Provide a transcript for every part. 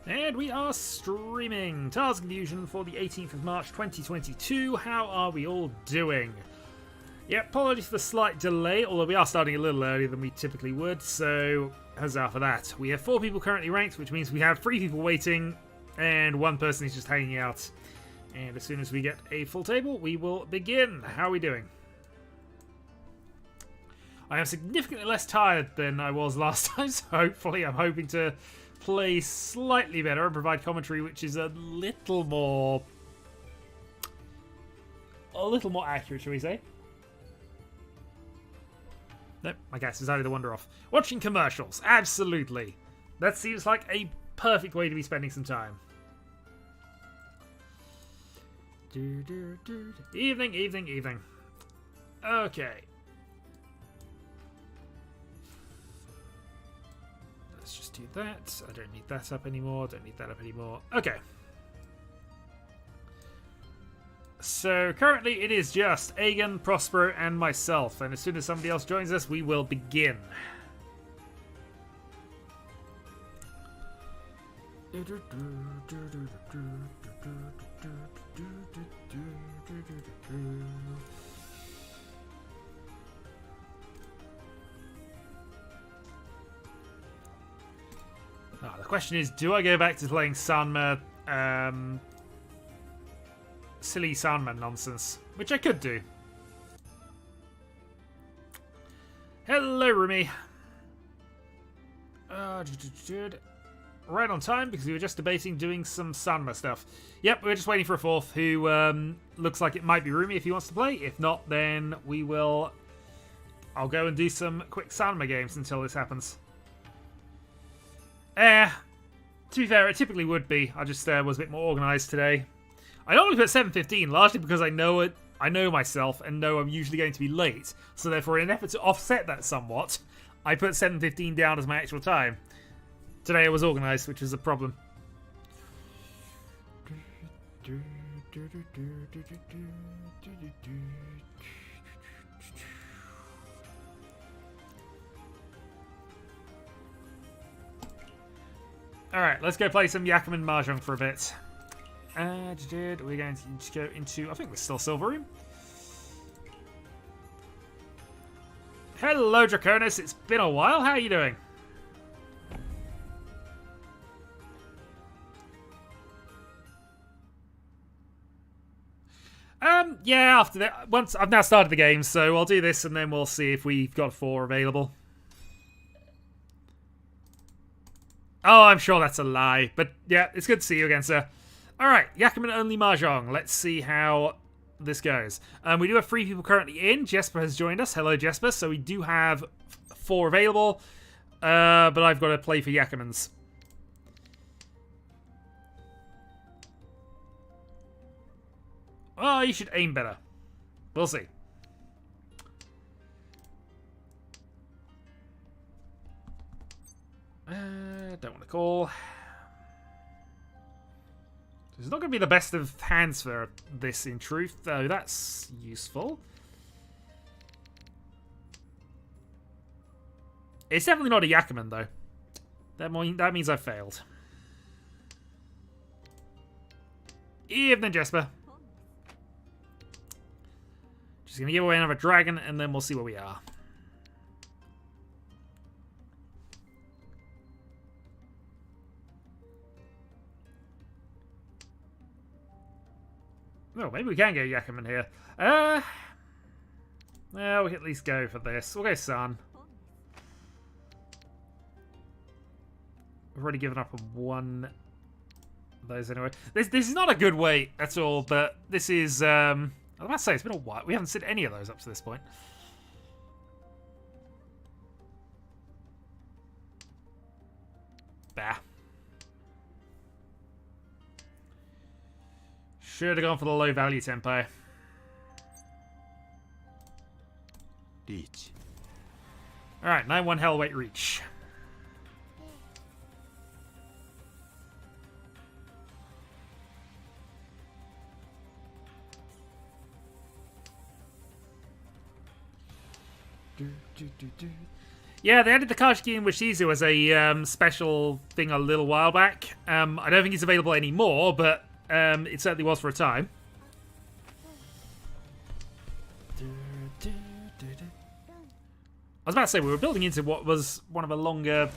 And we are streaming Tales of Confusion for the 18th of March 2022. How are we all doing? Yeah, apologies for the slight delay, although we are starting a little earlier than we typically would, so huzzah for that. We have 4 people currently ranked, which means we have 3 people waiting, and 1 person is just hanging out. And as soon as we get a full table, we will begin. How are we doing? I am significantly less tired than I was last time, so hopefully I'm hoping to play slightly better and provide commentary which is a little more accurate, shall we say. Nope, my guess is only the wander off. Watching commercials, absolutely. That seems like a perfect way to be spending some time. Evening, evening, evening. Okay. Let's just do that. I don't need that up anymore. Don't need that up anymore. Okay. So currently it is just Aegon, Prospero, and myself. And as soon as somebody else joins us, we will begin. The question is, do I go back to playing Sanma, silly Sanma nonsense? Which I could do. Hello, Rumi. Right on time, because we were just debating doing some Sanma stuff. Yep, we're just waiting for a 4th who looks like it might be Rumi if he wants to play. If not, then we will... I'll go and do some quick Sanma games until this happens. To be fair, it typically would be. I just was a bit more organised today. I normally put 7:15, largely because I know it. I know myself and know I'm usually going to be late. So therefore, in an effort to offset that somewhat, I put 7:15 down as my actual time. Today I was organised, which is a problem. Alright, let's go play some Yakuman Mahjong for a bit. We're going to go into... I think we're still Silver Room. Hello, Draconis. It's been a while. How are you doing? Yeah, after that... Once I've now started the game, so I'll do this and then we'll see if we've got 4 available. Oh, I'm sure that's a lie. But yeah, it's good to see you again, sir. Alright, Yakuman only Mahjong. Let's see how this goes. We do have 3 people currently in. Jesper has joined us. Hello, Jesper. So we do have 4 available. But I've got to play for Yakumans. Oh, you should aim better. We'll see. Don't want to call. It's not going to be the best of hands for this, in truth, though that's useful. It's definitely not a Yakuman, though. That means I failed. Evening, Jesper. Just going to give away another dragon, and then we'll see where we are. Oh, maybe we can go Yakuman here. Well, we can at least go for this. We'll go Sun. We've already given up on 1 of those anyway. This is not a good way at all, but this is... I was about to say, it's been a while. We haven't seen any of those up to this point. Bah. Should have gone for the low value tempo. Riichi. Alright, 9-1 Hellweight Reach. Yeah, they added the Kashiki and Washizu as a special thing a little while back. I don't think it's available anymore, but it certainly was for a time. I was about to say, we were building into what was one of the longer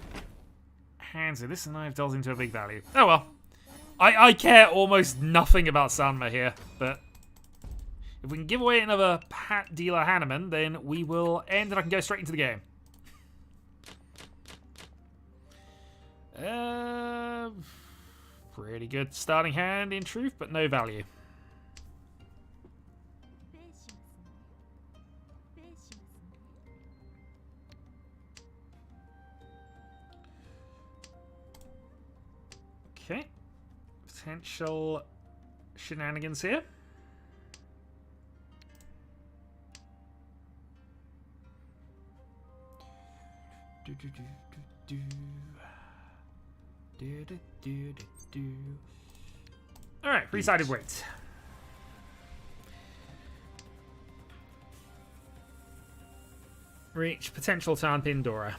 hands. So this knife delves into a big value. Oh well. I care almost nothing about Sanma here, but if we can give away another dealer Hanneman, then we will end and I can go straight into the game. Pretty good starting hand in truth, but no value. Okay. Potential shenanigans here. Alright, three-sided weight. Reach potential Tarn Pindora.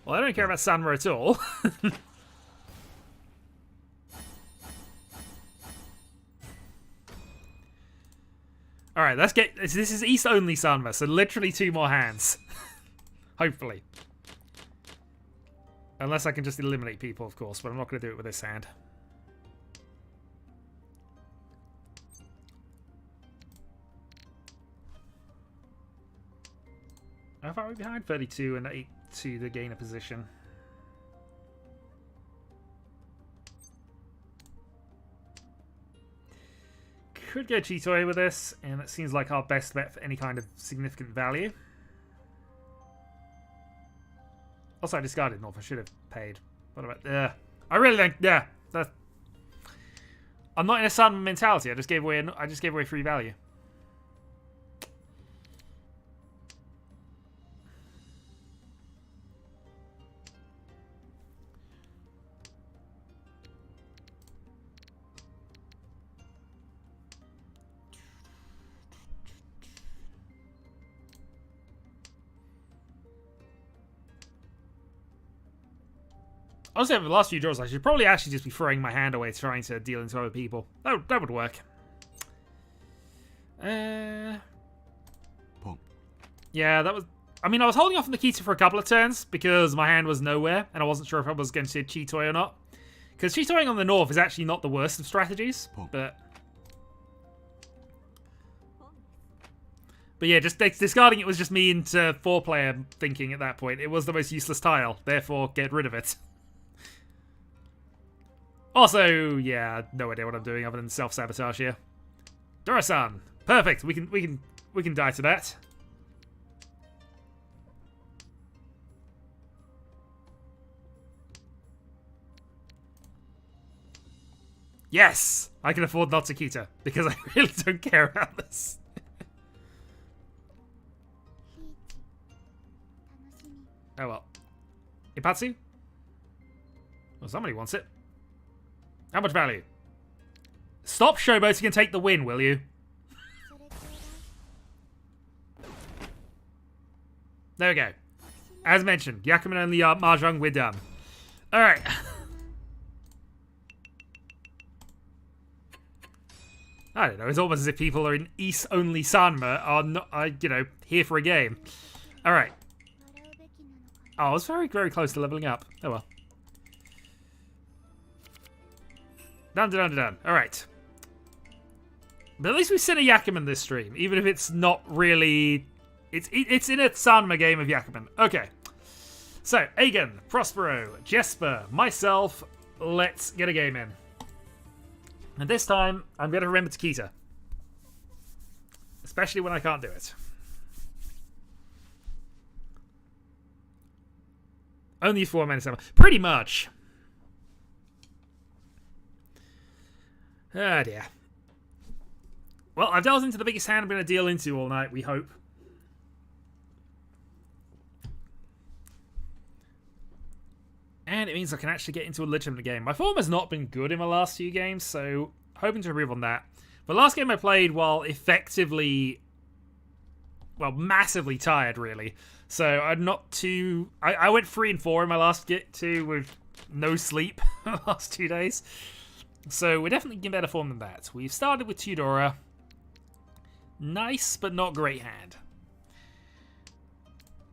Well, I don't care about Sanma at all. Alright, let's get... This is East-only Sanma, so literally 2 more hands. Hopefully. Unless I can just eliminate people, of course, but I'm not going to do it with this hand. How far are we behind? 32 and 8 to gain a position. Could go Chitoy with this, and it seems like our best bet for any kind of significant value. Also, I discarded North. I should have paid. What about... I really don't... Yeah. I'm not in a Sun mentality. I just gave away free value. Honestly, over the last few draws, I should probably actually just be throwing my hand away trying to deal into other people. That would work. Yeah, that was... I mean, I was holding off on Nikita for a couple of turns because my hand was nowhere and I wasn't sure if I was going to Chitoy or not. Because Chitoying on the north is actually not the worst of strategies, but yeah, just discarding it was just me into 4-player thinking at that point. It was the most useless tile, therefore get rid of it. Also, yeah, no idea what I'm doing other than self-sabotage here. Dora-san, perfect. We can die to that. Yes, I can afford not to Kita because I really don't care about this. Oh well. Ipatsu? Well, somebody wants it. How much value? Stop showboating and take the win, will you? There we go. As mentioned, Yakuman only Mahjong, we're done. Alright. I don't know, it's almost as if people are in East-only Sanma are not, you know, here for a game. Alright. Oh, I was very, very close to leveling up. Oh well. Done. Alright. But at least we've seen a Yakuman this stream, even if it's not really... It's in a Sanma game of Yakuman. Okay. So, Aegon, Prospero, Jesper, myself, let's get a game in. And this time, I'm going to remember Takita. Especially when I can't do it. Only 4 minutes. Pretty much. Ah, dear. Well, I've delved into the biggest hand I'm going to deal into all night, we hope. And it means I can actually get into a legitimate game. My form has not been good in my last few games, so hoping to improve on that. The last game I played while effectively, well, massively tired, really. So I'm not too... I went 3 and 4 in my last get to with no sleep the last 2 days. So we're definitely in better form than that. We've started with Tudora. Nice, but not great hand.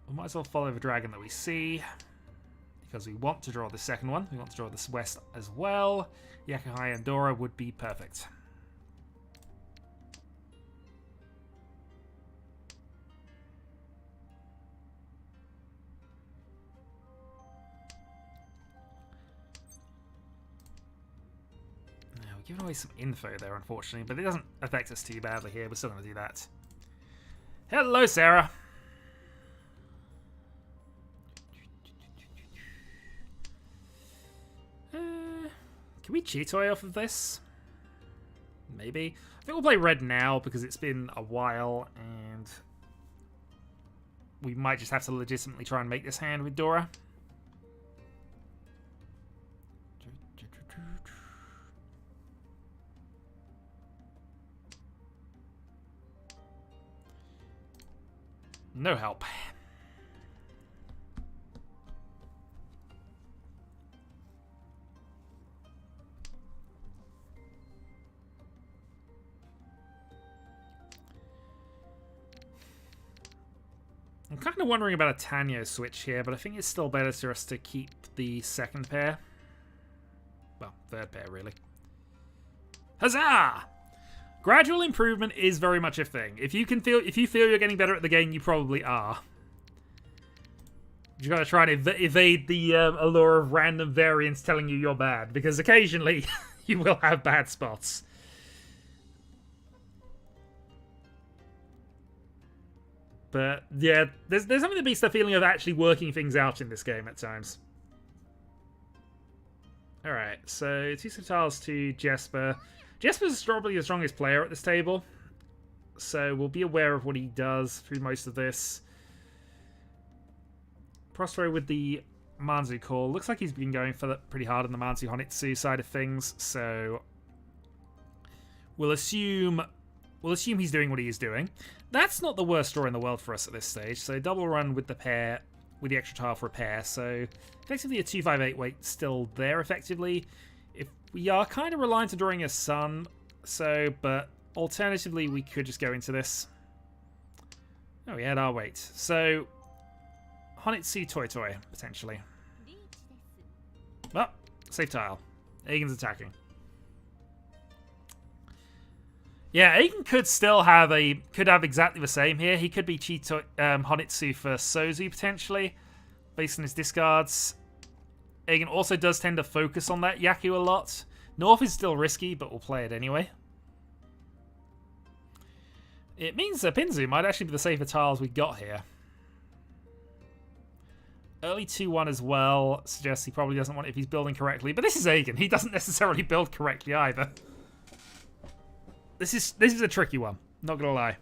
We might as well follow the dragon that we see, because we want to draw the second one. We want to draw this west as well. Yakuhai and Dora would be perfect. Giving away some info there, unfortunately, but it doesn't affect us too badly here. We're still going to do that. Hello, Sarah. Can we Cheetoy off of this? Maybe. I think we'll play red now because it's been a while, and we might just have to legitimately try and make this hand with Dora. No help. I'm kind of wondering about a Tanyo switch here, but I think it's still better for us to keep the second pair. Well, third pair, really. Huzzah! Gradual improvement is very much a thing. If you feel you're getting better at the game, you probably are. You gotta try and evade the allure of random variants telling you you're bad, because occasionally you will have bad spots. But yeah, there's something that beats the feeling of actually working things out in this game at times. Alright, so 2 Sceptiles to Jesper. Jesper's probably the strongest player at this table, so we'll be aware of what he does through most of this. Prospero with the Manzu call. Looks like he's been going for that pretty hard on the Manzu Honitsu side of things, so we'll assume he's doing what he is doing. That's not the worst draw in the world for us at this stage, so double run with the pair, with the extra tile for a pair, so effectively a 2-5-8 weight still there effectively. If we are kind of reliant on drawing a sun, but alternatively we could just go into this. Oh, we had our weight. So, Honitsu Toy, potentially. Well, safe tile. Aigen's attacking. Yeah, Aigen could still have exactly the same here. He could be Honitsu for Sozu, potentially, based on his discards. Aigen also does tend to focus on that Yaku a lot. North is still risky, but we'll play it anyway. It means that Pinzu might actually be the safer tiles we got here. Early 2-1 as well suggests he probably doesn't want it if he's building correctly. But this is Aigen. He doesn't necessarily build correctly either. This is a tricky one. Not gonna lie.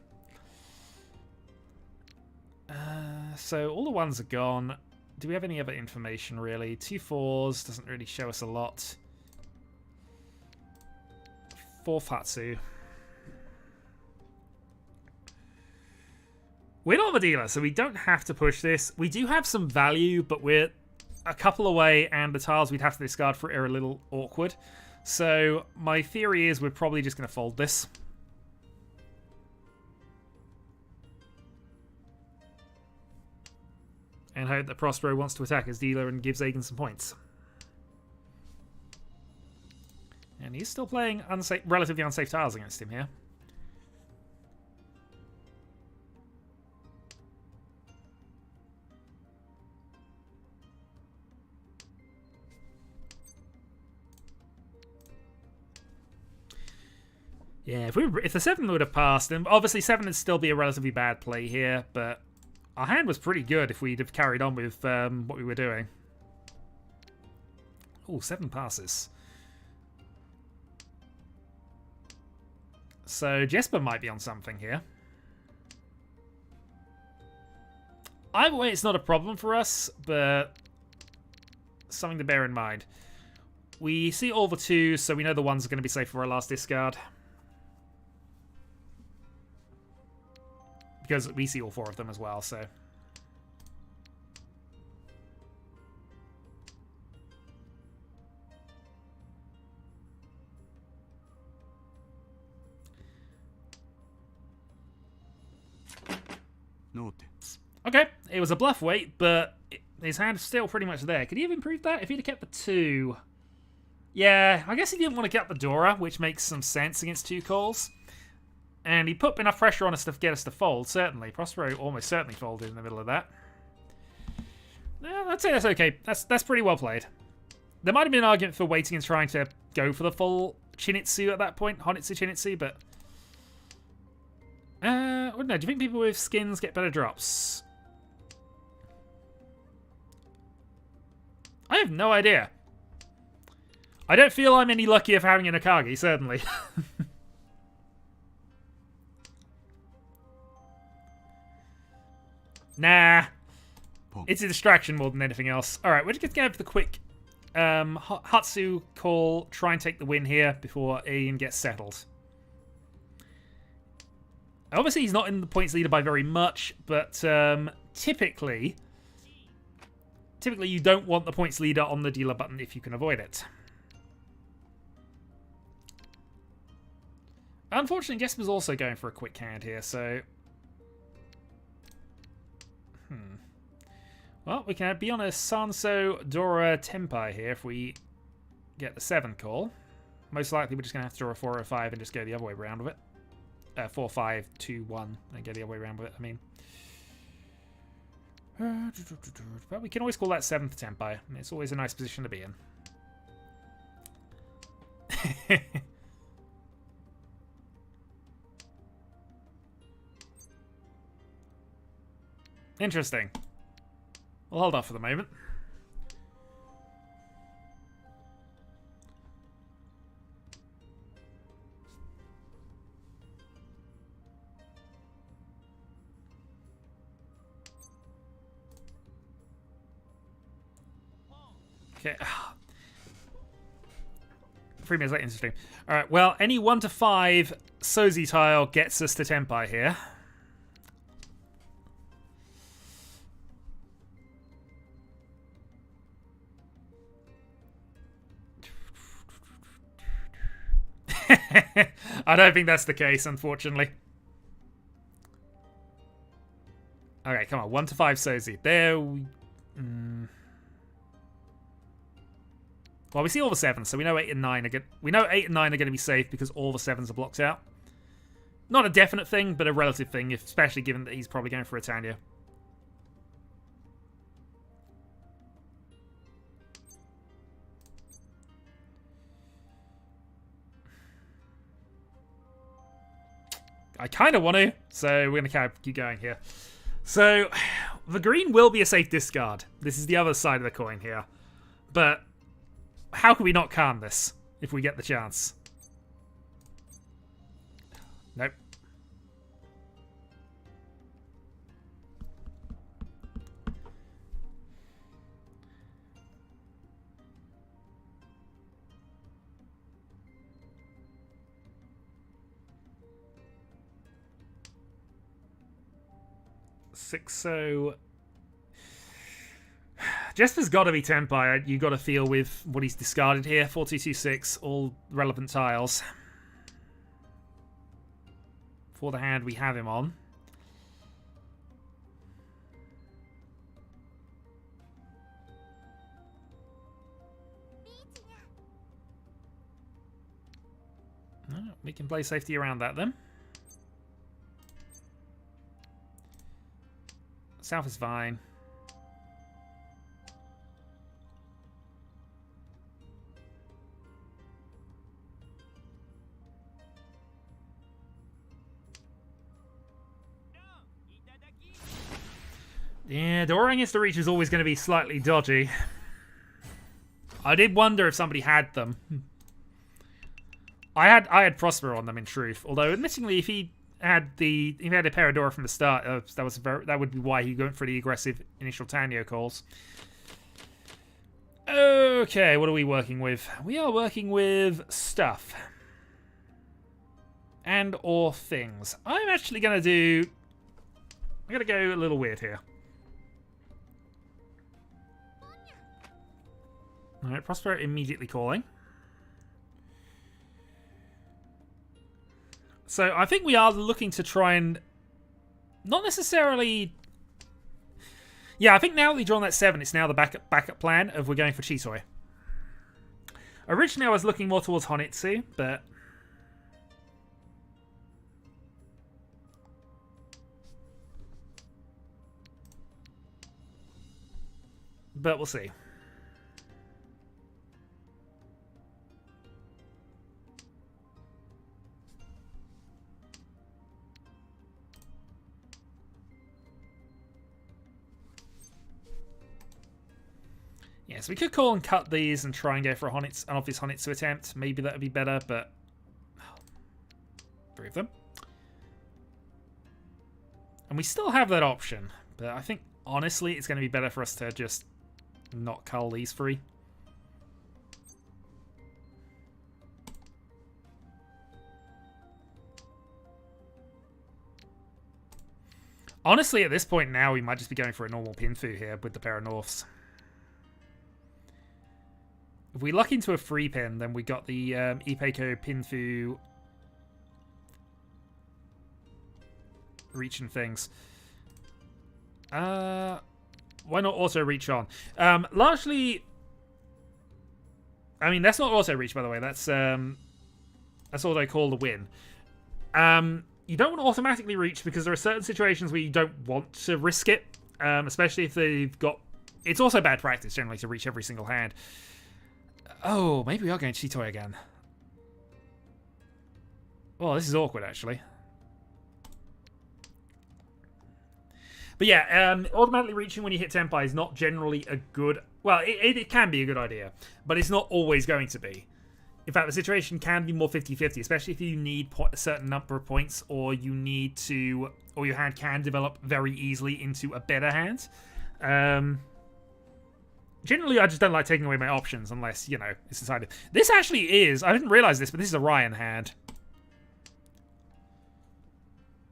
So all the ones are gone. Do we have any other information, really? 2 4s doesn't really show us a lot. 4 Fatsu. We're not the dealer, so we don't have to push this. We do have some value, but we're a couple away, and the tiles we'd have to discard for it are a little awkward. So my theory is we're probably just going to fold this. And hope that Prospero wants to attack his dealer and gives Aigen some points. And he's still playing relatively unsafe tiles against him here. Yeah, if the 7 would have passed, then obviously 7 would still be a relatively bad play here, but our hand was pretty good if we'd have carried on with what we were doing. Oh, 7 passes. So Jesper might be on something here. Either way, it's not a problem for us, but something to bear in mind. We see all the 2s, so we know the 1s are going to be safe for our last discard. because we see all 4 of them as well, so... Note. Okay, it was a bluff weight, but his hand is still pretty much there. Could he have improved that if he'd have kept the 2? Yeah, I guess he didn't want to get the Dora, which makes some sense against 2 calls. And he put enough pressure on us to get us to fold, certainly. Prospero almost certainly folded in the middle of that. Yeah, I'd say that's okay. That's pretty well played. There might have been an argument for waiting and trying to go for the full Chinitsu at that point, Honitsu Chinitsu, but... I don't know, do you think people with skins get better drops? I have no idea. I don't feel I'm any luckier for having an Akagi, certainly. Nah. It's a distraction more than anything else. Alright, we're just going to go for the quick Hatsu call, try and take the win here before Ian gets settled. Obviously, he's not in the points leader by very much, but typically you don't want the points leader on the dealer button if you can avoid it. Unfortunately, Jesper's also going for a quick hand here, so... Well, we can be on a Sanso Dora Tenpai here if we get the 7 call. Most likely, we're just going to have to draw a 4 or a 5 and just go the other way around with it. 4, 5, 2, 1, and go the other way around with it, I mean. But we can always call that 7th Tenpai. It's always a nice position to be in. Interesting. We'll hold off for the moment. Okay. 3 minutes later, interesting. Alright, well, any 1 to 5 Sozi tile gets us to Tenpai here. I don't think that's the case, unfortunately. Okay, come on. 1 to 5 Sozi. There we... Well, we see all the 7s, so we know 8 and 9 are good. We know 8 and 9 are going to be safe because all the 7s are blocked out. Not a definite thing, but a relative thing, especially given that he's probably going for a Tanya. I kind of want to, so we're going to keep going here. So, the green will be a safe discard. This is the other side of the coin here. But, how can we not calm this if we get the chance? Nope. So Jesper's got to be Tenpai. You got to feel with what he's discarded here. 4226, all relevant tiles. For the hand we have him on. We can play safety around that then. South is fine. Yeah, Dora against the Riichi is always going to be slightly dodgy. I did wonder if somebody had them. I had Prospero on them in truth, although admittingly if he had a pair of Dora from the start, that would be why he went for the aggressive initial Tanyo calls. Okay, what are we working with? We are working with stuff. And or things. I'm actually going to do I'm going to go a little weird here. Alright, Prospero immediately calling. So I think we are looking to try and... Not necessarily... Yeah, I think now that we've drawn that 7, it's now the backup plan of we're going for Chitoi. Originally I was looking more towards Honitsu, but... But we'll see. Yeah, so we could call and cut these and try and go for an obvious Honitsu attempt. Maybe that would be better, but... 3 of them. And we still have that option. But I think, honestly, it's going to be better for us to just not cull these 3. Honestly, at this point now, we might just be going for a normal Pinfu here with the pair of Norths. If we luck into a 3 pin, then we got the Ipeiko, Pinfu, Reach and things. Why not auto reach on? Largely, I mean, that's not auto reach, by the way. That's auto call to win. You don't want to automatically reach because there are certain situations where you don't want to risk it, especially if they've got... It's also bad practice, generally, to reach every single hand. Oh, maybe we are going Chitoi again. Well, this is awkward, actually. But yeah, automatically reaching when you hit Tenpai is not generally a good... Well, it can be a good idea, but it's not always going to be. In fact, the situation can be more 50-50, especially if you need a certain number of points, or you need to... Or your hand can develop very easily into a better hand. Generally, I just don't like taking away my options unless, you know, it's decided. This actually is... I didn't realize this, but this is a Ryan hand.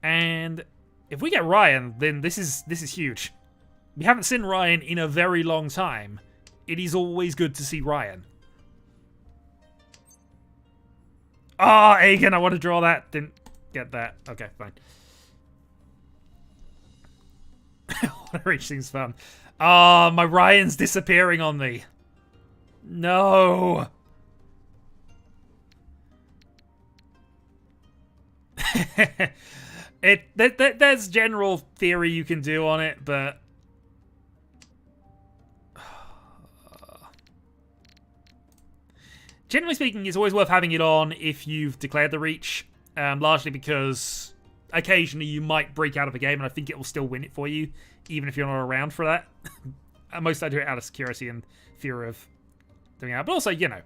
And if we get Ryan, then this is huge. We haven't seen Ryan in a very long time. It is always good to see Ryan. Ah, oh, Aegon, I want to draw that. Didn't get that. Okay, fine. Reach seems fun. Ah, oh, my Ryan's disappearing on me. No. There's general theory you can do on it, but generally speaking, it's always worth having it on if you've declared the reach, largely because occasionally you might break out of a game, and I think it will still win it for you, even if you're not around for that. Most I do it out of security and fear of doing that. But also, you know,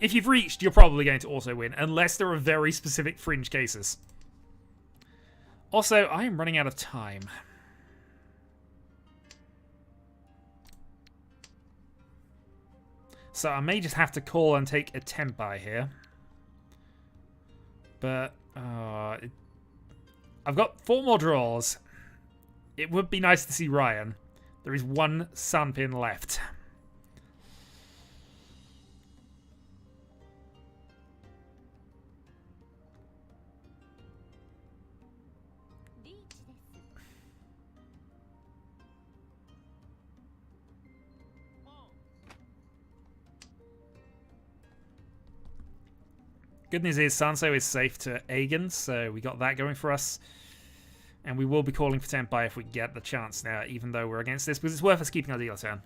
if you've reached, you're probably going to also win, unless there are very specific fringe cases. Also, I am running out of time. So I may just have to call and take a Tenpai here. But, I've got 4 more draws. It would be nice to see Ryan. There is 1 sun pin left. Good news is Sanso is safe to Aegon, so we got that going for us. And we will be calling for Tenpai if we get the chance now, even though we're against this, because it's worth us keeping our dealer turn.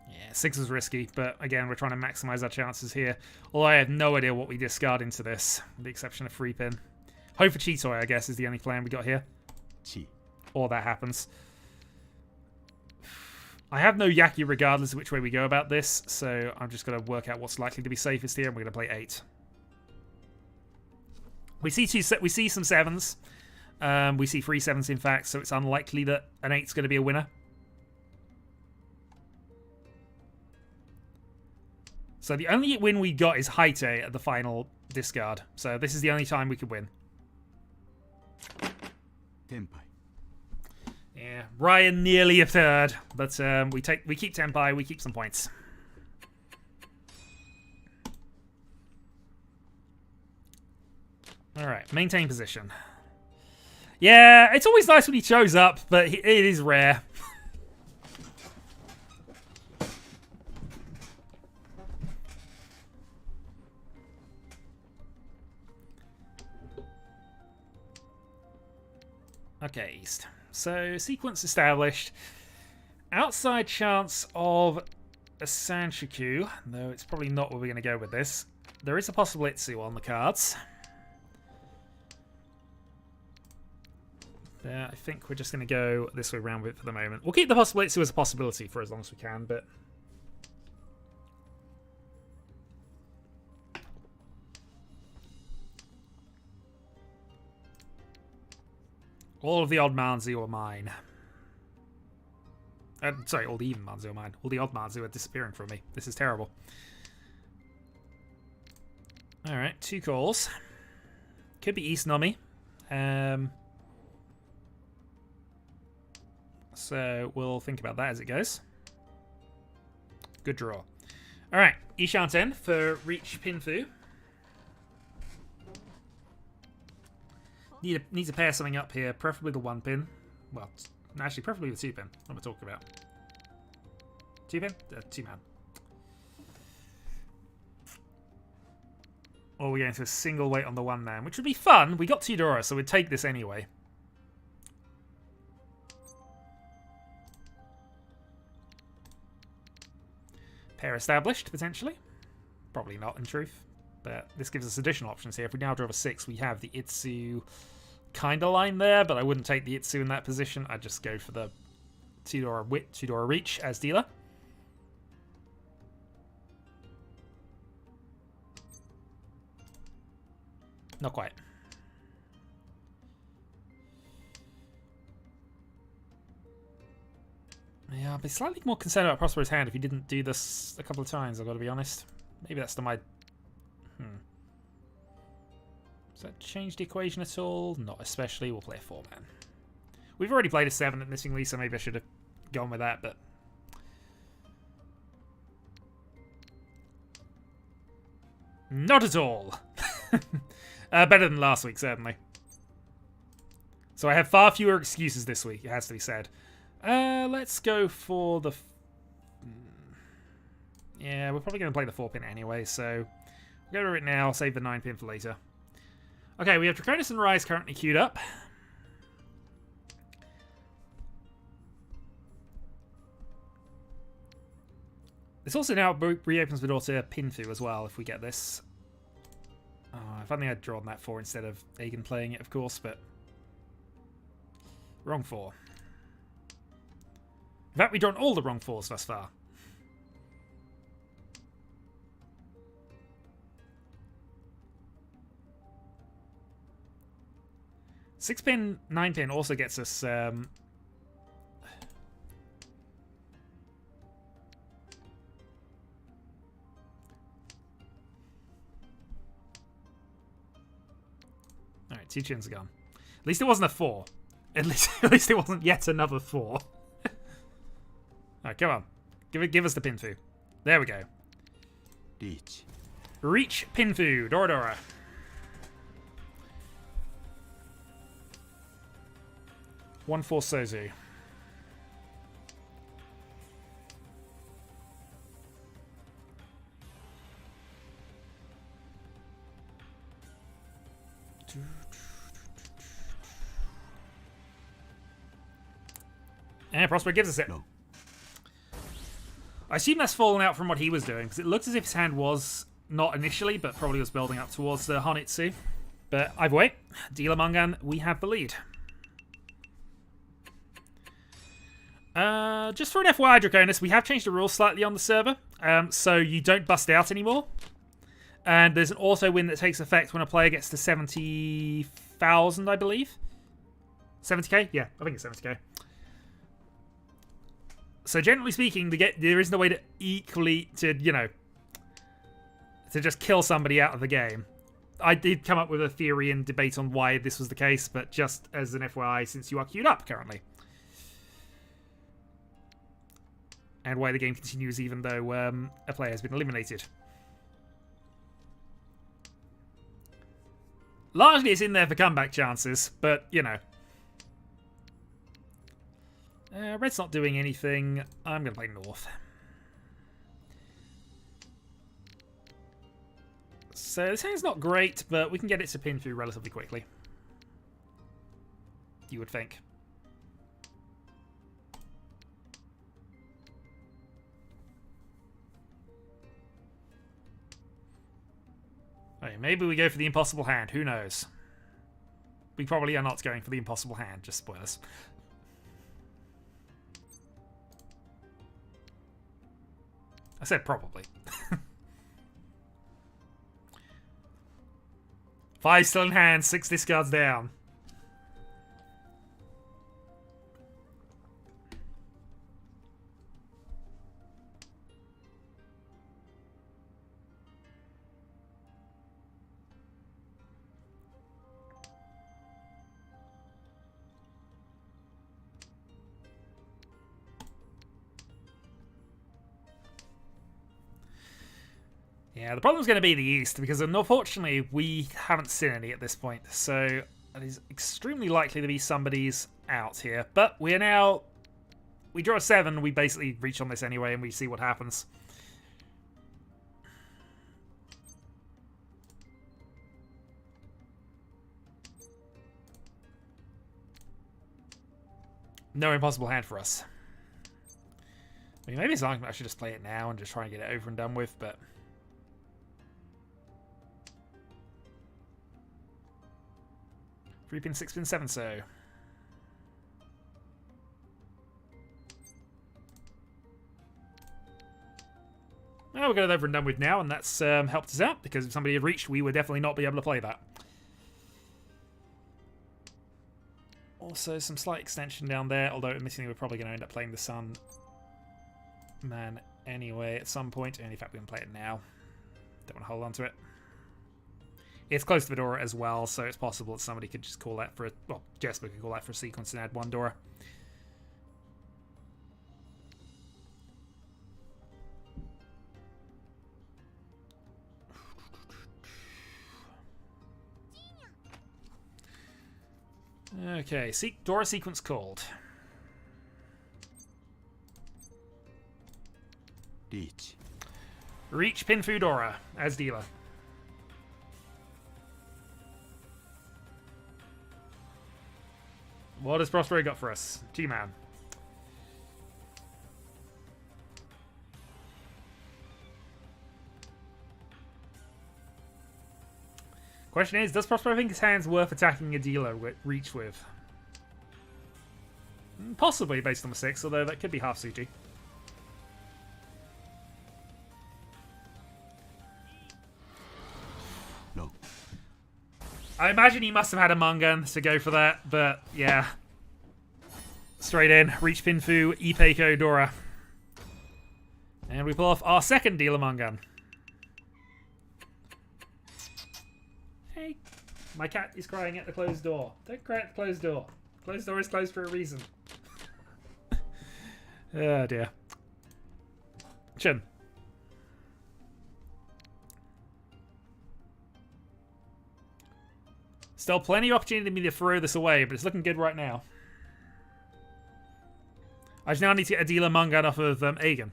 Yeah, 6 is risky, but again, we're trying to maximize our chances here. Although I have no idea what we discard into this, with the exception of 3 pin. Hope for Chitoi, I guess, is the only plan we got here. Chi. Or that happens. I have no Yaki regardless of which way we go about this, so I'm just going to work out what's likely to be safest here, and we're going to play 8. We see some 7s. We see 3 7s, in fact, so it's unlikely that an 8's going to be a winner. So the only win we got is Haite at the final discard. So this is the only time we could win. Tenpai. Yeah, Ryan nearly a third, but we keep Tenpai, we keep some points. All right, maintain position. Yeah, it's always nice when he shows up, but it is rare. Okay, east. So, sequence established. Outside chance of a Sanshiku, though it's probably not where we're going to go with this. There is a possible Itsu on the cards. I think we're just going to go this way around with it for the moment. We'll keep the possible Itsu as a possibility for as long as we can, but... all of the odd Manzu are mine. Sorry, all the even Manzu are mine. All the odd Manzu are disappearing from me. This is terrible. Alright, 2 calls. Could be East Nomi. So we'll think about that as it goes. Good draw. Alright, Ishanten for Riichi Pinfu. Need to pair something up here, preferably the 1-pin. Well, actually, preferably the 2-pin. What am I talking about? 2-pin? 2-man. Or we're going to a single weight on the 1-man, which would be fun. We got Tudora, so we'd take this anyway. Pair established, potentially. Probably not, in truth. But this gives us additional options here. If we now draw a 6, we have the Itsu kind of line there, but I wouldn't take the Itsu in that position. I'd just go for the Tudora Riichi as dealer. Not quite. Yeah, I'd be slightly more concerned about Prospero's hand if he didn't do this a couple of times, I've got to be honest. Maybe that's my... Does that change the equation at all? Not especially. We'll play a 4-man. We've already played a 7 at Missingly, so maybe I should have gone with that, but... not at all. Better than last week, certainly. So I have far fewer excuses this week, it has to be said. Let's go for the... yeah, we're probably going to play the 4-pin anyway, so... we'll go to it now, save the 9-pin for later. Okay, we have Draconis and Rise currently queued up. This also now reopens the door to Pinfu as well, if we get this. Oh, if only I'd drawn that 4 instead of Aegon playing it, of course, but... wrong 4. In fact, we've drawn all the wrong 4s thus far. Six-pin, 9-pin also gets us... Alright, two chins are gone. At least it wasn't a 4. At least it wasn't yet another 4. Alright, come on. Give us the Pinfu. There we go. Riichi. Riichi Pinfu. Dora. 1-4 Sozu. And Prosper gives us it. No. I assume that's fallen out from what he was doing, because it looks as if his hand was not initially, but probably was building up towards the Honitsu. But either way, Dealer Mangan, we have the lead. Just for an FYI, Draconis, we have changed the rules slightly on the server, so you don't bust out anymore. And there's an auto win that takes effect when a player gets to 70,000, I believe. 70k? Yeah, I think it's 70k. So generally speaking, there isn't a way to to just kill somebody out of the game. I did come up with a theory and debate on why this was the case, but just as an FYI, since you are queued up currently. And why the game continues even though a player has been eliminated. Largely it's in there for comeback chances, but, you know. Red's not doing anything. I'm going to play North. So this hand's not great, but we can get it to pin through relatively quickly. You would think. Okay, maybe we go for the impossible hand. Who knows? We probably are not going for the impossible hand. Just spoilers. I said probably. 5 still in hand, 6 discards down. Yeah, the problem's going to be the East, because unfortunately we haven't seen any at this point, so it is extremely likely to be somebody's out here. But we're now... We draw a 7, we basically reach on this anyway, and we see what happens. No impossible hand for us. I mean, maybe it's something I should just play it now and just try and get it over and done with, but... 3-pin, 6-pin, 7 so. Well, we'll get it over and done with now, and that's helped us out, because if somebody had reached, we would definitely not be able to play that. Also, some slight extension down there, although admittedly we're probably going to end up playing the Sun Man anyway at some point, and in fact we can play it now. Don't want to hold on to it. It's close to the Dora as well, so it's possible that somebody could just call that for a... Well, Jesper could call that for a sequence and add 1 Dora. Okay, Dora sequence called. Riichi. Reach Pinfu Dora as dealer. What has Prospero got for us? G-Man. Question is, does Prospero think his hand's worth attacking a dealer with Reach with? Possibly, based on the 6, although that could be half CG. No. I imagine he must have had a Mungan to go for that, but yeah. Straight in, Reach Pinfu, Ipeiko Dora. And we pull off our second dealer Mungan. Hey, my cat is crying at the closed door. Don't cry at the closed door. Closed door is closed for a reason. Oh dear. Chin. Still plenty of opportunity for me to throw this away, but it's looking good right now. I just now need to get a dealer Mungan off of Aegon.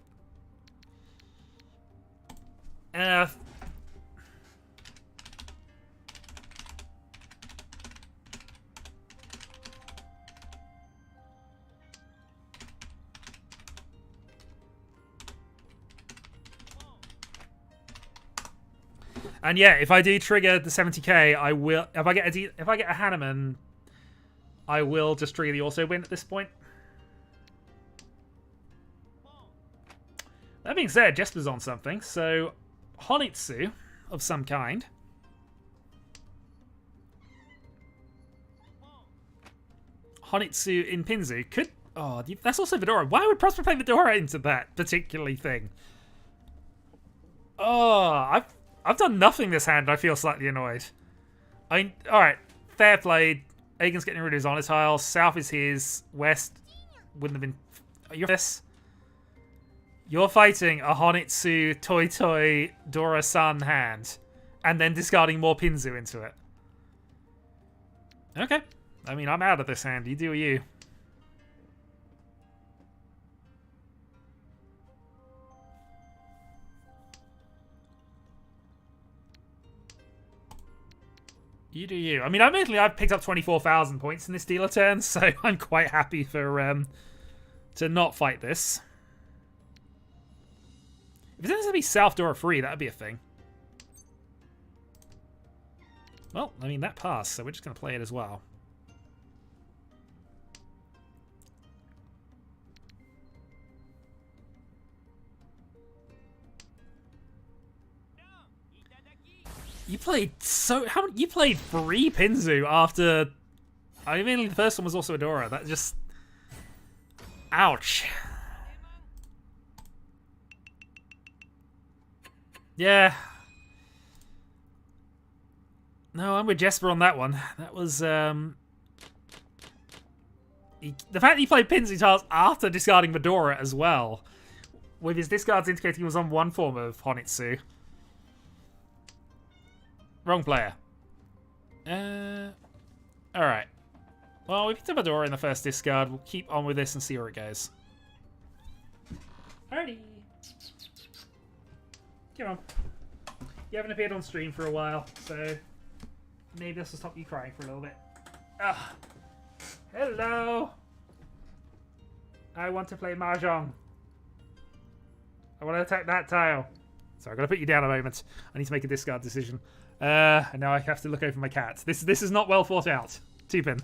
And yeah, if I do trigger the 70k, I will. If I get a Hanneman, I will just trigger the auto win at this point. That being said, Jesper's on something, so Honitsu of some kind. Honitsu in Pinzu could... Oh, that's also Vidora. Why would Prosper play Vidora into that particularly thing? Oh, I've done nothing this hand. I feel slightly annoyed. I mean, alright. Fair play. Agen's getting rid of his honor tile. South is his. West wouldn't have been... You're this. You're fighting a Honitsu Toy Toy Dora-san hand. And then discarding more Pinzu into it. Okay. I mean, I'm out of this hand. You do you. You do you. I mean, admittedly, I've picked up 24,000 points in this dealer turn, so I'm quite happy for to not fight this. If it's going to be South Dora free, that would be a thing. Well, I mean, that passed, so we're just going to play it as well. You played so... How many... You played 3 Pinzu after... I mean, the first one was also Adora. That just... Ouch. Yeah. No, I'm with Jesper on that one. That was... the fact that he played Pinzu tiles after discarding Medora as well, with his discards indicating he was on one form of Honitsu. Wrong player. Alright. Well, we picked up Medora in the first discard. We'll keep on with this and see where it goes. Alrighty. Come on. You haven't appeared on stream for a while, so maybe this will stop you crying for a little bit. Ugh. Hello. I want to play Mahjong. I want to attack that tile. So I'm going to put you down a moment. I need to make a discard decision. And now I have to look over my cat. This is not well thought out. 2-pin.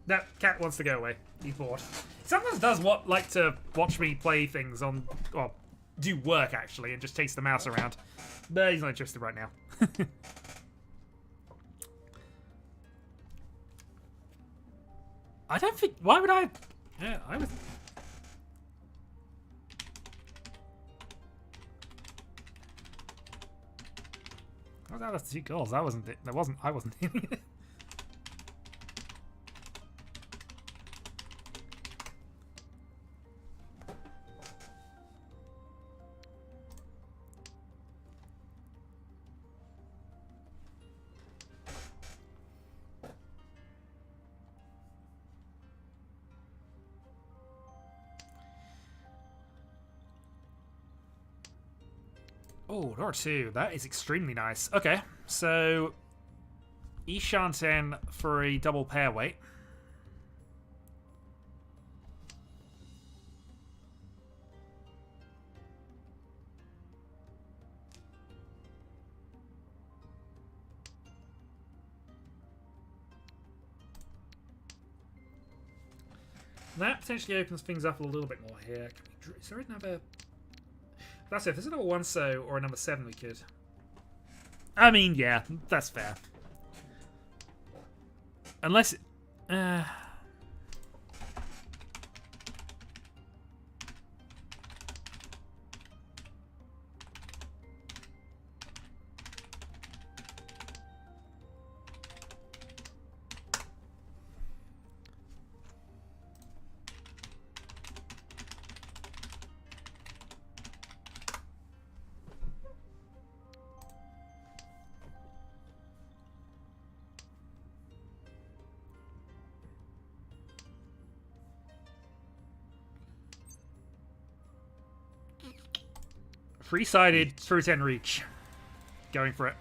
That cat wants to go away. He's bored. He sometimes does like to watch me play things on... Well, do work, actually, and just chase the mouse around. But he's not interested right now. I don't think... Why would I... Yeah, I was... I was out of 2 goals. I wasn't hitting it. Oh, Dora 2. That is extremely nice. Okay, so Ishanten for a double pair weight. That potentially opens things up a little bit more here. Is there another... That's it. If there's another 1-so or a number 7 we could... I mean, yeah, that's fair. Unless... Three-sided through 10 reach. Going for it.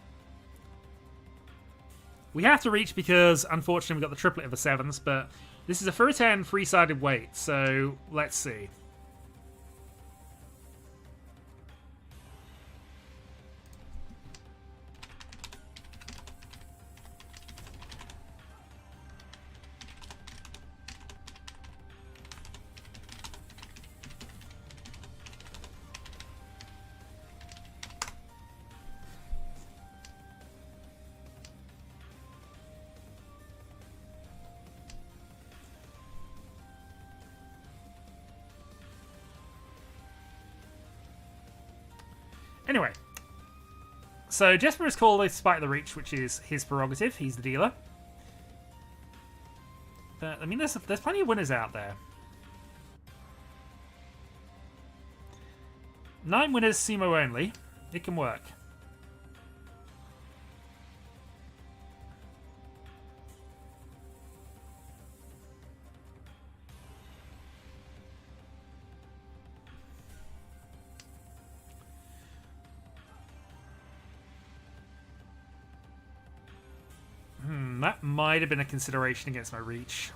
We have to reach because, unfortunately, we've got the triplet of the 7s, but this is a through 10 three-sided weight, so let's see. Anyway. So Jesper is called a Spite of the Reach, which is his prerogative. He's the dealer. But, I mean, there's plenty of winners out there. 9 winners, Sumo only. It can work. That might have been a consideration against my Reach.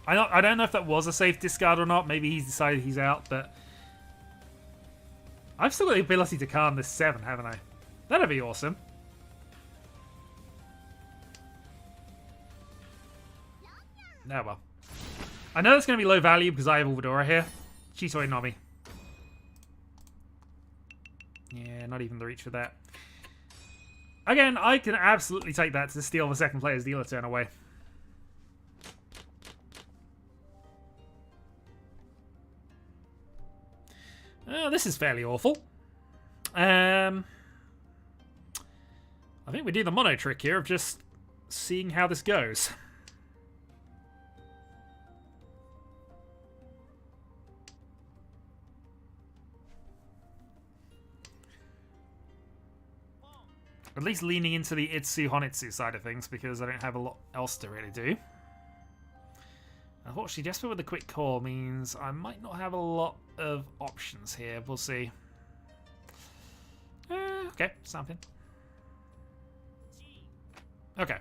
I don't know if that was a safe discard or not. Maybe he's decided he's out, but I've still got the ability to calm this 7, haven't I? That'd be awesome. Oh well. I know it's going to be low value because I have Ulvadora here. Chisoi Nomi. Yeah, not even the Reach for that. Again, I can absolutely take that to steal the second player's dealer turn away. This is fairly awful. I think we do the mono trick here of just seeing how this goes. At least leaning into the Itsu Honitsu side of things because I don't have a lot else to really do. Unfortunately, Jesper with a quick call means I might not have a lot of options here. We'll see. Okay, something. Okay.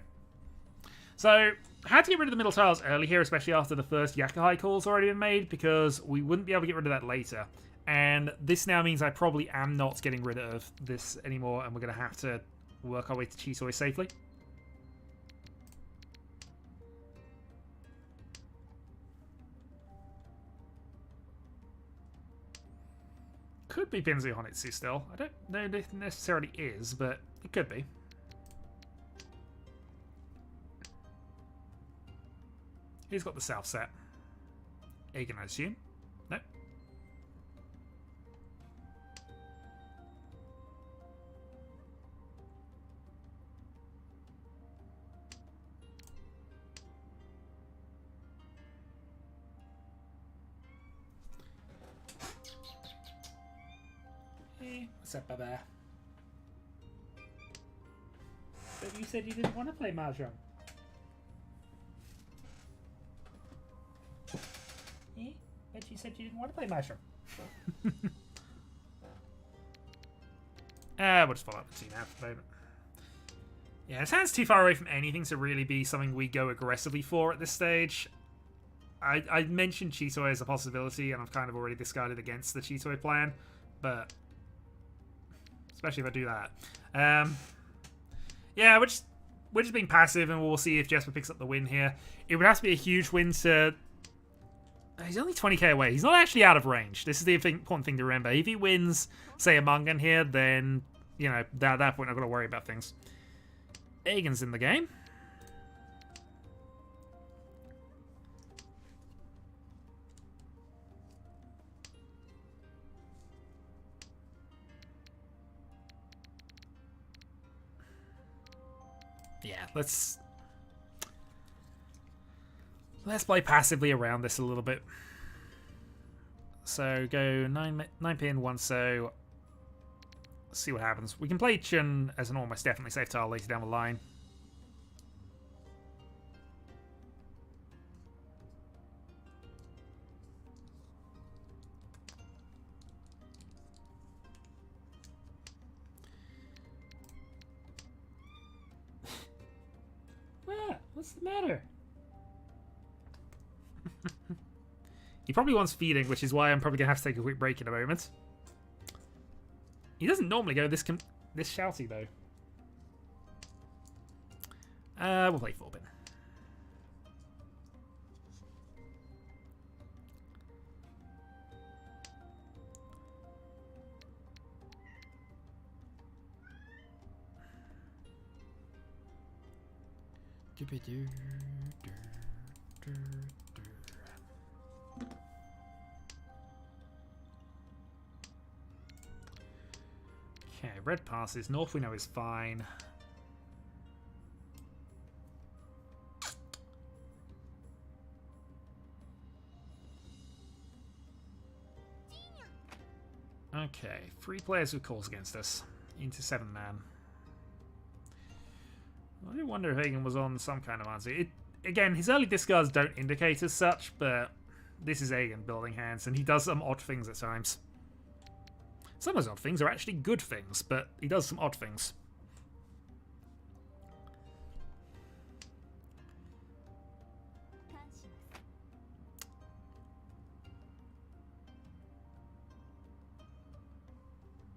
So, I had to get rid of the middle tiles early here, especially after the first Yakuhai call's already been made, because we wouldn't be able to get rid of that later. And this now means I probably am not getting rid of this anymore, and we're going to have to work our way to Chisoi safely. Could be Binzu Honitsu still. I don't know if it necessarily is, but it could be. He's got the south set. Egan, I assume. No. What's up, Baba? But you said you didn't want to play Mahjong. But you said you didn't want to play Mahjong. We'll just follow up the team now for the moment. Yeah, it sounds too far away from anything to really be something we go aggressively for at this stage. I mentioned Chisoi as a possibility, and I've kind of already discarded against the Chisoi plan, but especially if I do that. Yeah, we're just being passive, and we'll see if Jesper picks up the win here. It would have to be a huge win to... He's only 20k away. He's not actually out of range. This is the important thing to remember. If he wins, say, a Mangan here, then, you know, at that point I've got to worry about things. Egan's in the game. Yeah, let's play passively around this a little bit. So go 9 pin, 1 so. See what happens. We can play Chun as an almost definitely safe tile later down the line. What? What's the matter? He probably wants feeding, which is why I'm probably going to have to take a quick break in a moment. He doesn't normally go this shouty, though. We'll play 4-pin. Okay, red passes. North we know is fine. Okay, 3 players with calls against us. Into 7-man. I do wonder if Hagen was on some kind of answer. Again, his early discards don't indicate as such, but this is Hagen building hands, and he does some odd things at times. Some of those odd things are actually good things, but he does some odd things.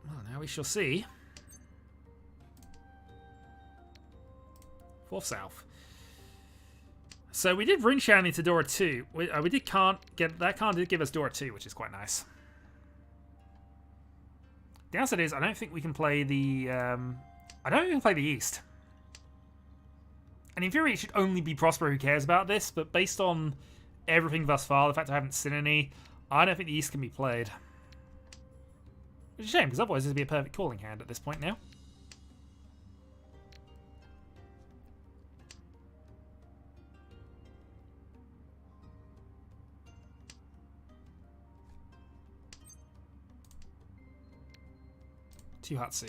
Well, now we shall see. 4th south. So we did Rinshan into Dora 2. We can't give us Dora 2, which is quite nice. The answer is I don't think we can play the I don't even play the East. And in theory it should only be Prospero who cares about this, but based on everything thus far, the fact I haven't seen any, I don't think the East can be played. Which is a shame, because otherwise this would be a perfect calling hand at this point now. Hatsu.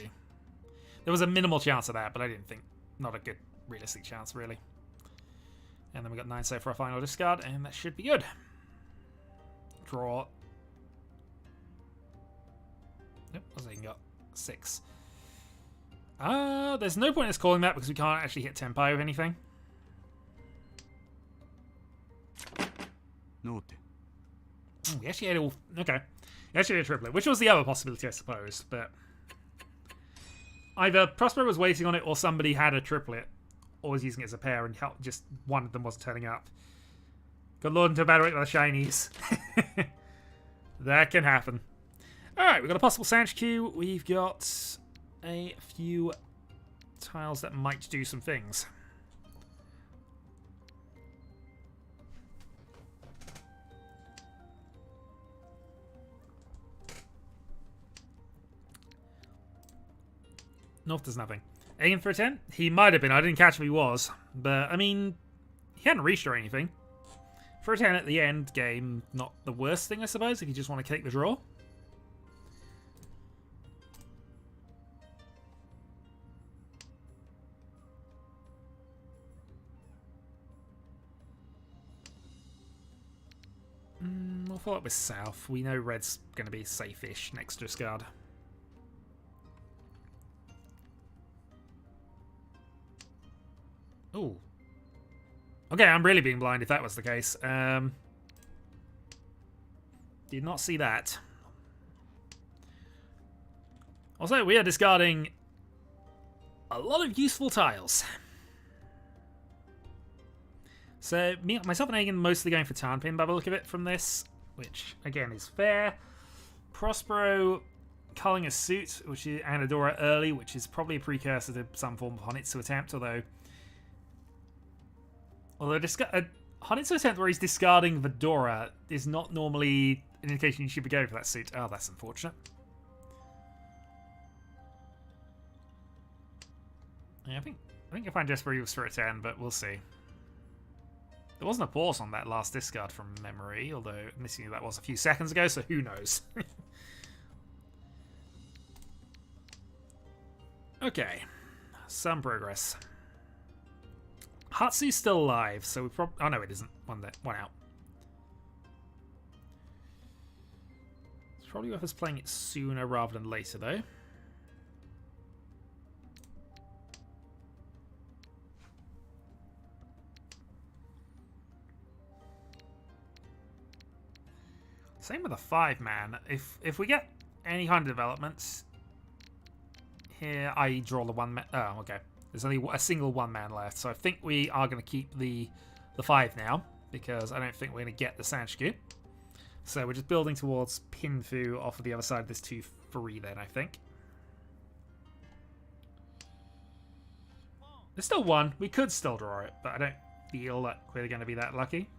There was a minimal chance of that, but I didn't think. Not a good, realistic chance, really. And then we got 9 save for our final discard, and that should be good. Draw. Yep, I was thinking got 6. There's no point in us calling that because we can't actually hit Tenpai with anything. Note. We actually had all. Okay. We actually had a triplet, which was the other possibility, I suppose, but. Either Prospero was waiting on it, or somebody had a triplet, or was using it as a pair, and just one of them wasn't turning up. Good lord, into a battle with the shinies. That can happen. Alright, we've got a possible Sanch queue. We've got a few tiles that might do some things. North does nothing. Aim for a 10? He might have been. I didn't catch if he was. But, I mean, he hadn't reached or anything. For a 10 at the end game, not the worst thing, I suppose, if you just want to take the draw. We'll follow up with South. We know Red's going to be safe-ish next to discard. Ooh. Okay, I'm really being blind if that was the case. Did not see that. Also, we are discarding a lot of useful tiles. So, myself and Hagen mostly going for Tarnpin by the look of it from this, which, again, is fair. Prospero culling a suit, which is Anadora early, which is probably a precursor to some form of Honitsu attempt, although Honitsu attempt where he's discarding Vedora is not normally an indication you should be going for that suit. Oh, that's unfortunate. Yeah, I think you'll find Desperate was for a 10, but we'll see. There wasn't a pause on that last discard from memory, although missing that was a few seconds ago, so who knows. Okay, some progress. Hatsu's still alive, so we probably... Oh, no, it isn't. One out. It's probably worth us playing it sooner rather than later, though. Same with a 5-man. If we get any kind of developments here, I draw the 1-man... Oh, okay. There's only a single 1-man left, so I think we are going to keep the 5 now, because I don't think we're going to get the Sanshku. So we're just building towards Pinfu off of the other side of this 2-3 then, I think. There's still 1. We could still draw it, but I don't feel like we're going to be that lucky.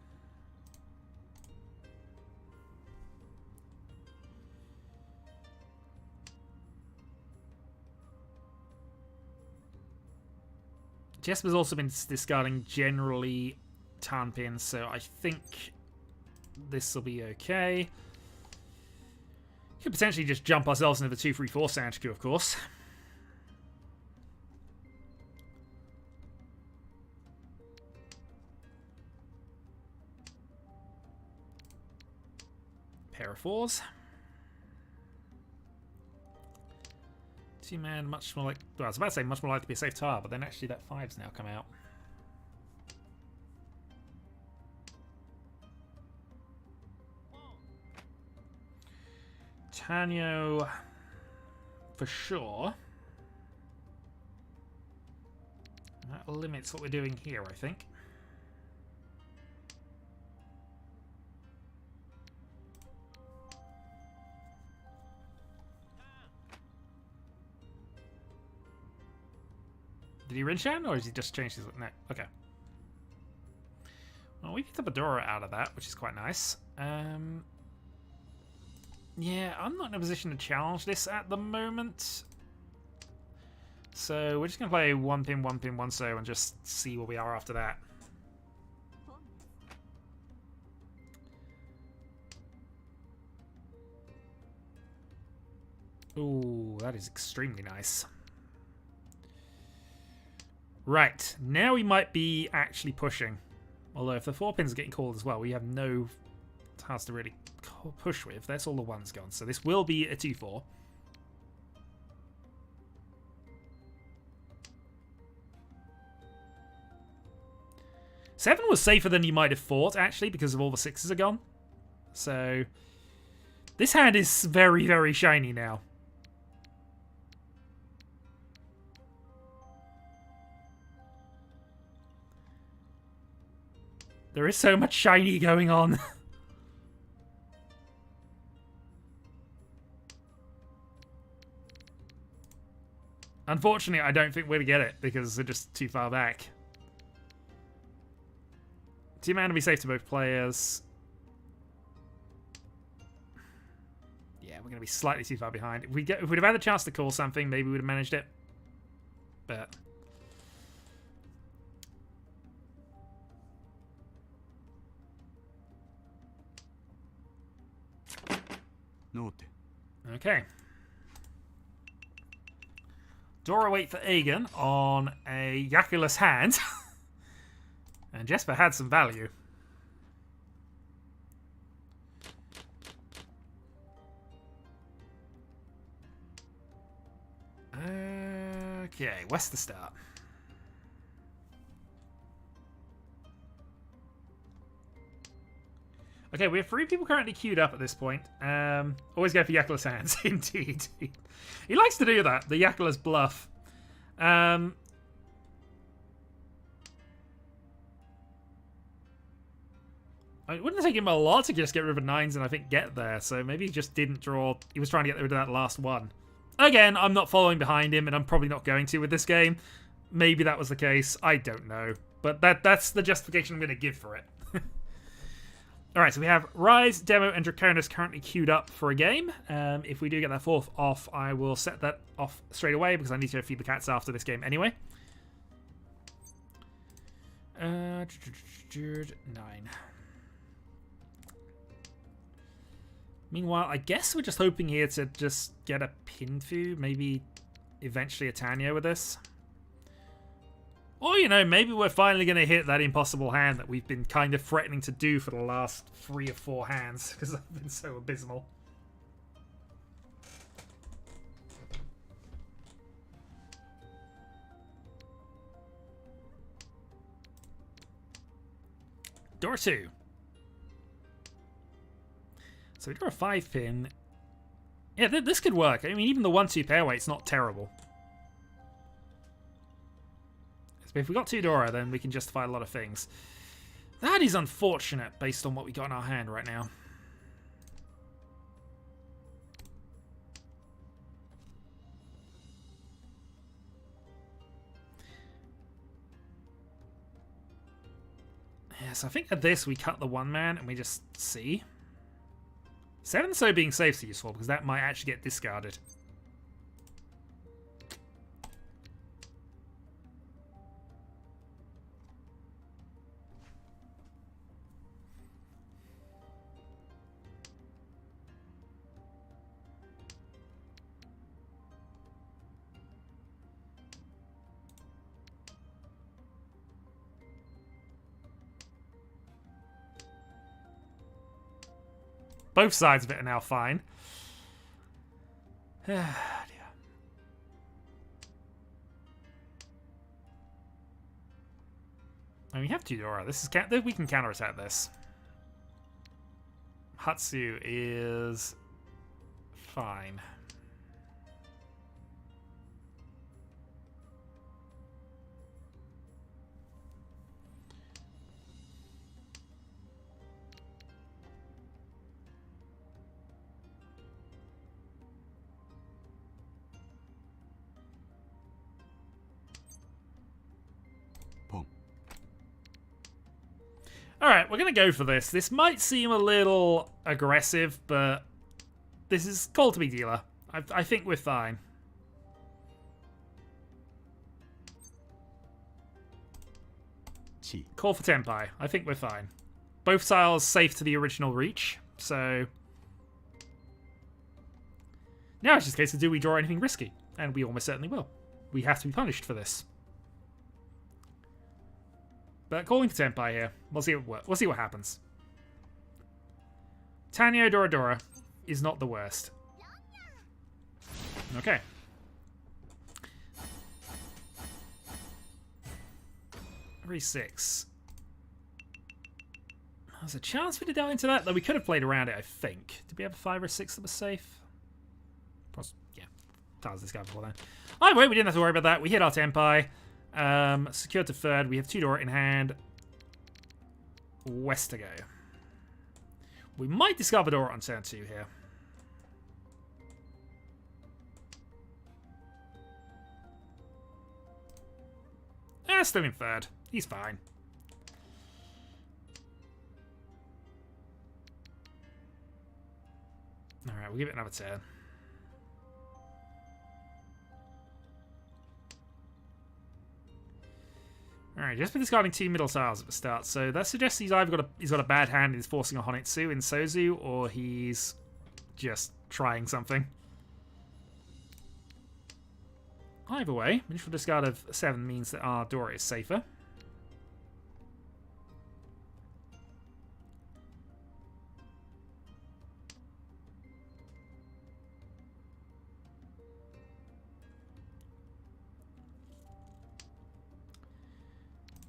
Jesper's also been discarding generally Tarn pins, so I think this will be okay. Could potentially just jump ourselves into the 2-3-4 Sanchiku, of course. Pair of 4s. 2-man, much more like... Well, I was about to say much more likely to be a safe tile, but then actually that 5's now come out. Tanyo, for sure. That limits what we're doing here, I think. Did he Rinshan, or has he just changed his... No, okay. Well, we picked up a Dora out of that, which is quite nice. Yeah, I'm not in a position to challenge this at the moment. So we're just going to play 1 pin, 1 pin, 1 so, and just see where we are after that. Ooh, that is extremely nice. Right, now we might be actually pushing. Although if the 4 pins are getting called as well, we have no task to really push with. That's all the 1's gone. So this will be a 2-4. Seven was safer than you might have thought, actually, because of all the 6s are gone. So this hand is very, very shiny now. There is so much shiny going on. Unfortunately, I don't think we're going to get it because they're just too far back. 2-man will be safe to both players. Yeah, we're going to be slightly too far behind. If we'd have had a chance to call something, maybe we would have managed it. But... Note. Okay. Dora wait for Aegon on a Yakulus hand. And Jesper had some value. Okay, where's the start? Okay, we have 3 people currently queued up at this point. Always go for Yakulus hands, indeed. He likes to do that, the Yakulus bluff. It wouldn't take him a lot to just get rid of 9s and I think get there, so maybe he just didn't draw... He was trying to get rid of that last one. Again, I'm not following behind him, and I'm probably not going to with this game. Maybe that was the case, I don't know. But that's the justification I'm going to give for it. Alright, so we have Rise, Demo, and Draconis currently queued up for a game. If we do get that 4th off, I will set that off straight away, because I need to feed the cats after this game anyway. 9. Meanwhile, I guess we're just hoping here to just get a Pinfu, maybe eventually a Tanya with this. Or, you know, maybe we're finally going to hit that impossible hand that we've been kind of threatening to do for the last 3 or 4 hands, because I've been so abysmal. Door 2. So we draw a 5 pin. Yeah, this could work. I mean, even the 1-2 pair weight's not terrible. But if we got 2 Dora, then we can justify a lot of things. That is unfortunate based on what we got in our hand right now. Yeah, so I think at this we cut the 1-man and we just see. 7 so being safe is useful because that might actually get discarded. both sides of it are now fine. Dear. And we have Tudora. This is we can counterattack this. Hatsu is fine. Alright, we're going to go for this. This might seem a little aggressive, but this is called to be dealer. I think we're fine. Call for Tenpai. I think we're fine. Both styles safe to the original Riichi, so... Now it's just a case of do we draw anything risky? And we almost certainly will. We have to be punished for this. But calling for Tenpai here. We'll see what happens. Tanyo Doradora is not the worst. Okay. Re-6. There's a chance we did go into that, though we could have played around it, I think. Did we have a 5 or 6 that was safe? Yeah. That was this guy before then. Either way, we didn't have to worry about that. We hit our Tenpai. Secured to third. We have Tudor in hand. West to go. We might discover Dora on turn 2 here. Still in third. He's fine. Alright, we'll give it another turn. Alright, just been discarding 2 middle tiles at the start, so that suggests he's either got a bad hand and he's forcing a Honitsu in Sozu, or he's just trying something. Either way, initial discard of 7 means that our Dora is safer.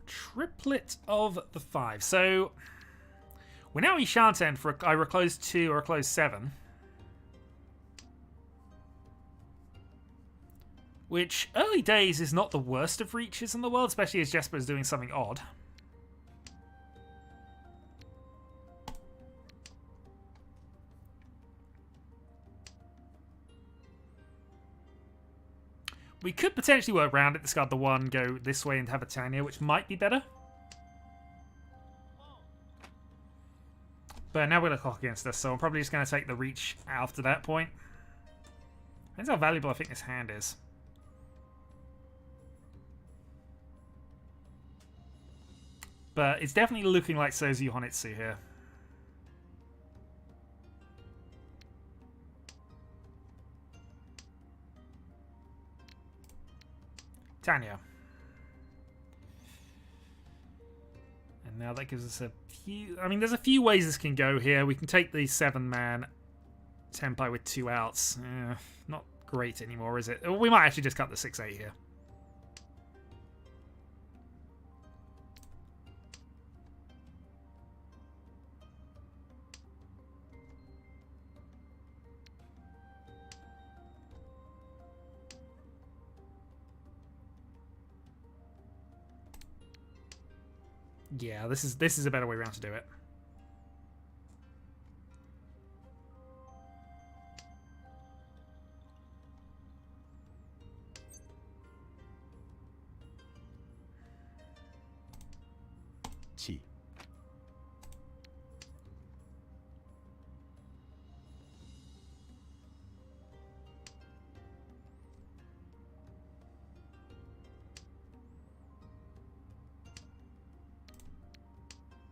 Triplet of the 5. So we're now Ishanten for either a close 2 or a close 7. Which, early days, is not the worst of Riichis in the world, especially as Jesper is doing something odd. We could potentially work around it, discard the 1, go this way and have a Tanya, which might be better. But now we're going to clock against us, so I'm probably just going to take the Riichi after that point. Depends how valuable I think this hand is. But it's definitely looking like Sozu Honitsu here. Tanya. And now that gives us a few... I mean, there's a few ways this can go here. We can take the 7-man Tenpai with 2 outs. Not great anymore, is it? We might actually just cut the 6-8 here. Yeah, this is a better way around to do it. Chi.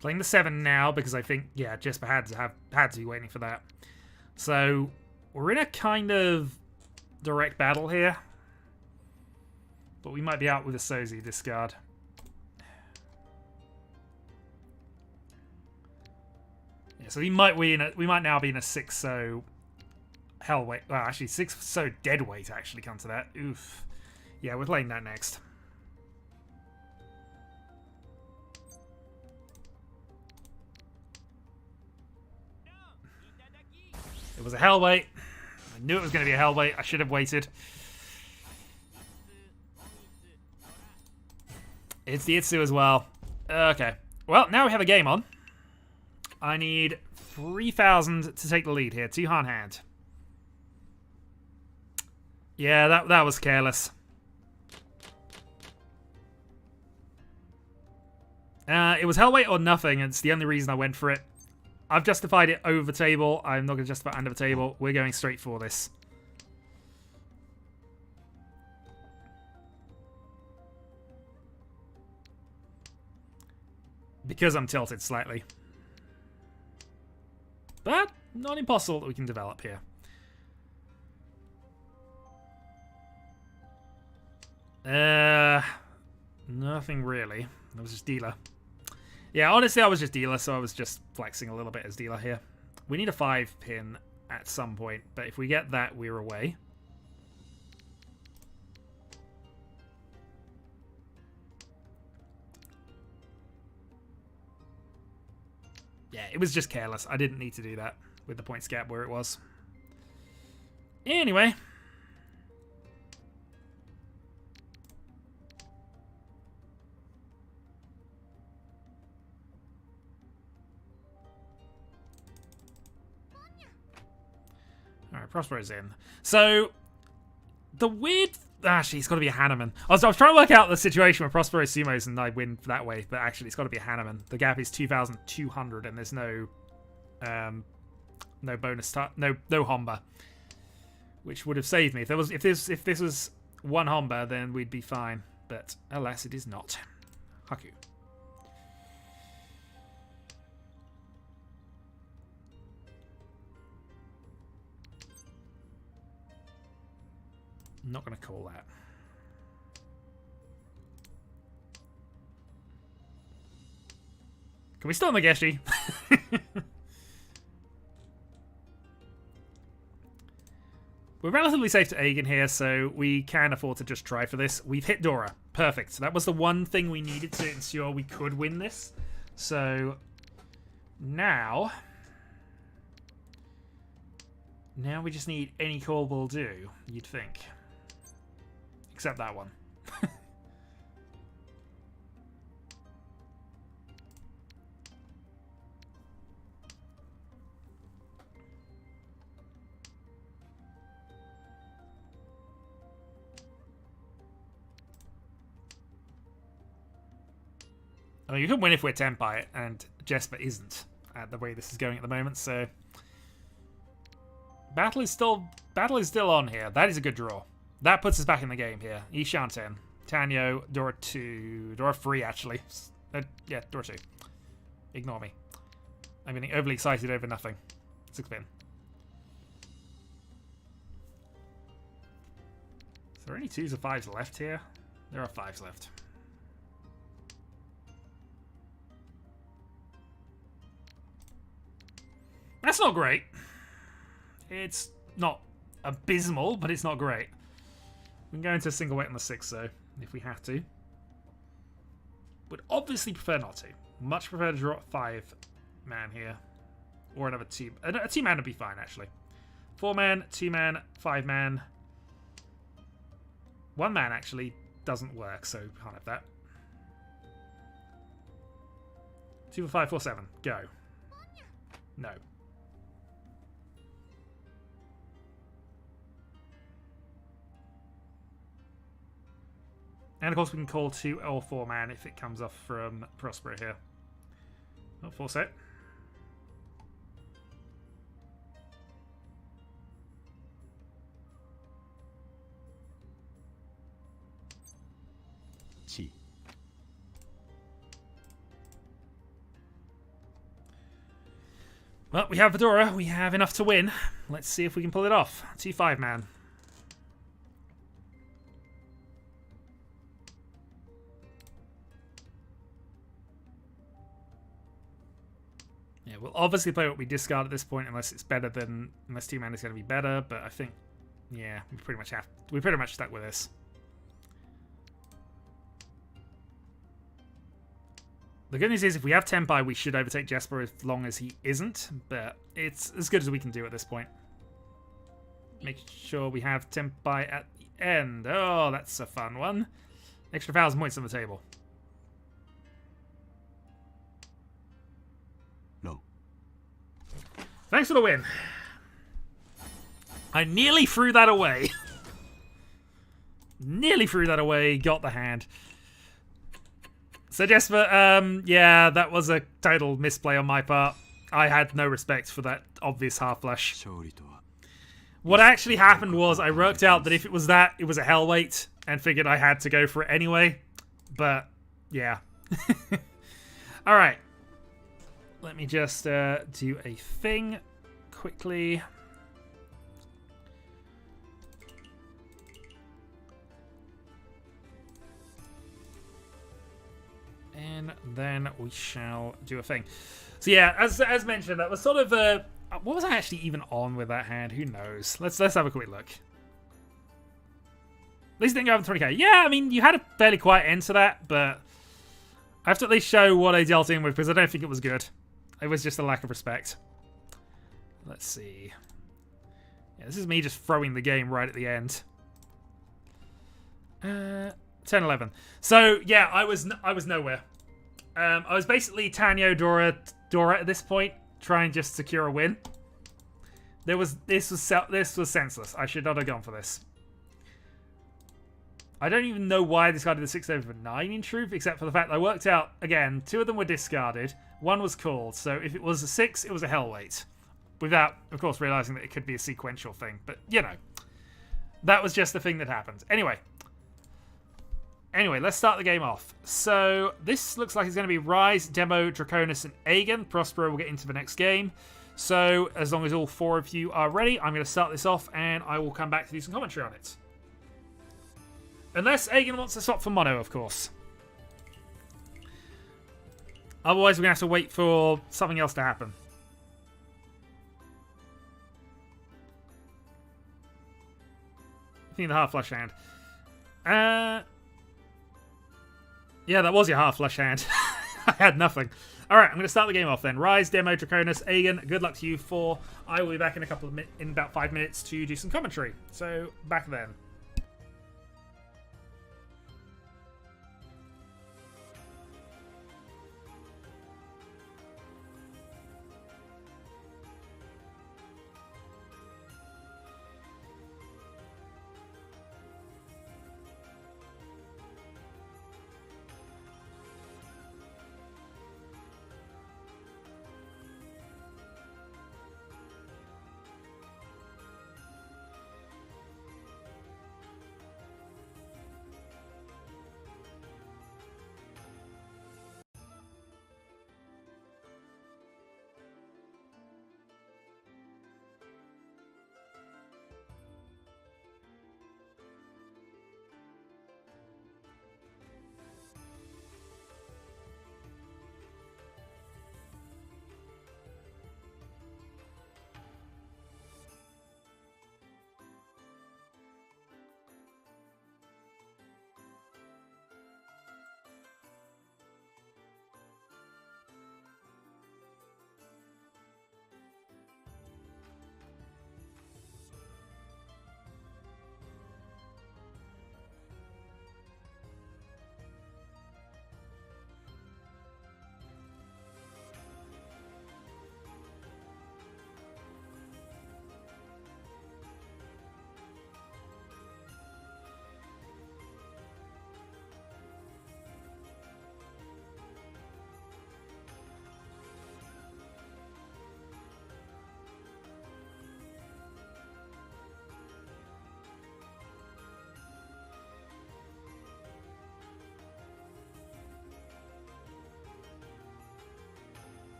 Playing the 7 now because I think, yeah, Jesper had to be waiting for that. So we're in a kind of direct battle here, but we might be out with a Sozu discard. Yeah, so we might now be in a 6-so hell weight. Well, actually 6-so dead weight. Actually, come to that. Oof. Yeah, we're playing that next. It was a hell weight. I knew it was going to be a hell weight. I should have waited. It's the Itsu as well. Okay. Well, now we have a game on. I need 3,000 to take the lead here. 2 Han hand. Yeah, that was careless. It was hell weight or nothing. It's the only reason I went for it. I've justified it over the table. I'm not going to justify it under the table. We're going straight for this. Because I'm tilted slightly. But not impossible that we can develop here. Nothing really. I was just dealer. Yeah, honestly, I was just dealer, so I was just flexing a little bit as dealer here. We need a 5-pin at some point, but if we get that, we're away. Yeah, it was just careless. I didn't need to do that with the points gap where it was. Anyway. Alright, Prospero's in. So, the weird... Actually, it's got to be a Hanneman. I was trying to work out the situation where Prospero sumos and I win that way, but actually it's got to be a Hanneman. The gap is 2,200 and there's no... no bonus... No Homba. Which would have saved me. If this was one Homba, then we'd be fine. But, alas, it is not. Haku. Not going to call that. Can we still Nageshi? We're relatively safe to Aegon here, so we can afford to just try for this. We've hit Dora. Perfect. So that was the one thing we needed to ensure we could win this. So now we just need any call will do, you'd think. Except that one. I mean, you can win if we're 10 by it, and Jesper isn't at the way this is going at the moment, so... Battle is still on here. That is a good draw. That puts us back in the game here. Ishan 10. Tanyo, Dora 2. Dora 3, actually. Yeah, Dora 2. Ignore me. I'm getting overly excited over nothing. 6-pin. Is there any 2s or 5s left here? There are 5s left. That's not great. It's not abysmal, but it's not great. We can go into a single weight on the 6, though, if we have to. Would obviously prefer not to. Much prefer to draw 5-man here. Or another 2. A 2-man would be fine, actually. 4-man, 2-man, 5-man. 1-man actually doesn't work, so can't have that. 2 for 5, 4, 7. Go. No. And of course we can call 2 or 4-man if it comes off from Prospero here. Not full set. Chi. Well, we have Fedora. We have enough to win. Let's see if we can pull it off. 2 5-man. we'll obviously play what we discard at this point, unless it's better than unless 2 mana is going to be better. But I think, yeah, we pretty much stuck with this. The good news is if we have Tempai, we should overtake Jesper as long as he isn't. But it's as good as we can do at this point. Make sure we have Tempai at the end. Oh, that's a fun one. Extra 1,000 points on the table. No. Thanks for the win. I nearly threw that away. Nearly threw that away. Got the hand. So Jesper, yeah, that was a total misplay on my part. I had no respect for that obvious half flush. What actually happened was I worked out that if it was that, it was a hell weight, and figured I had to go for it anyway. But, yeah. Alright. Let me just do a thing quickly. And then we shall do a thing. So yeah, as mentioned, that was sort of a... What was I actually even on with that hand? Who knows? Let's have a quick look. At least it didn't go over 20k. Yeah, I mean, you had a fairly quiet end to that, but I have to at least show what I dealt in with, because I don't think it was good. It was just a lack of respect. Let's see. Yeah, this is me just throwing the game right at the end. 10-11. So yeah, I was nowhere. I was basically Tanyo Dora at this point, trying just to secure a win. This was senseless. I should not have gone for this. I don't even know why I discarded the 6 over 9 in truth, except for the fact that I worked out, again, 2 of them were discarded, 1 was called, so if it was a 6, it was a hell weight. Without, of course, realizing that it could be a sequential thing, but, you know. That was just the thing that happened. Anyway, let's start the game off. So, this looks like it's going to be Rise, Demo, Draconis, and Aegon. Prospero will get into the next game. So, as long as all 4 of you are ready, I'm going to start this off, and I will come back to do some commentary on it. Unless Aegon wants to swap for Mono, of course. Otherwise, we're going to have to wait for something else to happen. I think the half flush hand. Yeah, that was your half flush hand. I had nothing. Alright, I'm going to start the game off then. Rise, Demo, Draconis, Aegon, good luck to you 4. I will be back in in about 5 minutes to do some commentary. So, back then.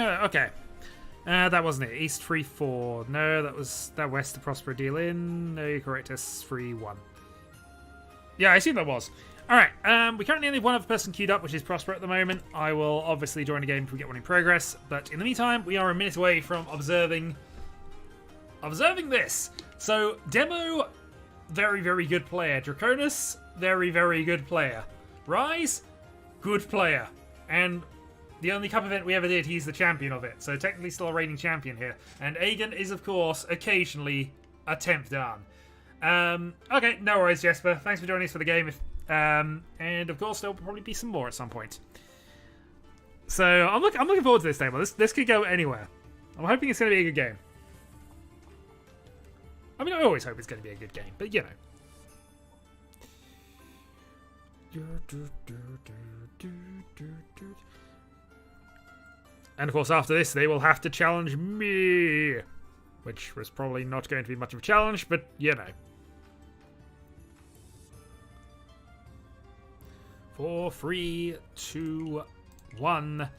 Okay. That wasn't it. East 3-4. No, that was that West to Prospero deal in. No, you're correct. S 3-1. Yeah, I assume that was. Alright, we currently only have one other person queued up, which is Prospero at the moment. I will obviously join the game if we get one in progress. But in the meantime, we are a minute away from observing this. So, Demo, very, very good player. Draconis, very, very good player. Rise, good player. And the only cup event we ever did, he's the champion of it. So technically still a reigning champion here. And Aegon is, of course, occasionally a 10th Dan. Okay, no worries, Jesper. Thanks for joining us for the game. And, of course, there'll probably be some more at some point. So I'm looking forward to this demo. This could go anywhere. I'm hoping it's going to be a good game. I mean, I always hope it's going to be a good game, but, you know. And of course, after this, they will have to challenge me, which was probably not going to be much of a challenge, but you know. 4, 3, 2, 1.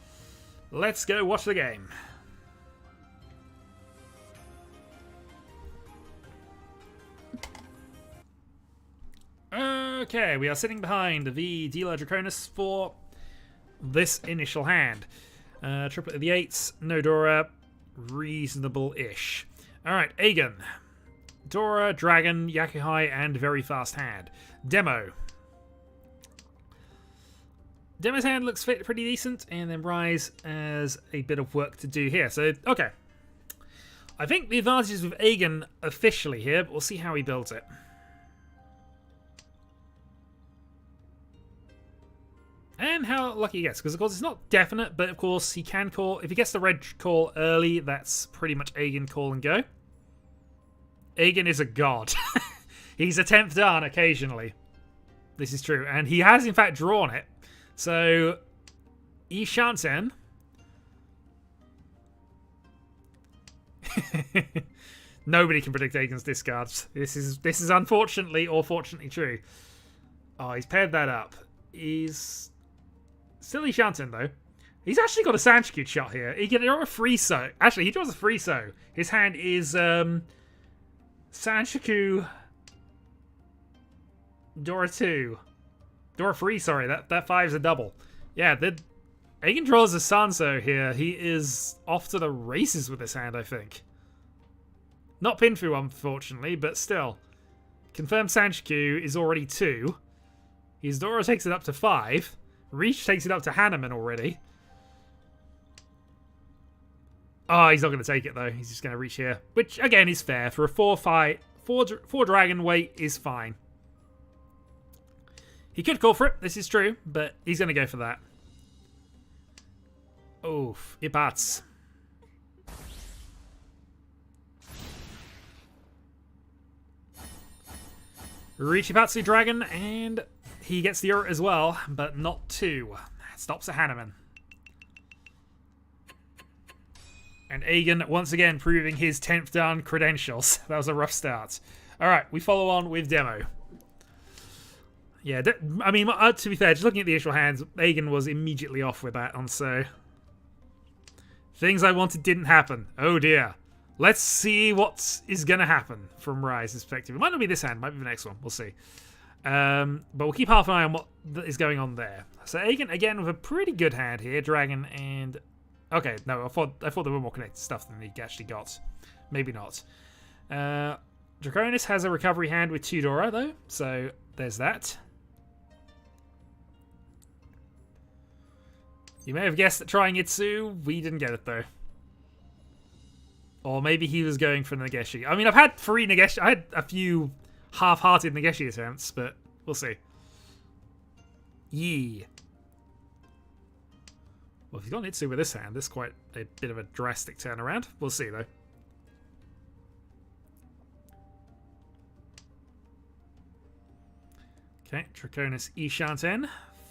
Let's go watch the game. Okay, we are sitting behind the dealer Draconis for this initial hand. Triplet of the 8s, no Dora, reasonable-ish. Alright, Aegon. Dora, Dragon, Yakuhai, and very fast hand. Demo. Demo's hand looks pretty decent, and then Rise has a bit of work to do here. So, okay. I think the advantage is with Aegon officially here, but we'll see how he builds it. And how lucky he gets, because of course it's not definite, but of course he can call. If he gets the red call early, that's pretty much Aegon call and go. Aegon is a god. He's a 10th Dan occasionally. This is true, and he has in fact drawn it. So, Ishanten. Nobody can predict Aegon's discards. This is unfortunately or fortunately true. Oh, he's paired that up. He's still Ishanten though. He's actually got a Sanshikyu shot here. He can draw a Friso. Actually, he draws a Friso. His hand is Sanshikyu Dora 2. Dora 3, sorry. That 5's a double. Yeah, Aegon draws a Sanso here. He is off to the races with this hand, I think. Not Pinfu, unfortunately, but still. Confirmed Sanshikyu is already 2. His Dora takes it up to 5. Riichi takes it up to Hanneman already. Oh, he's not going to take it, though. He's just going to reach here. Which, again, is fair. For a 4 dragon weight is fine. He could call for it. This is true. But he's going to go for that. Oof. It bats. Riichi Patsu Dragon, and he gets the Urt as well, but not 2. Stops at Hanneman. And Aegon, once again, proving his 10th Dan credentials. That was a rough start. Alright, we follow on with Demo. Yeah, I mean, to be fair, just looking at the initial hands, Aegon was immediately off with that, and so... Things I wanted didn't happen. Oh dear. Let's see what is going to happen from Rise's perspective. It might not be this hand, it might be the next one. We'll see. But we'll keep half an eye on what is going on there. So Aegon, again, with a pretty good hand here. Dragon and... Okay, no, I thought there were more connected stuff than he actually got. Maybe not. Draconis has a recovery hand with 2 Dora, though. So there's that. You may have guessed that trying Itsu. We didn't get it, though. Or maybe he was going for Nageshi. I mean, I've had 3 Nageshi. I had a few half-hearted Nageshi attempts, but we'll see. Yee. Well, if he's got Itsu with this hand, this is quite a bit of a drastic turnaround. We'll see, though. Okay, Draconis Ishanten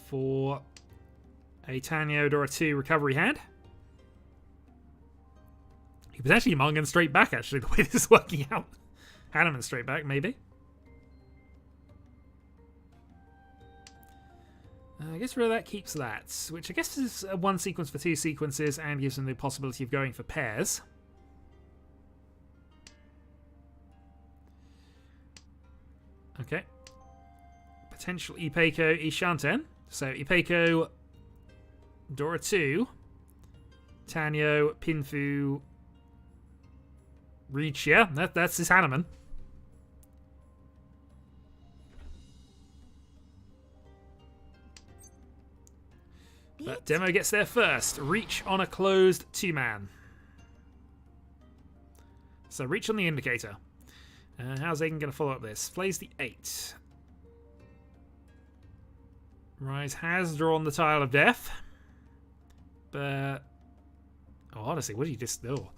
for a Tanyo Dora 2 recovery hand. He potentially Mongan straight back, actually, the way this is working out. Hanneman straight back, maybe. I guess really that keeps that, which I guess is one sequence for two sequences and gives them the possibility of going for pairs. Okay. Potential Ipeiko Ishanten. So Ipeiko, Dora 2, Tanyo, Pinfu, Riichi. Yeah, that's his Hanneman. But Demo gets there first. Reach on a closed 2-man. So Reach on the indicator. How's Aiden going to follow up this? Plays the 8. Rise has drawn the Tile of Death. But... oh, honestly, what did he just do?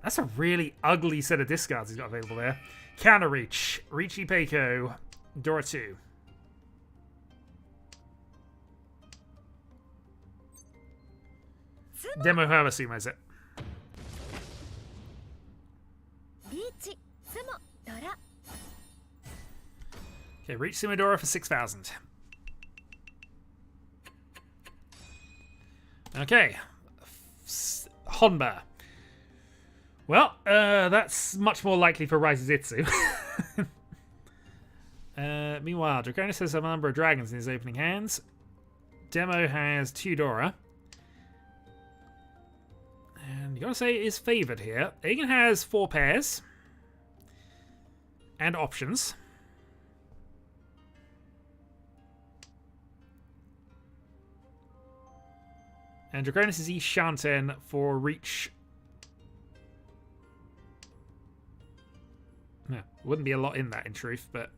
That's a really ugly set of discards he's got available there. Counter Reach. Riichi Peiko. Dora 2. Demo however summos it. Okay, Reach Sumodora for 6,000. Okay. Honba. Well, that's much more likely for Rise Itsu. Meanwhile, Draconis has a number of dragons in his opening hands. Demo has 2 Dora. And you gotta say it is favoured here. Aegon has 4 pairs. And options. And Draconis is Ishanten for Reach. No, wouldn't be a lot in that in truth, but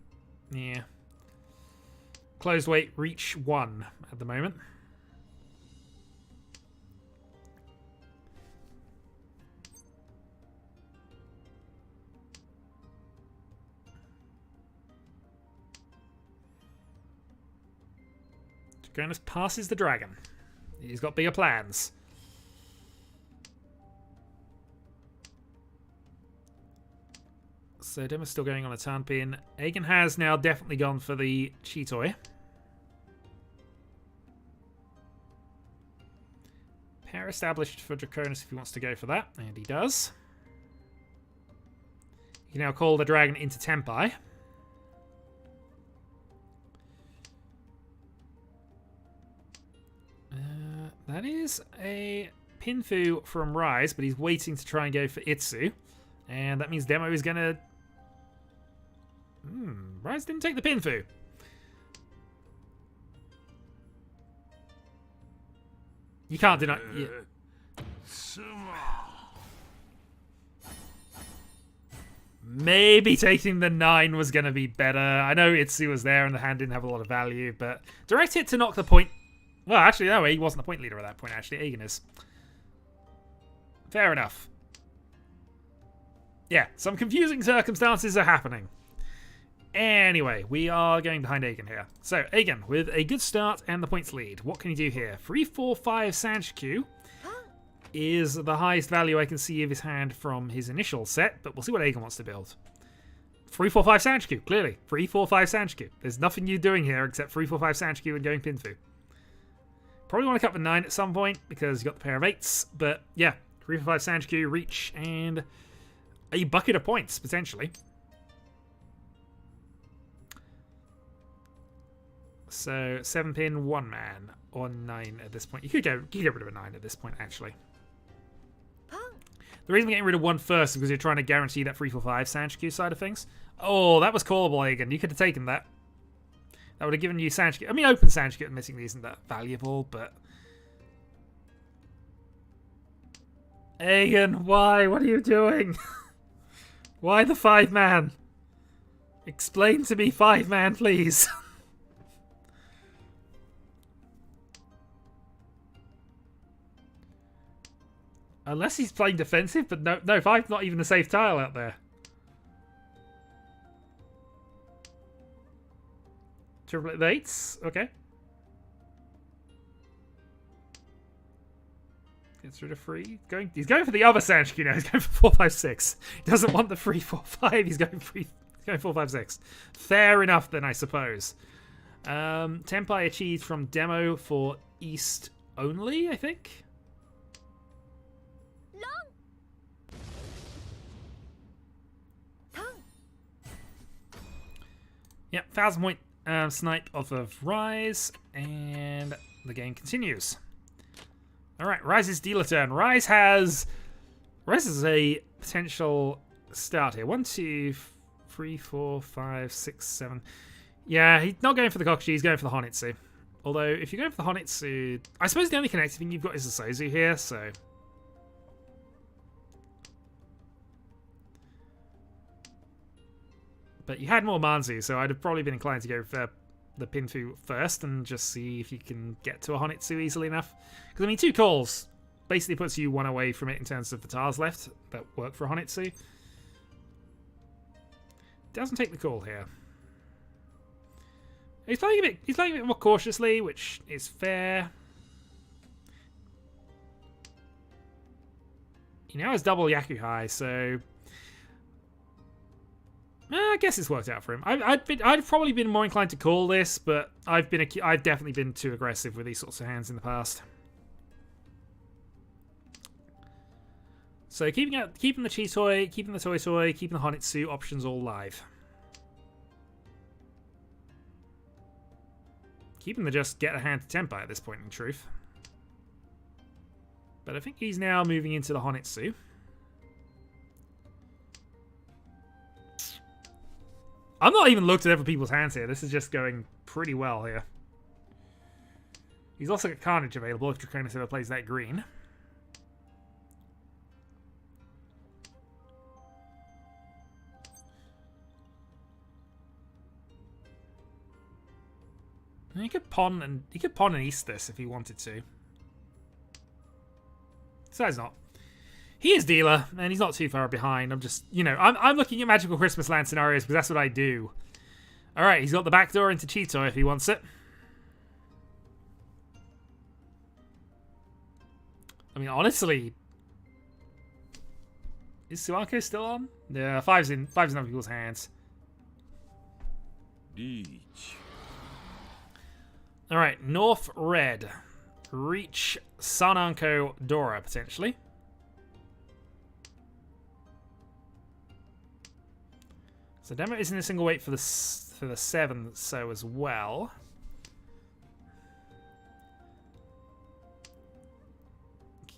yeah. Closed weight, Reach 1 at the moment. Draconis passes the dragon. He's got bigger plans. So Demo's still going on a turn pin. Aegon has now definitely gone for the Cheetoy. Pair established for Draconis if he wants to go for that, and he does. He can now call the dragon into Tempai. That is a Pinfu from Rise, but he's waiting to try and go for Itsu. And that means Demo is going to... Rise didn't take the Pinfu. You can't deny... Yeah. Maybe taking the 9 was going to be better. I know Itsu was there and the hand didn't have a lot of value, but direct hit to knock the point... Well, actually, no, he wasn't the point leader at that point, actually. Aegon is. Fair enough. Yeah, some confusing circumstances are happening. Anyway, we are going behind Aegon here. So, Aegon, with a good start and the points lead. What can you do here? 3, 4, 5 Sanshikyu is the highest value I can see of his hand from his initial set, but we'll see what Aegon wants to build. 3, 4, 5 Sanshikyu, clearly. 3, 4, 5 Sanshikyu. There's nothing you're doing here except 3, 4, 5 Sanshikyu and going Pinfu. Probably want to cut the 9 at some point because you got the pair of 8s. But yeah, 3 for 5 Sanshikyu, Reach, and a bucket of points, potentially. So 7 pin, 1 man, or 9 at this point. You could get rid of a 9 at this point, actually. The reason we're getting rid of 1 first is because you're trying to guarantee that 3 for 5 Sanshikyu side of things. Oh, that was callable, Aegon. You could have taken that. That would have given you Sanshikyu. I mean, open Sanshikyu admittingly isn't that valuable, but... Aegon, why? What are you doing? Why the 5-man? Explain to me 5-man, please. Unless he's playing defensive, but no, 5's not even a safe tile out there. Triple 8s, okay. Gets rid of 3. He's going for the other Sanshikyu now. He's going for 4, 5, 6. He doesn't want the 3, 4, 5. He's going 4, 5, 6. Fair enough then, I suppose. Tenpai achieved from demo for East only, I think. Yep, 1,000 point snipe off of Rise, and the game continues. Alright, Rise's dealer turn. Rise has a potential start here. 1, 2, 3, 4, 5, 6, 7. Yeah, he's not going for the Kokushi, he's going for the Honitsu. Although, if you're going for the Honitsu, I suppose the only connected thing you've got is the Sozu here, so... But you had more Manzu, so I'd have probably been inclined to go for the Pinfu first and just see if you can get to a Honitsu easily enough. Because, I mean, 2 calls basically puts you 1 away from it in terms of the tiles left that work for a Honitsu. Doesn't take the call here. He's playing a bit more cautiously, which is fair. He now has double Yakuhai, so... I guess it's worked out for him. I'd probably been more inclined to call this, but I've definitely been too aggressive with these sorts of hands in the past. So keeping the Chitoi, keeping the Toy, keeping the Honitsu options all live. Keeping the just get a hand to Tenpai at this point, in truth. But I think he's now moving into the Honitsu. I'm not even looked at other people's hands here. This is just going pretty well here. He's also got Carnage available if Draconis ever plays that green. And he could pawn and East this if he wanted to. So he's not. He is dealer, and he's not too far behind. I'm just, you know, I'm looking at Magical Christmas Land scenarios because that's what I do. Alright, he's got the back door into Chitoi if he wants it. I mean, honestly... Is Suanko still on? Yeah, 5's in other people's hands. Riichi. Alright, North Red. Riichi, Sananko, Dora, potentially. So Demo isn't a single weight for the 7, so as well.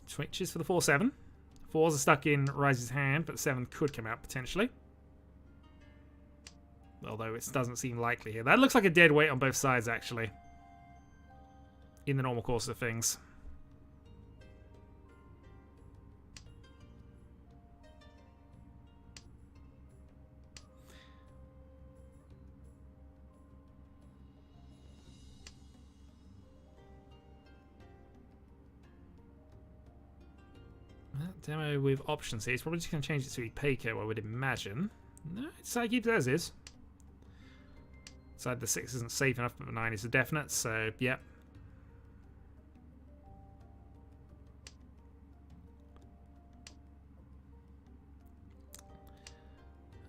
Switches for the 4-7. 4s are stuck in Rise's hand, but 7 could come out potentially. Although it doesn't seem likely here. That looks like a dead weight on both sides, actually. In the normal course of things. Demo with options here. He's probably just going to change it to Ipeiko, I would imagine. No, it's like keeps it as is. Side the 6 isn't safe enough, but the 9 is a definite, so yep.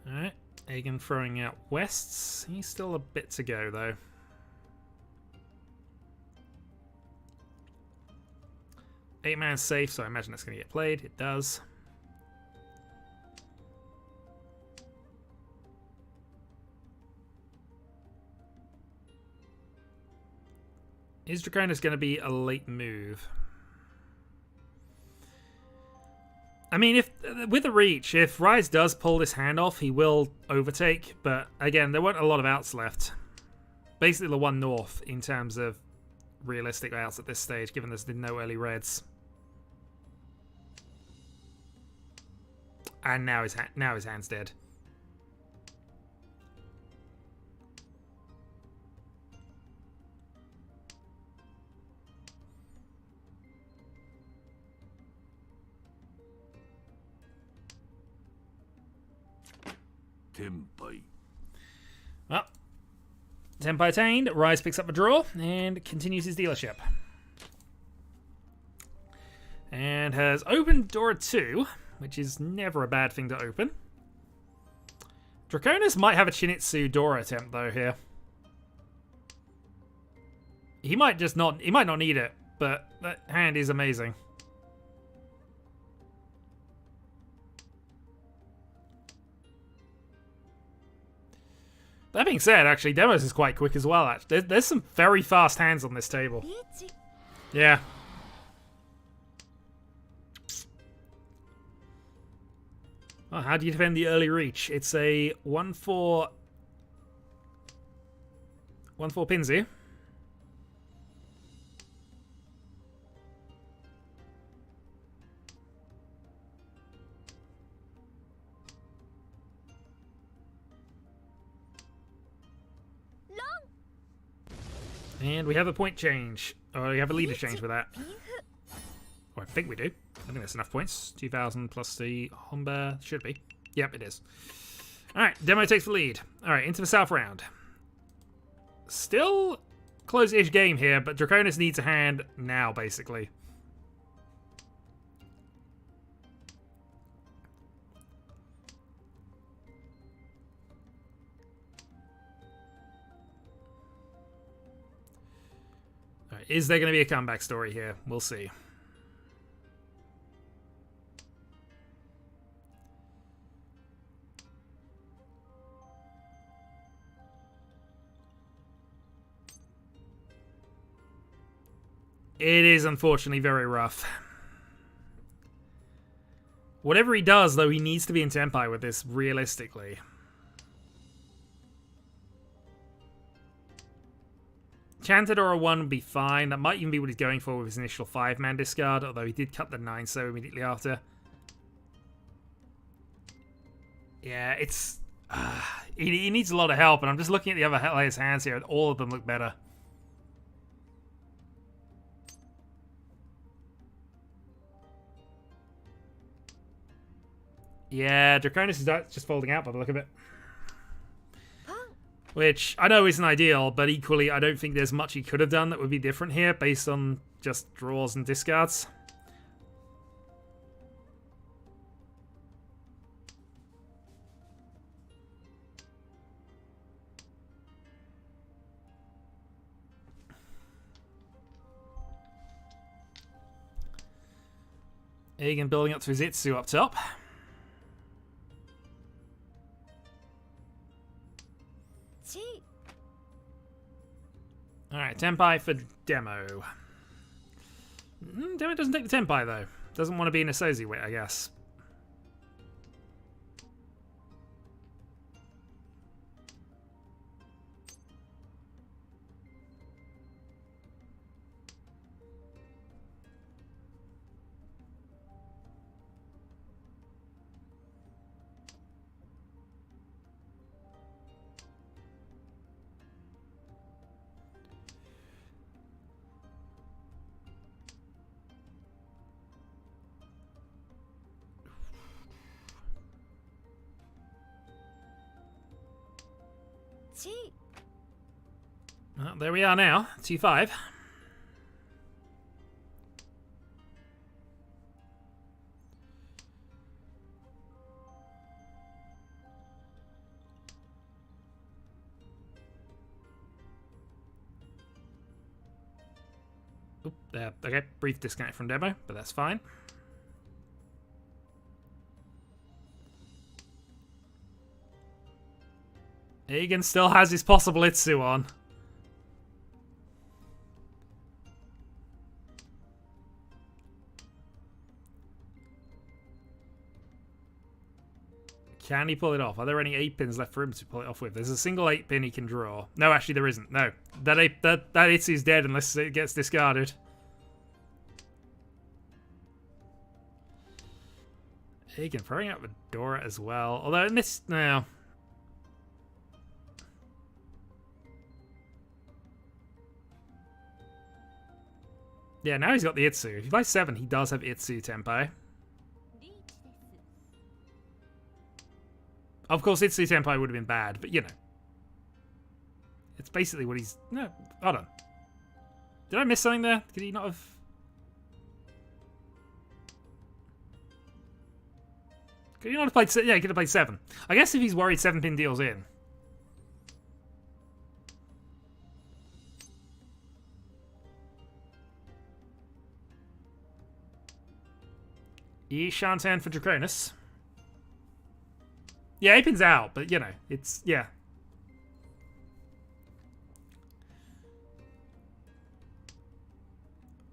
Alright, Agan throwing out Wests. He's still a bit to go, though. Eight-man's safe, so I imagine that's going to get played. It does. Is Draconis going to be a late move? I mean, if with the Riichi, if Rise does pull this hand off, he will overtake. But again, there weren't a lot of outs left. Basically, the one north in terms of realistic outs at this stage, given there's been no early reds. And now his hand's dead. Tenpai. Well, Tenpai attained. Rise picks up a draw and continues his dealership. And has opened Dora 2, which is never a bad thing to open. Draconis might have a Chinitsu Dora attempt, though, here. He might just not. He might not need it, but that hand is amazing. That being said, actually, Demos is quite quick as well. Actually, there's some very fast hands on this table. Riichi. Yeah. Oh, how do you defend the early reach? It's a 1-4 Pinsy. And we have a point change. Or we have a leader change with that. Or I think we do. I think that's enough points. 2,000 plus the Humber. Should be. Yep, it is. Alright, Demo takes the lead. Alright, into the south round. Still close-ish game here, but Draconis needs a hand now, basically. Alright, is there going to be a comeback story here? We'll see. It is unfortunately very rough. Whatever he does, though, he needs to be in Tenpai with this, realistically. Chanted or a 1 would be fine. That might even be what he's going for with his initial 5-man discard, although he did cut the 9 so immediately after. Yeah, it's... he needs a lot of help, and I'm just looking at the other players' hands here, and all of them look better. Yeah, Draconis is just folding out by the look of it. Which, I know isn't ideal, but equally, I don't think there's much he could have done that would be different here, based on just draws and discards. Egan building up to his Itsu up top. Alright, Tenpai for Demo. Demo doesn't take the Tenpai, though. Doesn't want to be in a Sozi wit, I guess. Well, there we are now, 2-5. Oop, there. Okay, brief disconnect from Demo, but that's fine. Egan still has his possible Itsu on. Can he pull it off? Are there any 8-pins left for him to pull it off with? There's a single 8-pin he can draw. No, actually there isn't. No. That Itsu's dead unless it gets discarded. Egan throwing out the Dora as well. Although in this... No. Yeah, now he's got the Itsu. If he buys 7, he does have Itsu Tenpai. Of course, Itsu Tenpai would have been bad, but you know. It's basically what he's... No, hold on. Did I miss something there? Could he not have... Could he not have played... Yeah, he could have played 7. I guess if he's worried 7-pin deals in. Shantan for Draconis. Yeah, Apin's out, but you know, it's, yeah.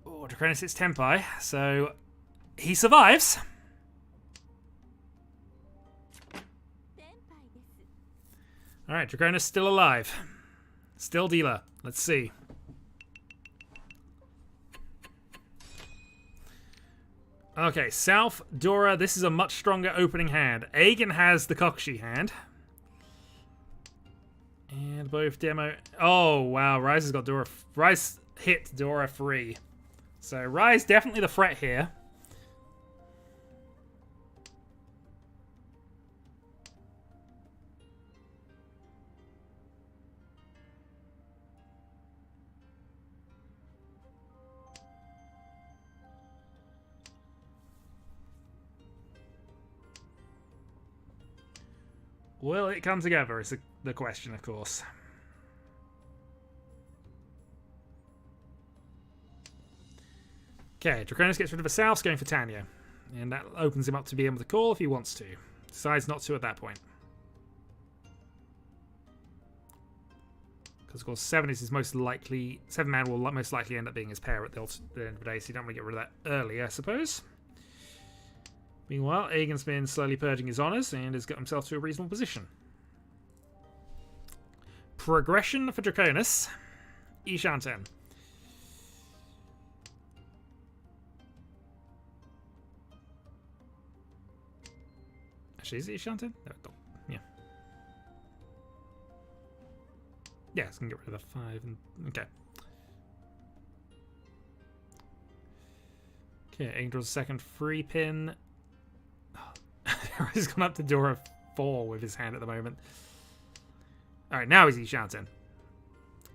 Oh, Draconis hits Tenpai, so he survives. Alright, Draconis still alive. Still dealer. Let's see. Okay, South, Dora. This is a much stronger opening hand. Aegon has the Kokushi hand. And both demo... Oh, wow. Rise has got Dora... Rise hit Dora free. So, Rise definitely the threat here. Will it come together is the question, of course. Okay, Draconis gets rid of a South, going for Tanya. And that opens him up to be able to call if he wants to. Decides not to at that point. Because, of course, 7 is his most likely... 7-man will most likely end up being his pair at the end of the day, so you don't want to get rid of that early, I suppose. Meanwhile, Aegon's been slowly purging his honours and has got himself to a reasonable position. Progression for Draconis. Shantan. Actually, is it Shantan? No, don't. Yeah. Yeah, it's going to get rid of the 5. And, okay. Okay, Aegon draws a second free pin. He's gone up to Dora 4 with his hand at the moment. Alright, now he's Shantan.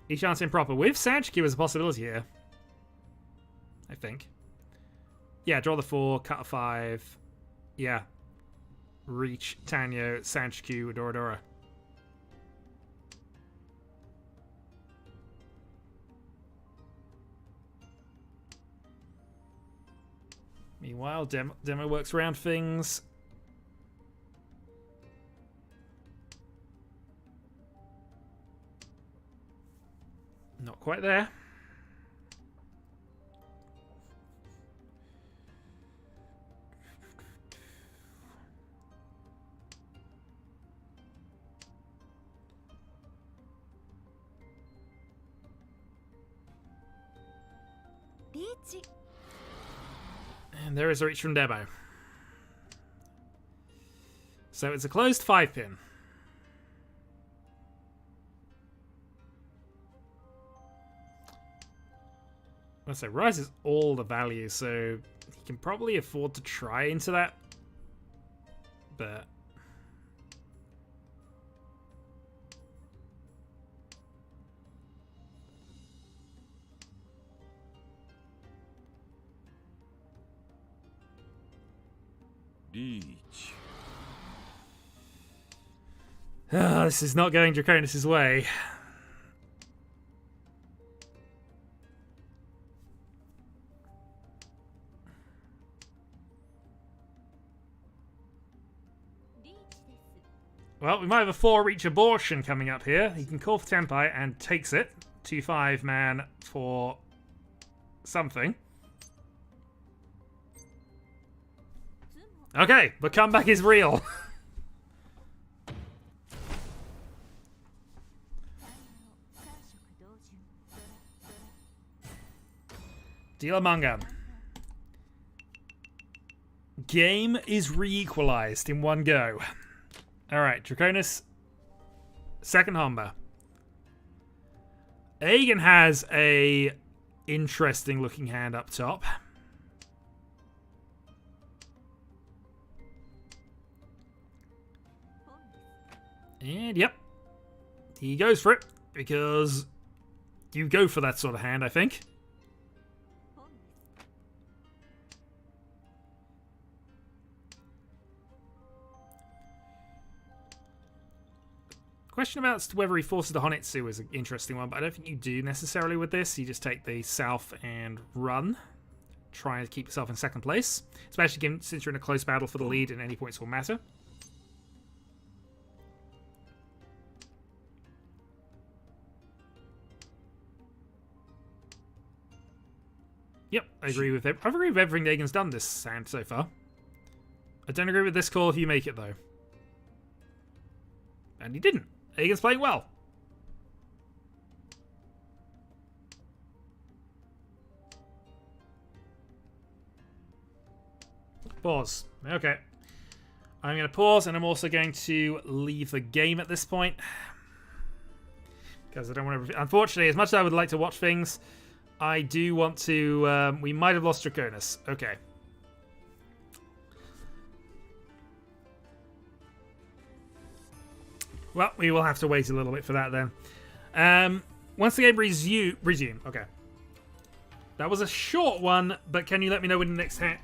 Shantan proper. With Sanchikyu as a possibility here. I think. Yeah, draw the 4, cut a 5. Yeah. Reach, Tanyo, Sanchikyu, Dora. Meanwhile, Demo works around things. Not quite there. Riichi. And there is a reach from Demo. So it's a closed 5-pin. I say Rise is all the value, so he can probably afford to try into that. But Riichi. this is not going Draconis' way. Well, we might have a 4-reach abortion coming up here. He can call for Tenpai and takes it. 2-5 man for something. Okay, but comeback is real. Dealer manga. Game is re-equalized in one go. Alright, Draconis. Second Homba. Aegon has a interesting looking hand up top. And yep. He goes for it. Because you go for that sort of hand, I think. Question about whether he forces the Honitsu is an interesting one, but I don't think you do necessarily with this. You just take the South and run. trying to keep yourself in second place, especially since you're in a close battle for the lead and any points will matter. Yep, I agree with it. I agree with everything Egan's done this sand so far. I don't agree with this call if you make it, though. And he didn't. Egan's playing well. Pause. Okay. I'm going to pause, and I'm also going to leave the game at this point. Because I don't want to... Unfortunately, as much as I would like to watch things, I do want to... we might have lost Draconis. Okay. Well, we will have to wait a little bit for that then. Once the game resume. Okay. That was a short one, but can you let me know when the next hand...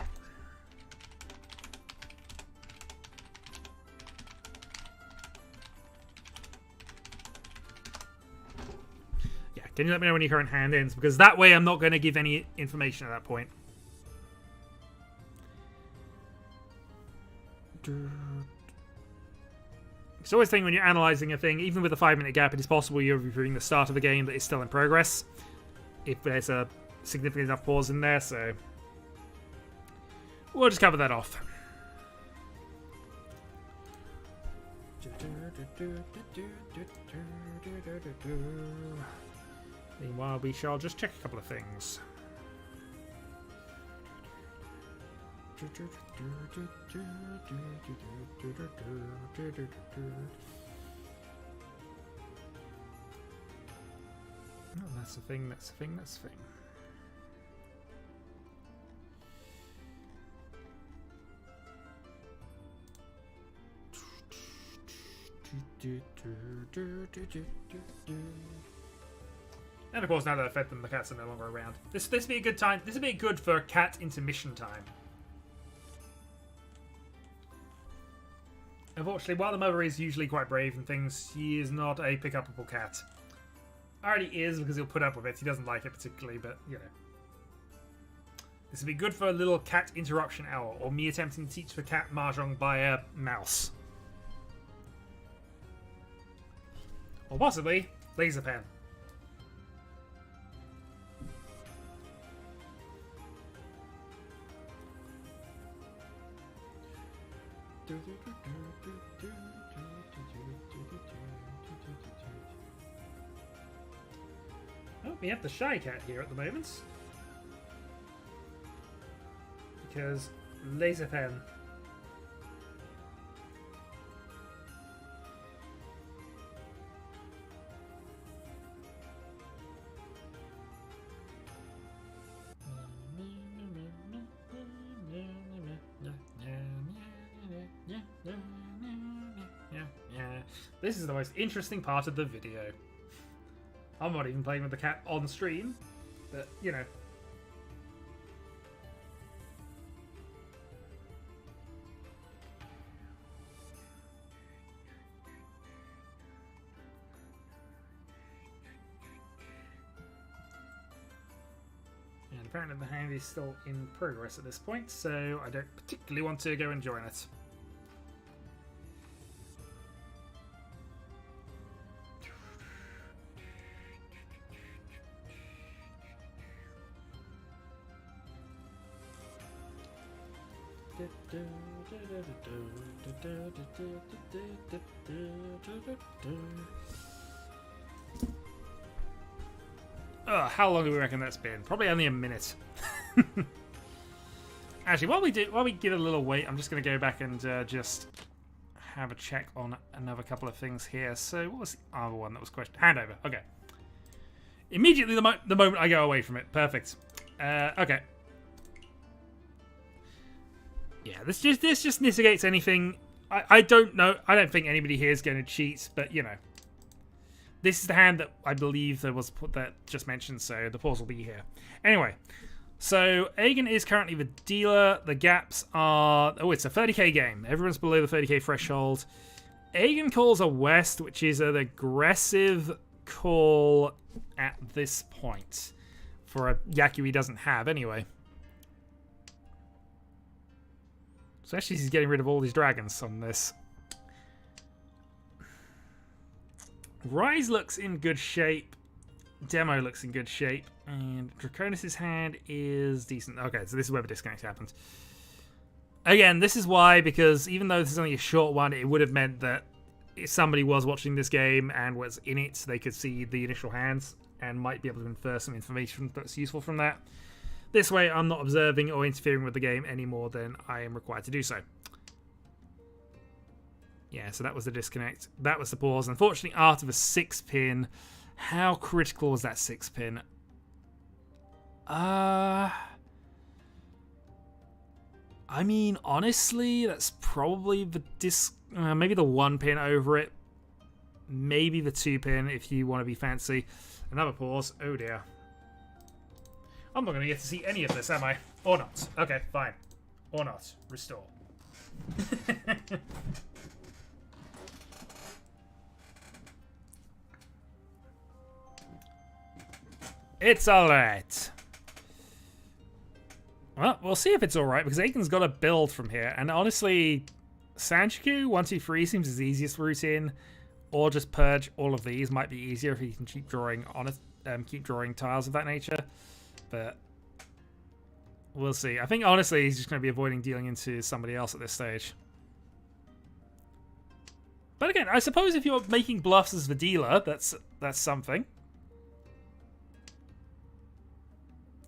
Can you let me know when your current hand ends? Because that way I'm not going to give any information at that point. It's always a thing when you're analysing a thing, even with a 5-minute gap, it is possible you're reviewing the start of the game that is still in progress. If there's a significant enough pause in there, so... We'll just cover that off. Meanwhile, we shall just check a couple of things. Oh, that's the thing, that's the thing, that's the thing. And of course, now that I've fed them, the cats are no longer around. This would be a good time. This would be good for cat intermission time. Unfortunately, while the mother is usually quite brave and things, she is not a pick-upable cat. Already is because he'll put up with it. He doesn't like it particularly, but you know. This would be good for a little cat interruption hour, or me attempting to teach the cat Mahjong by a mouse. Or possibly, laser pen. Oh, we have the shy cat here at the moment. Because laser pen. This is the most interesting part of the video. I'm not even playing with the cat on stream, but you know. And apparently the hand is still in progress at this point, so I don't particularly want to go and join it. How long do we reckon that's been? Probably only a minute. Actually, while we give it a little wait, I'm just going to go back and just have a check on another couple of things here. So, what was the other one that was questioned? Handover. Okay. Immediately, the moment I go away from it. Perfect. Okay. Yeah, this just mitigates anything. I don't know. I don't think anybody here is going to cheat, but you know. This is the hand that I believe that was that just mentioned, so the pause will be here. Anyway, so Aegon is currently the dealer. The gaps are... Oh, it's a 30k game. Everyone's below the 30k threshold. Aegon calls a west, which is an aggressive call at this point. For a Yaku he doesn't have, anyway. Especially as he's getting rid of all these dragons on this. Rise looks in good shape. Demo looks in good shape. And Draconis' hand is decent. Okay, so this is where the disconnect happened. Again, this is why, because even though this is only a short one, it would have meant that if somebody was watching this game and was in it, they could see the initial hands and might be able to infer some information that's useful from that. This way, I'm not observing or interfering with the game any more than I am required to do so. Yeah, so that was the disconnect. That was the pause. Unfortunately, out of a 6-pin, how critical was that 6-pin? I mean, honestly, that's probably the maybe the 1-pin over it. Maybe the 2-pin if you want to be fancy. Another pause. Oh dear. I'm not going to get to see any of this, am I? Or not. Okay, fine. Or not. Restore. It's alright. Well, we'll see if it's alright, because Aiken's got a build from here. And honestly, Sanjiku 1, 2, 3 seems his easiest route in. Or just purge all of these might be easier if he can keep drawing keep drawing tiles of that nature. But we'll see. I think honestly he's just going to be avoiding dealing into somebody else at this stage. But again, I suppose if you're making bluffs as the dealer, that's something.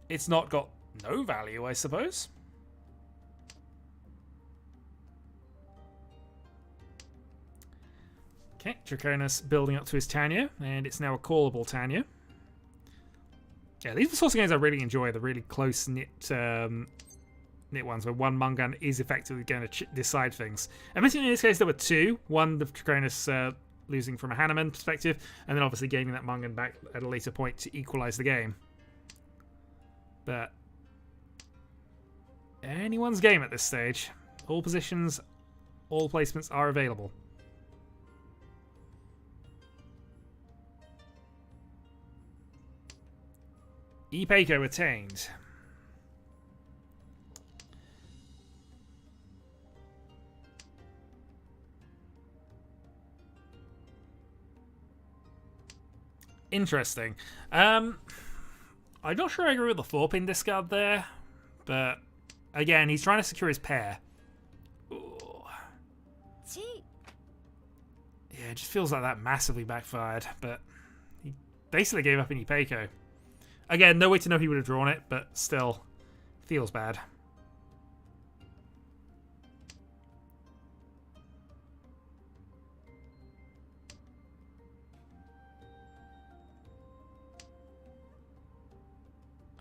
It's not got no value, I suppose. Okay, Draconis building up to his Tanya, and it's now a callable Tanya. Yeah, these are the sorts of games I really enjoy, the really close-knit knit ones, where one Mungan is effectively going to decide things. Admittedly, in this case, there were two. One, the Draconis losing from a Hanneman perspective, and then obviously gaining that Mungan back at a later point to equalize the game. But anyone's game at this stage. All positions, all placements are available. Ipeiko attained. Interesting. I'm not sure I agree with the 4-pin discard there, but again, he's trying to secure his pair. Ooh. Yeah, it just feels like that massively backfired, but he basically gave up in Ipeiko. Again, no way to know he would have drawn it, but still, feels bad.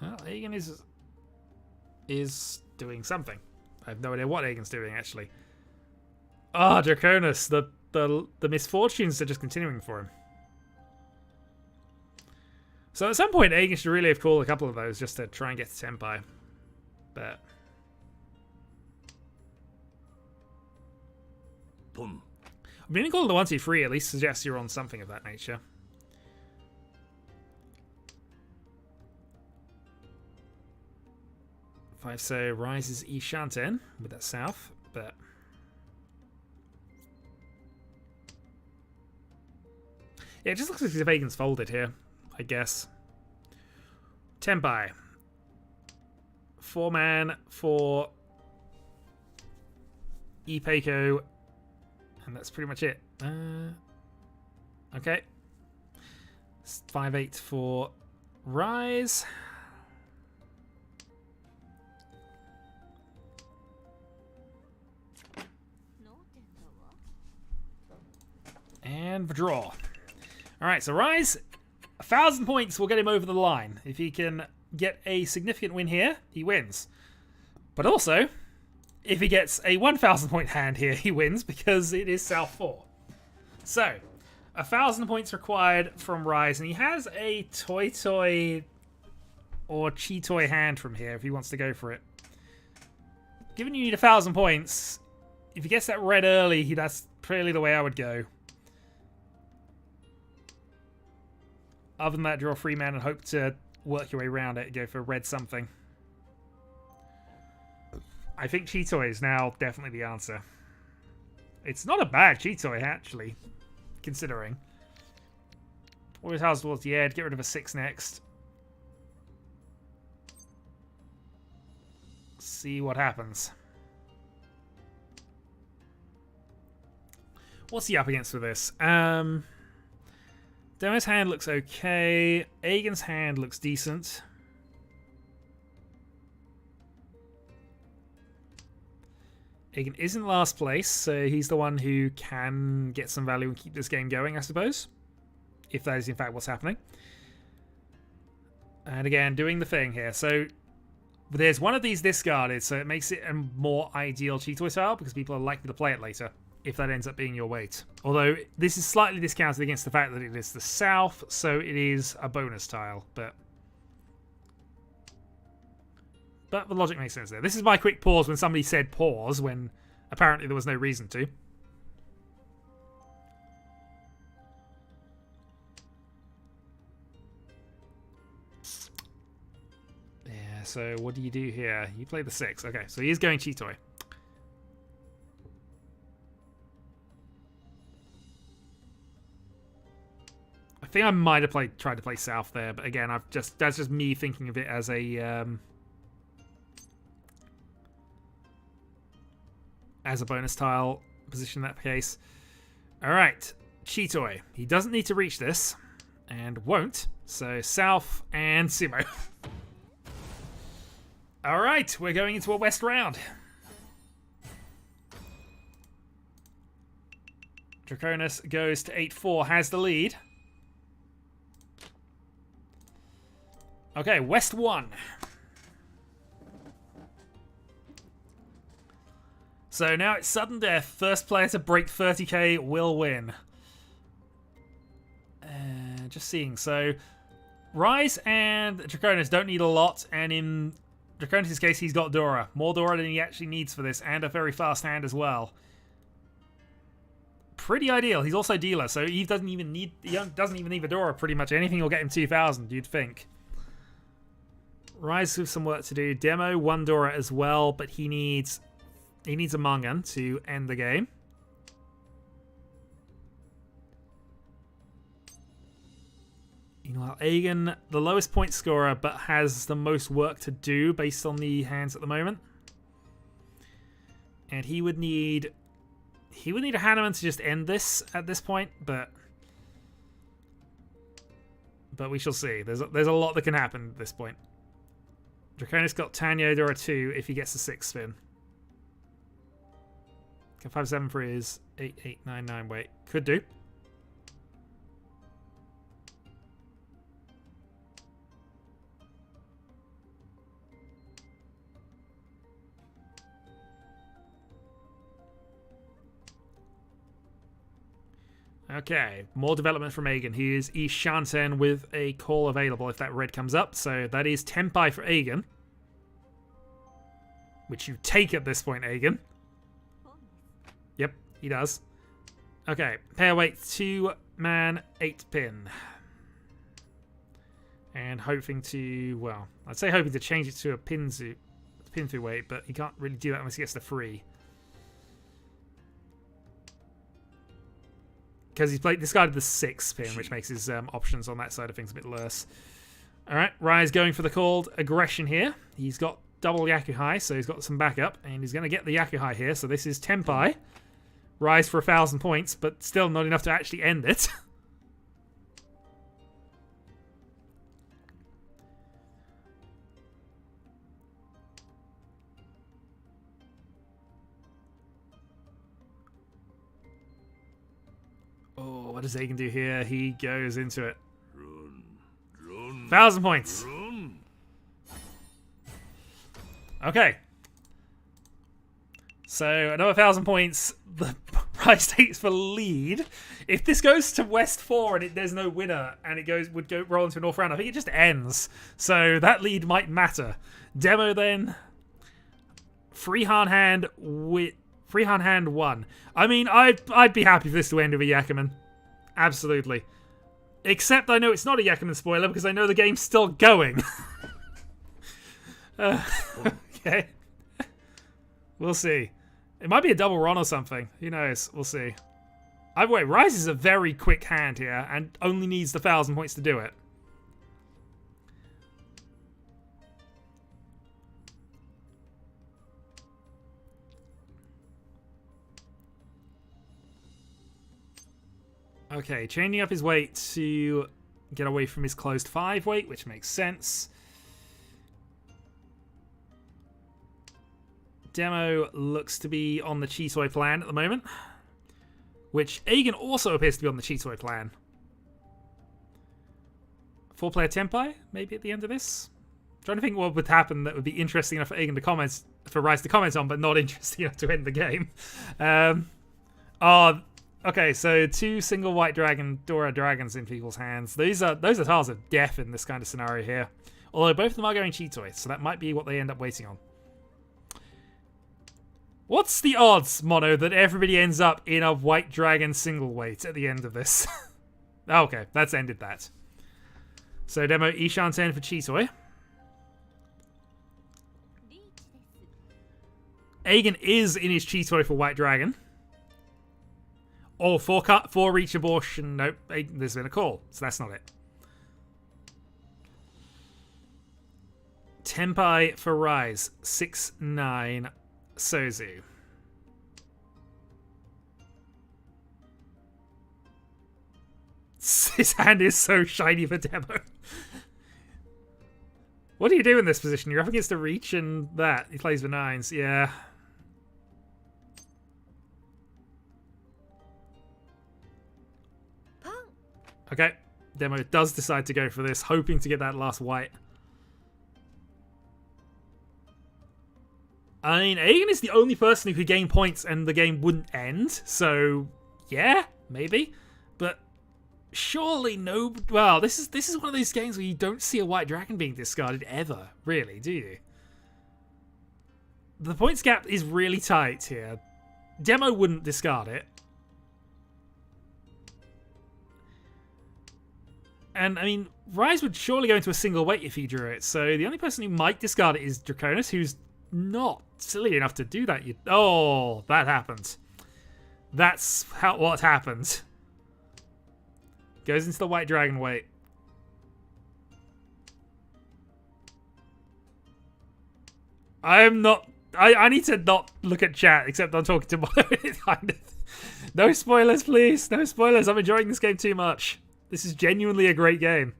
Well, Aegon is doing something. I have no idea what Aegon's doing, actually. Ah, Draconis, the misfortunes are just continuing for him. So at some point, Aegon should really have called a couple of those just to try and get to Senpai. But Boom. being called the 1, 2, 3 at least suggests you're on something of that nature. If I say rises Ishanten with that south, but yeah, it just looks like the Aegon's folded here, I guess. Tenpai. 4-man for Ipeiko, and that's pretty much it. Okay. 5-8 for Rise. And the draw. Alright, so Rise, 1,000 points will get him over the line. If he can get a significant win here, he wins. But also, if he gets a 1,000 point hand here, he wins because it is South 4. So, 1,000 points required from Rise, and he has a Toy or Chi-Toy hand from here if he wants to go for it. Given you need 1,000 points, if he gets that red early, that's clearly the way I would go. Other than that, draw 3-man and hope to work your way around it and go for red something. I think Chitoy is now definitely the answer. It's not a bad Chitoy, actually, considering. Always has towards the edge. Get rid of a 6 next. See what happens. What's he up against with this? Demo's hand looks okay. Agen's hand looks decent. Agen is in last place, so he's the one who can get some value and keep this game going, I suppose. If that is in fact what's happening. And again, doing the thing here. So there's one of these discarded, so it makes it a more ideal Chitoy style because people are likely to play it later if that ends up being your weight. Although this is slightly discounted against the fact that it is the south, so it is a bonus tile, but the logic makes sense there. This is my quick pause when somebody said pause when apparently there was no reason to. Yeah, so what do you do here? You play the 6. Okay, so he is going Chitoy. I think I might have tried to play south there, but again, that's just me thinking of it as a bonus tile position in that case. All right, Chitoy. He doesn't need to reach this, and won't. So south and Sumo. All right, we're going into a west round. Draconis goes to 8-4, has the lead. Okay, West 1. So now it's sudden death. First player to break 30k will win. Just seeing. So Rise and Draconis don't need a lot. And in Draconis' case, he's got Dora. More Dora than he actually needs for this. And a very fast hand as well. Pretty ideal. He's also dealer. So he doesn't even need a Dora pretty much. Anything will get him 2,000, you'd think. Rise with some work to do. Demo, 1 Dora as well, but he needs a Mangan to end the game. Meanwhile, Agen, the lowest point scorer, but has the most work to do based on the hands at the moment. And he would need a Hanuman to just end this at this point, but we shall see. There's a lot that can happen at this point. Draconis got Tanyo Dora 2 if he gets the 6 spin. Can 5-7 for his 8-8-9-9 weight. Could do. Okay, more development from Agen. He is East Shanten with a call available if that red comes up. So that is Tenpai for Agen. Which you take at this point, Agen. Yep, he does. Okay, pair weight 2-man 8-pin. And hoping to, well, I'd say hoping to change it to a pin through weight, but he can't really do that unless he gets the free. Because he's discarded the 6 pin, which makes his options on that side of things a bit less. Alright, Rise going for the called aggression here. He's got double Yakuhai, so he's got some backup, and he's going to get the Yakuhai here. So this is Tenpai. Rise for 1,000 points, but still not enough to actually end it. Oh, what does Agen do here? He goes into it. 1,000 points. Okay. So another 1,000 points. The Rise takes the lead. If this goes to West 4 and there's no winner and it would roll into a North round, I think it just ends. So that lead might matter. Demo then. Freehand hand 1. I mean, I'd be happy for this to end with a Yakuman. Absolutely. Except I know it's not a Yakuman spoiler because I know the game's still going. Okay. We'll see. It might be a double run or something. Who knows? We'll see. Either way, Rise is a very quick hand here and only needs the 1,000 points to do it. Okay, changing up his weight to get away from his closed 5 weight, which makes sense. Demo looks to be on the Chitoi plan at the moment, which Eigen also appears to be on the Chitoi plan. 4-player Tenpai, maybe at the end of this? I'm trying to think what would happen that would be interesting enough for Eigen to comment, for Rise to comment on, but not interesting enough to end the game. Okay, so 2 single white dragon Dora dragons in people's hands. Those tiles are deaf in this kind of scenario here. Although both of them are going Chitoi, so that might be what they end up waiting on. What's the odds, Mono, that everybody ends up in a white dragon single weight at the end of this? Okay, that's ended that. So demo Ishan 10 for Chitoi. Eigen is in his Chitoi for white dragon. Oh, 4 reach abortion. Nope, there's been a call, so that's not it. Tenpai for Rise, 6-9 Sozu. His hand is so shiny for Demo. What do you do in this position? You're up against a reach and that. He plays for 9s, yeah. Okay, Demo does decide to go for this, hoping to get that last white. I mean, Eigen is the only person who could gain points and the game wouldn't end, so yeah, maybe. But surely no. Well, this is one of those games where you don't see a white dragon being discarded ever, really, do you? The points gap is really tight here. Demo wouldn't discard it. And, I mean, Rise would surely go into a single weight if he drew it, so the only person who might discard it is Draconis, who's not silly enough to do that. Oh, that happened. That's what happened. Goes into the white dragon weight. I need to not look at chat, except I'm talking to my... No spoilers, please. No spoilers. I'm enjoying this game too much. This is genuinely a great game.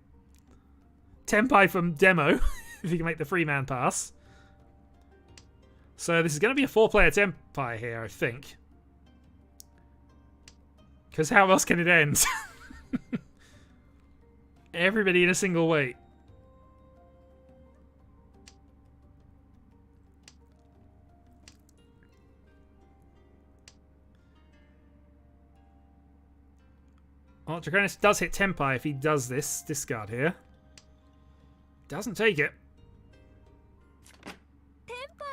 Tenpai from Demo, if you can make the free man pass. So this is going to be a 4-player Tenpai here, I think. Because how else can it end? Everybody in a single weight. Well, Draconis does hit Tenpai if he does this discard here. Doesn't take it.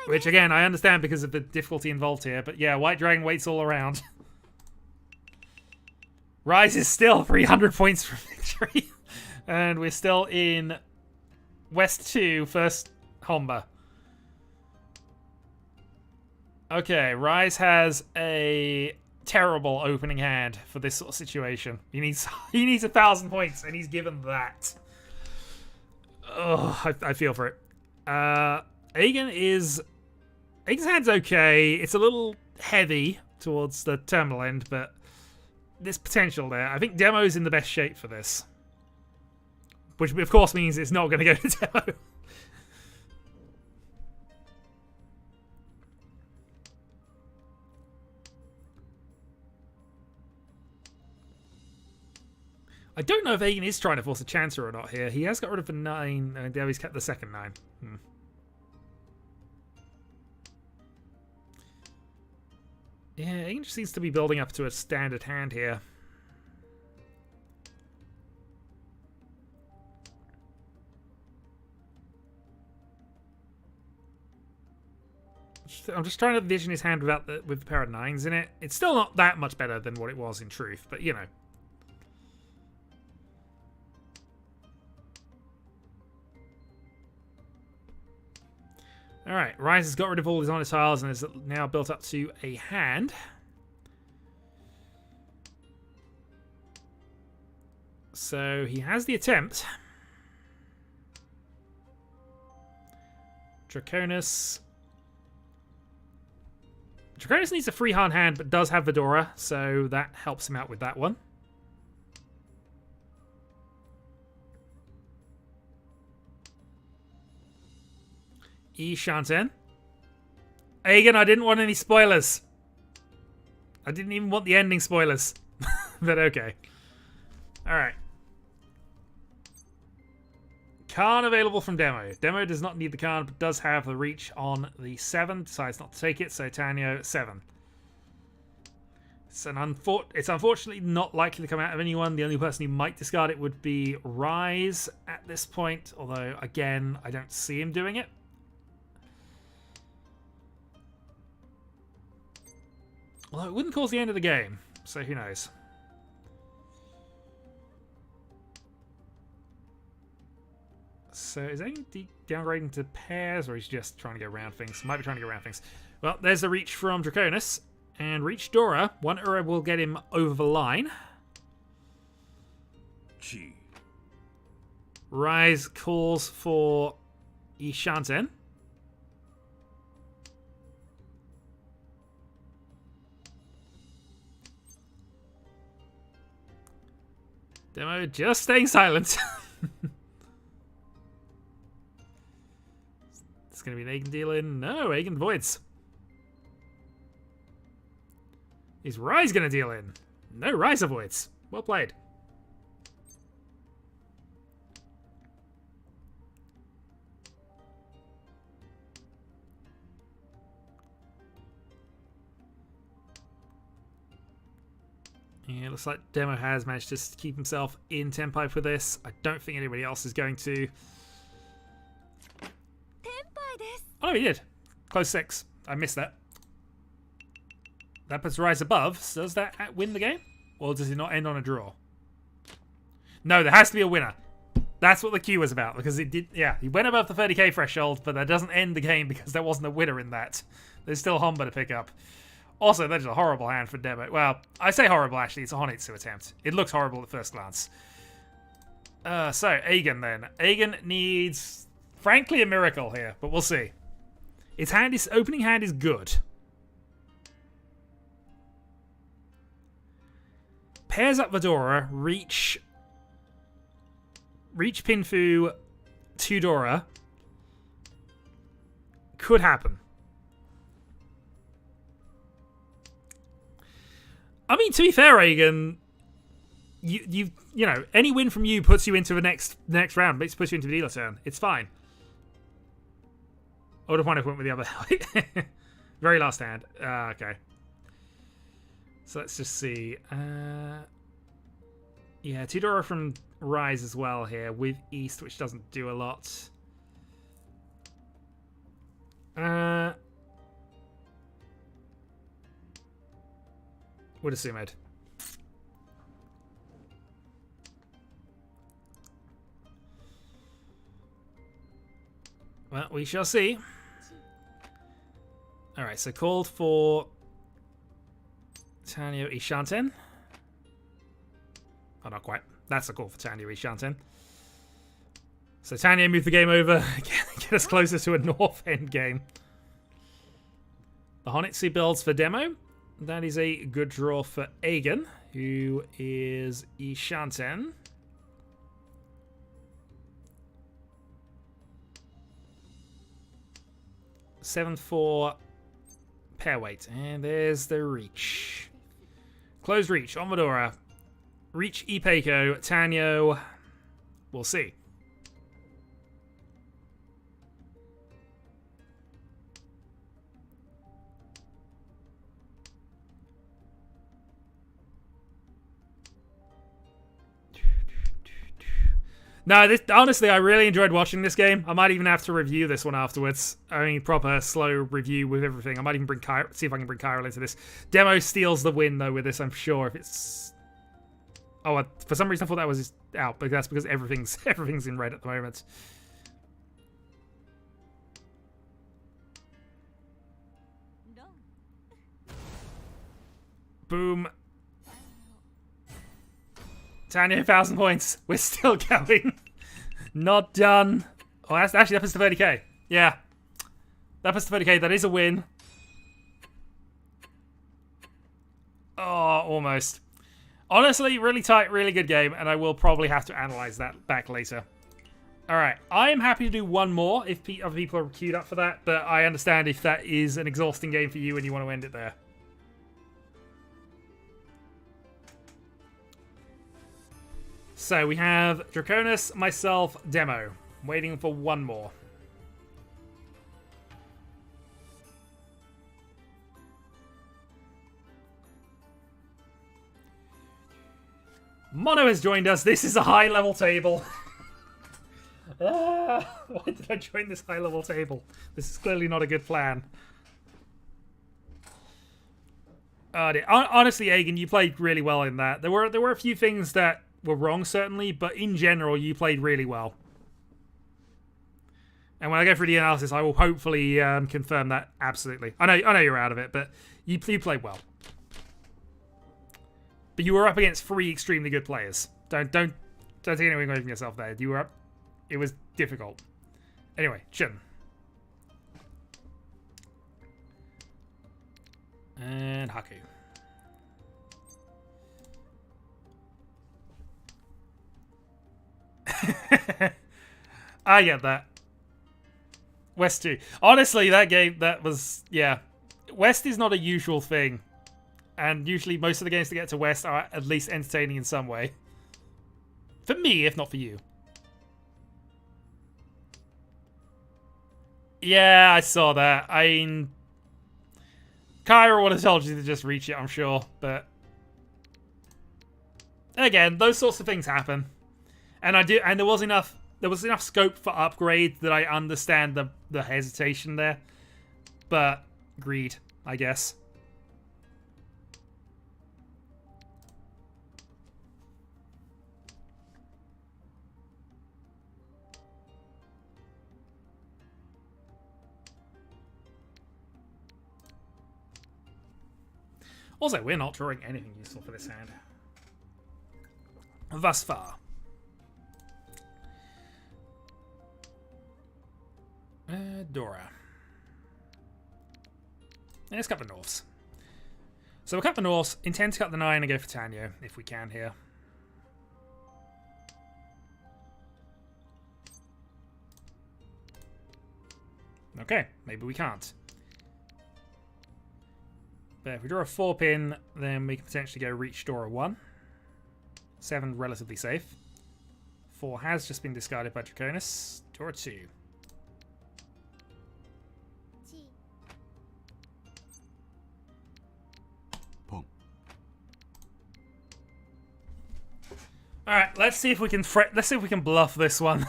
Which, again, I understand because of the difficulty involved here. But yeah, White Dragon waits all around. Rise is still 300 points from victory. And we're still in West 2, first Honba. Okay, Rise has a terrible opening hand for this sort of situation. He needs 1,000 points, and he's given that. Oh, I feel for it. Eigen's hand's okay. It's a little heavy towards the terminal end, but there's potential there. I think Demo's in the best shape for this. Which, of course, means it's not going to go to Demo. I don't know if Eigen is trying to force a Chancer or not here. He has got rid of the 9, and now he's kept the second 9. Yeah, Eigen just seems to be building up to a standard hand here. I'm just trying to envision his hand with a pair of 9s in it. It's still not that much better than what it was in truth, but you know. Alright, Rise has got rid of all his honor tiles and is now built up to a hand. So he has the attempt. Draconis. Draconis needs a free hand but does have Vedora, so that helps him out with that one. Shanten. Aegon, I didn't want any spoilers. I didn't even want the ending spoilers. But okay. Alright. Khan available from Demo. Demo does not need the Khan, but does have the Reach on the 7. Decides not to take it, so Tanyo 7. It's unfortunately not likely to come out of anyone. The only person who might discard it would be Rise at this point. Although, again, I don't see him doing it. Although it wouldn't cause the end of the game, so who knows. So is anyone downgrading to pairs, or is he just trying to go around things? Might be trying to go around things. Well, there's the Reach from Draconis. And Reach Dora. One Ura will get him over the line. Chi. Rise calls for Shanten. Demo just staying silent. It's going to be an Aegon deal in. No, Aegon voids. Is Rise going to deal in? No, Rise avoids. Well played. Yeah, looks like Demo has managed to keep himself in tempo for this. I don't think anybody else is going to. Oh, he did. Close 6. I missed that. That puts Rise above. So does that win the game? Or does it not end on a draw? No, there has to be a winner. That's what the queue was about. Because it did, yeah, he went above the 30k threshold, but that doesn't end the game because there wasn't a winner in that. There's still Homba to pick up. Also, that is a horrible hand for Demo. Well, I say horrible, actually. It's a Honitsu attempt. It looks horrible at first glance. So, Aegon then. Aegon needs, frankly, a miracle here, but we'll see. Its opening hand is good. Pairs up Vedora, Reach Pinfu, 2 Dora. Could happen. I mean, to be fair, Aegon, you know, any win from you puts you into the next round, but it puts you into the dealer turn. It's fine. I would have won if I went with the other. Very last hand. Okay. So let's just see. Yeah, 2 Dora from Rise as well here with East, which doesn't do a lot. Would assume it. Well, we shall see. Alright, so called for Tanyo Shanten. Oh, not quite. That's a call for Tanyo Shanten. So Tanyo moved the game over. Get us closer to a North End game. The Honitsu builds for Demo. That is a good draw for Aegon, who is Shanten. Seven for pair weight. And there's the Reach. Closed Reach on Vedora. Reach Ipeiko. Tanyo. We'll see. No, honestly, I really enjoyed watching this game. I might even have to review this one afterwards. I mean, proper slow review with everything. I might even see if I can bring Kyril into this. Demo steals the win, though, with this, I'm sure. If it's... Oh, for some reason I thought that was out, but that's because everything's in red at the moment. Boom. Tanya, 1,000 points. We're still going. Not done. Oh, that's actually that puts to 30k. Yeah. That puts to 30k. That is a win. Oh, almost. Honestly, really tight, really good game, and I will probably have to analyze that back later. Alright, I am happy to do one more if other people are queued up for that, but I understand if that is an exhausting game for you and you want to end it there. So we have Draconis, myself, Demo. Waiting for one more. Mono has joined us. This is a high-level table. Why did I join this high-level table? This is clearly not a good plan. Honestly, Agan, you played really well in that. There were a few things that were wrong, certainly, but in general, you played really well. And when I go through the analysis, I will hopefully confirm that absolutely. I know you're out of it, but you played well. But you were up against 3 extremely good players. Don't take anything away from yourself there. You were up. It was difficult. Anyway, Shin. And Haku. I get that. West 2. Honestly, that game, that was, yeah. West is not a usual thing. And usually most of the games to get to West are at least entertaining in some way. For me, if not for you. Yeah, I saw that. I mean, Kyra would have told you to just reach it, I'm sure. But again, those sorts of things happen. And there was enough scope for upgrade that I understand the hesitation there. But greed, I guess. Also, we're not drawing anything useful for this hand. Thus far. Dora. Let's cut the Norths. So we'll cut the Norths, intend to cut the 9 and go for Tanyo, if we can here. Okay, maybe we can't. But if we draw a 4-pin, then we can potentially go reach Dora 1. 7 relatively safe. 4 has just been discarded by Draconis. Dora 2. All right, let's see if we can bluff this one.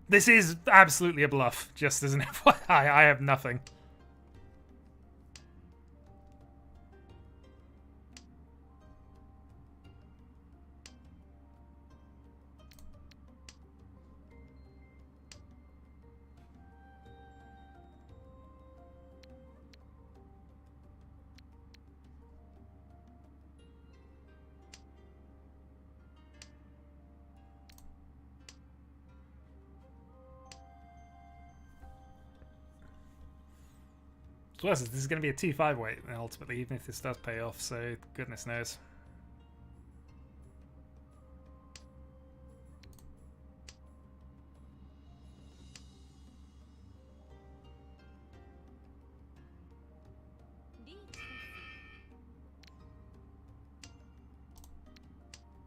This is absolutely a bluff, just as an FYI. I have nothing. So this is going to be a 2-5 weight ultimately, even if this does pay off, so goodness knows.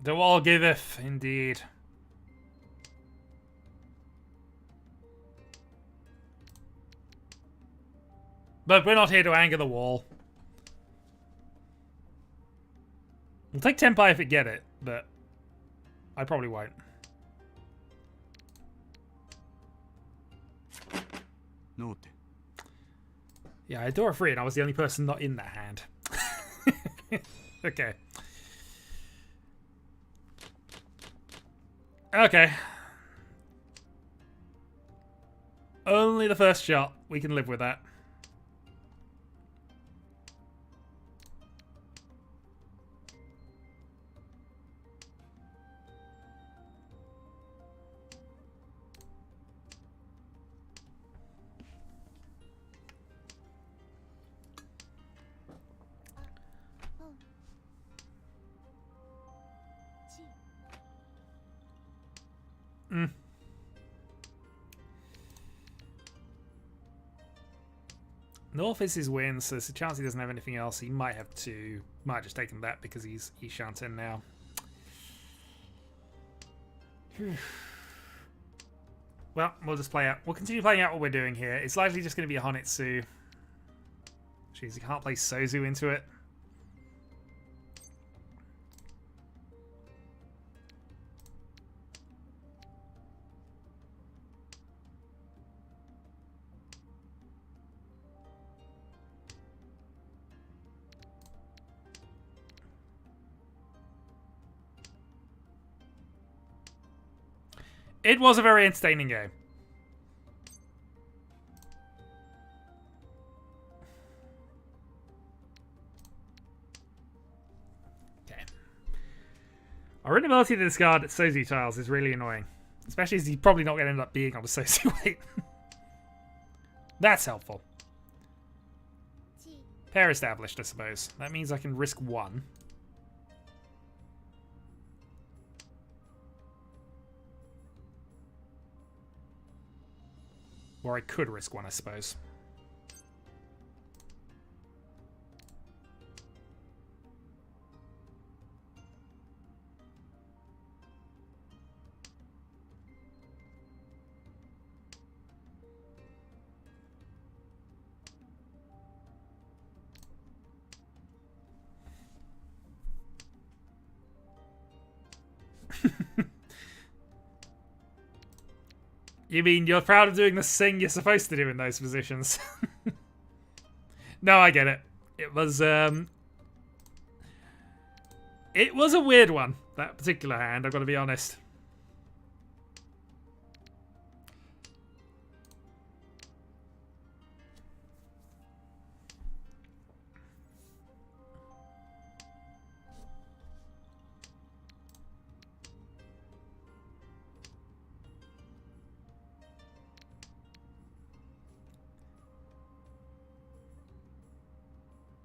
The wall giveth, indeed. But we're not here to anger the wall. We'll take Tenpai if it get it, but I probably won't. Note. Yeah, I draw a 3 and I was the only person not in that hand. Okay. Okay. Only the first shot. We can live with that. North is his win, so there's a chance he doesn't have anything else. He might have to. Might have just taken that because he's Shanten now. Well, we'll just play out. We'll continue playing out what we're doing here. It's likely just going to be a Honitsu. Jeez, you can't play Sozu into it. It was a very entertaining game. Okay. Our inability to discard Sozu tiles is really annoying. Especially as he's probably not going to end up being on a Sozu weight. That's helpful. Pair established, I suppose. That means I can risk one. Or I could risk one, I suppose. You mean you're proud of doing the thing you're supposed to do in those positions? No, I get it. It was a weird one, that particular hand, I've got to be honest.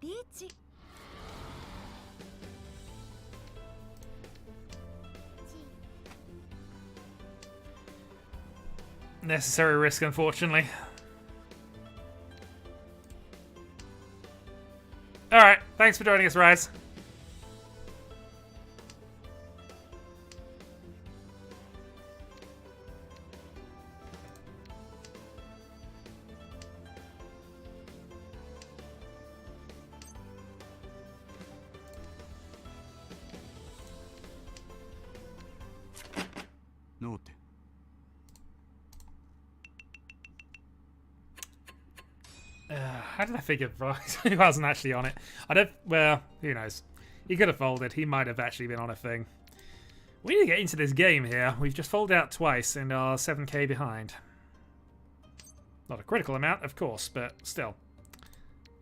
Riichi. Necessary risk, unfortunately. Alright, thanks for joining us, Rise. Note. How did I figure Rise? He wasn't actually on it. I don't. Well, who knows? He could have folded. He might have actually been on a thing. We need to get into this game here. We've just folded out twice and are 7k behind. Not a critical amount, of course, but still.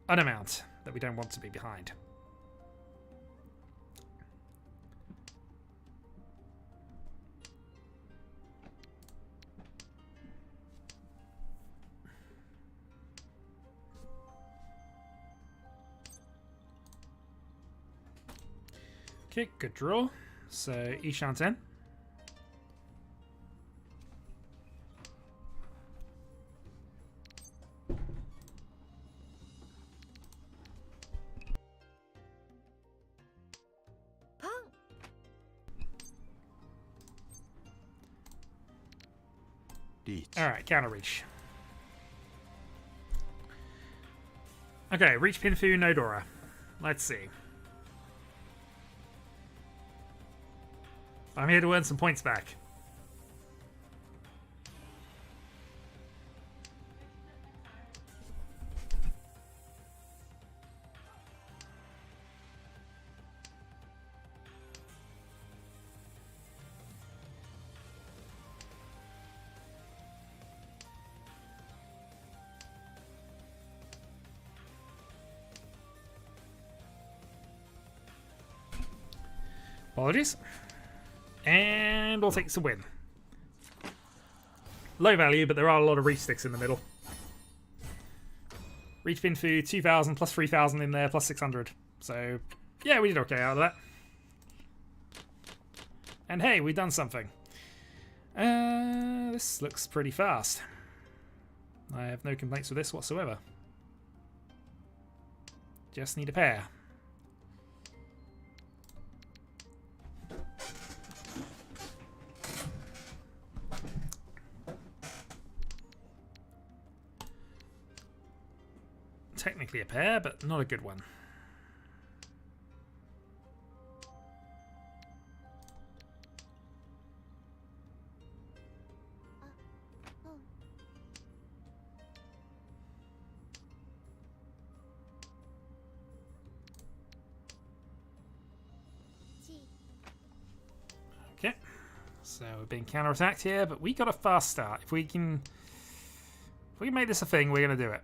An amount that we don't want to be behind. Okay, good draw. So, Ishanten. Pang. Riichi. Alright, counter reach. Okay, reach Pinfu, Nodora. Let's see. I'm here to earn some points back. Apologies. And we'll take the win. Low value, but there are a lot of reach sticks in the middle. Reach Pinfu, 2,000 plus 3,000 in there, plus 600. So, yeah, we did okay out of that. And hey, we've done something. This looks pretty fast. I have no complaints with this whatsoever. Just need a pair. Technically a pair, but not a good one. Okay, so we're being counterattacked here, but we got a fast start. If we can make this a thing, we're going to do it.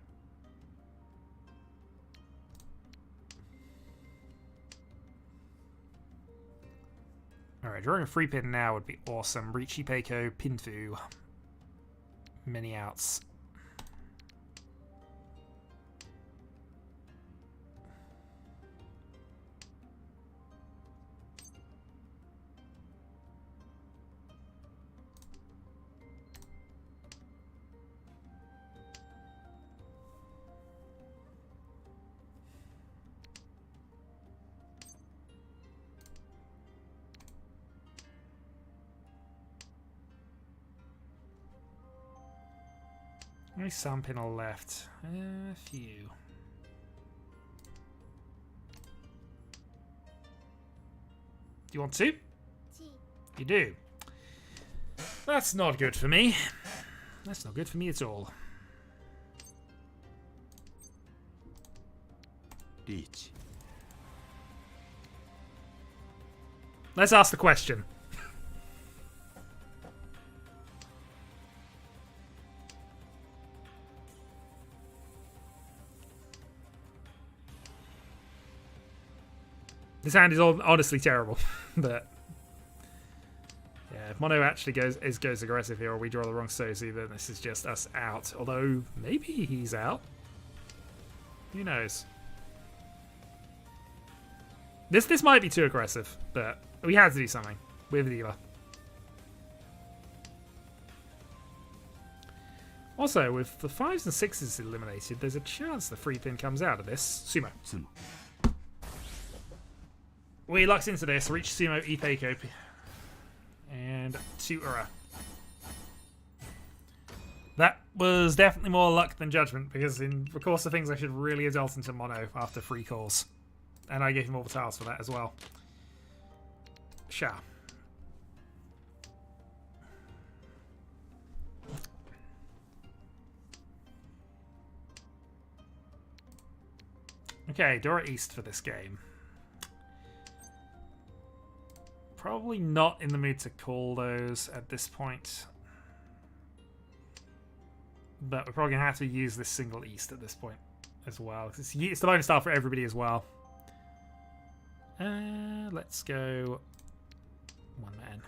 Alright, drawing a free pin now would be awesome. Riichi, Peiko, Pinfu. Many outs. Only some pin all left. A few. Do you want to? You do. That's not good for me. That's not good for me at all. Riichi. Let's ask the question. This hand is honestly terrible, but yeah, if Mono actually goes aggressive here, or we draw the wrong Sozu, then this is just us out. Although maybe he's out. Who knows? This might be too aggressive, but we had to do something with Diva. Also, with the 5s and 6s eliminated, there's a chance the free pin comes out of this. Sumo. Sumo. We lucked into this. Reach Sumo, Ipeiko, and Tuura. That was definitely more luck than judgment, because in the course of things I should really have dealt into Mono after 3 calls. And I gave him all the tiles for that as well. Sha. Okay, Dora East for this game. Probably not in the mood to call those at this point. But we're probably going to have to use this single East at this point as well. It's the bonus style for everybody as well. Let's go 1 man.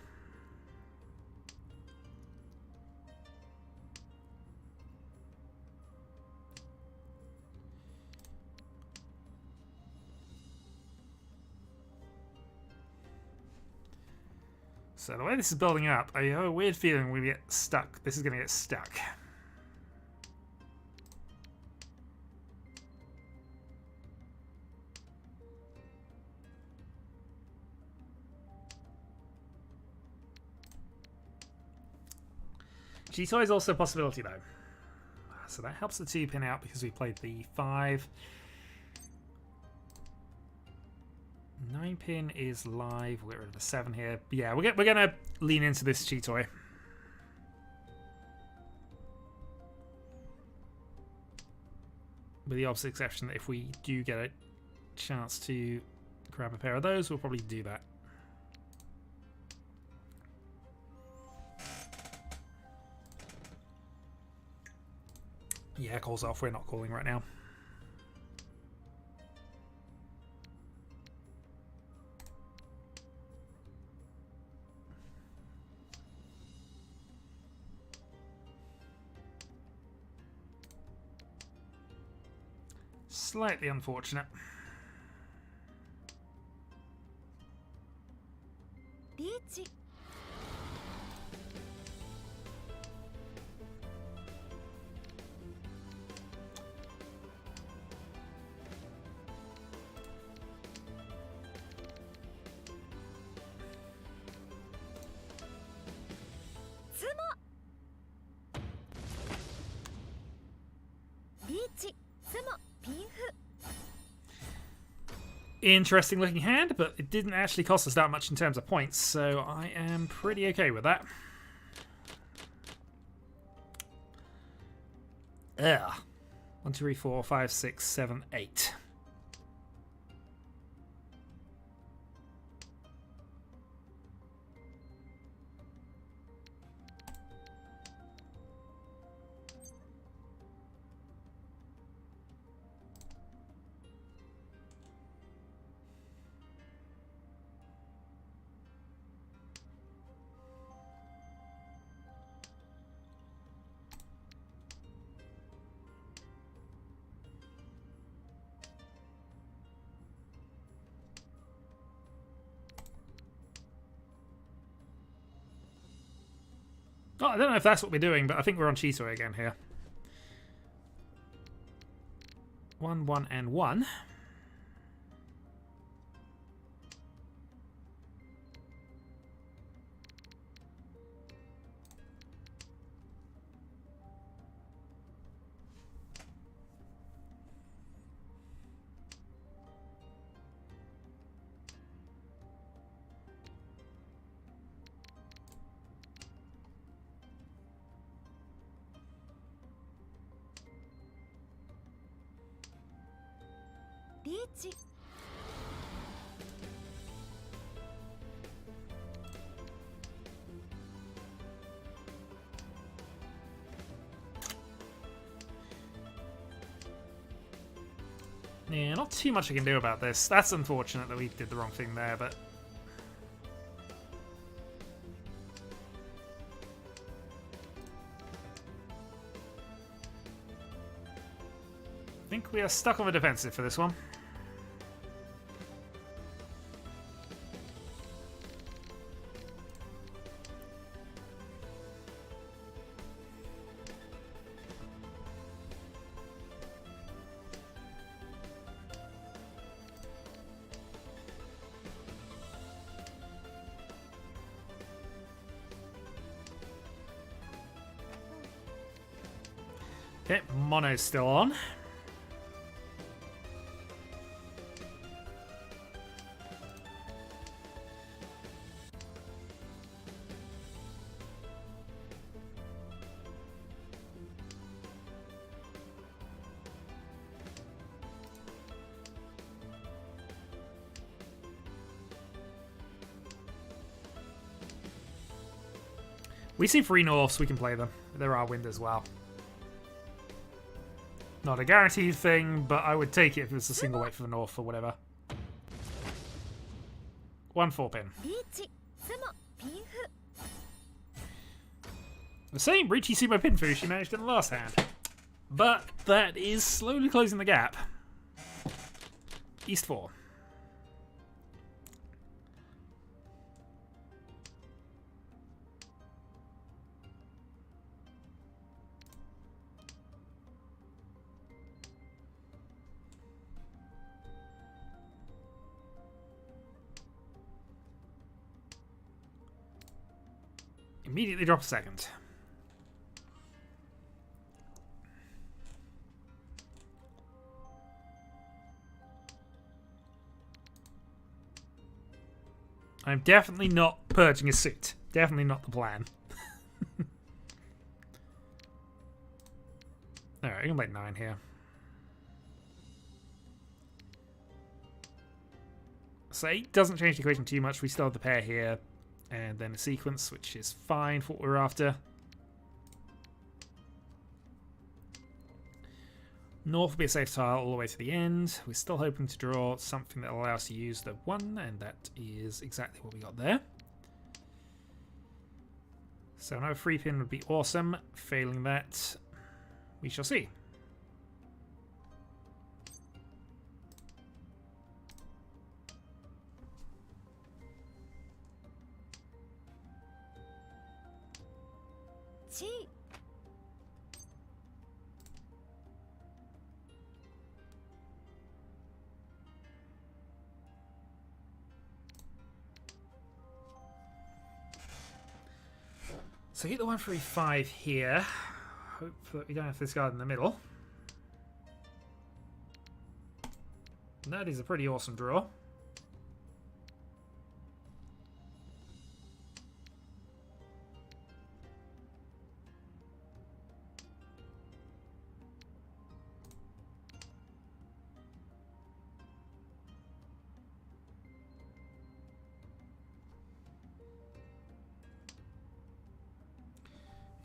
So the way this is building up, I have a weird feeling we get stuck. This is going to get stuck. G-Toy is also a possibility though. So that helps the 2 pin out because we played the 5. 9 pin is live. We'll get rid of the 7 here. But yeah, we're going to lean into this G-Toy. With the obvious exception that if we do get a chance to grab a pair of those, we'll probably do that. Yeah, calls off. We're not calling right now. Slightly unfortunate. Riichi. 1つもピンフ Interesting looking hand, but it didn't actually cost us that much in terms of points, so I am pretty okay with that. Ugh. 1, 2, 3, 4, 5, 6, 7, 8. Oh, I don't know if that's what we're doing, but I think we're on Cheeto again here. 1, 1, and 1. Riichi. Yeah, not too much I can do about this. That's unfortunate that we did the wrong thing there, but... I think we are stuck on the defensive for this one. Okay, Mono's still on. We see 3 Norths, we can play them. There are wind as well. Not a guaranteed thing, but I would take it if it was a single weight for the North or whatever. 1 4-pin. リーチスモピンフ The same Riichi Sumo Pinfu she managed in the last hand. But that is slowly closing the gap. East 4. Immediately drop a second. I'm definitely not purging a suit. Definitely not the plan. Alright, I can play 9 here. So 8 doesn't change the equation too much. We still have the pair here. And then a sequence, which is fine for what we're after. North will be a safe tile all the way to the end. We're still hoping to draw something that will allow us to use the 1, and that is exactly what we got there. So another 3-pin would be awesome. Failing that, we shall see. G. So get the 1 3 5 here. Hope that we don't have this guard in the middle. That is a pretty awesome draw.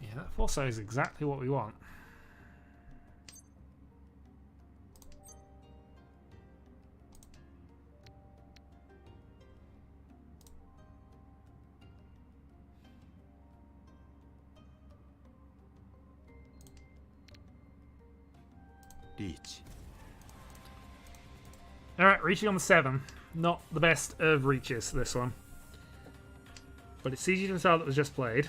Yeah, that Forso is exactly what we want. Riichi. Alright, Riichi on the 7. Not the best of reaches, this one. But it's easy to tell that was just played.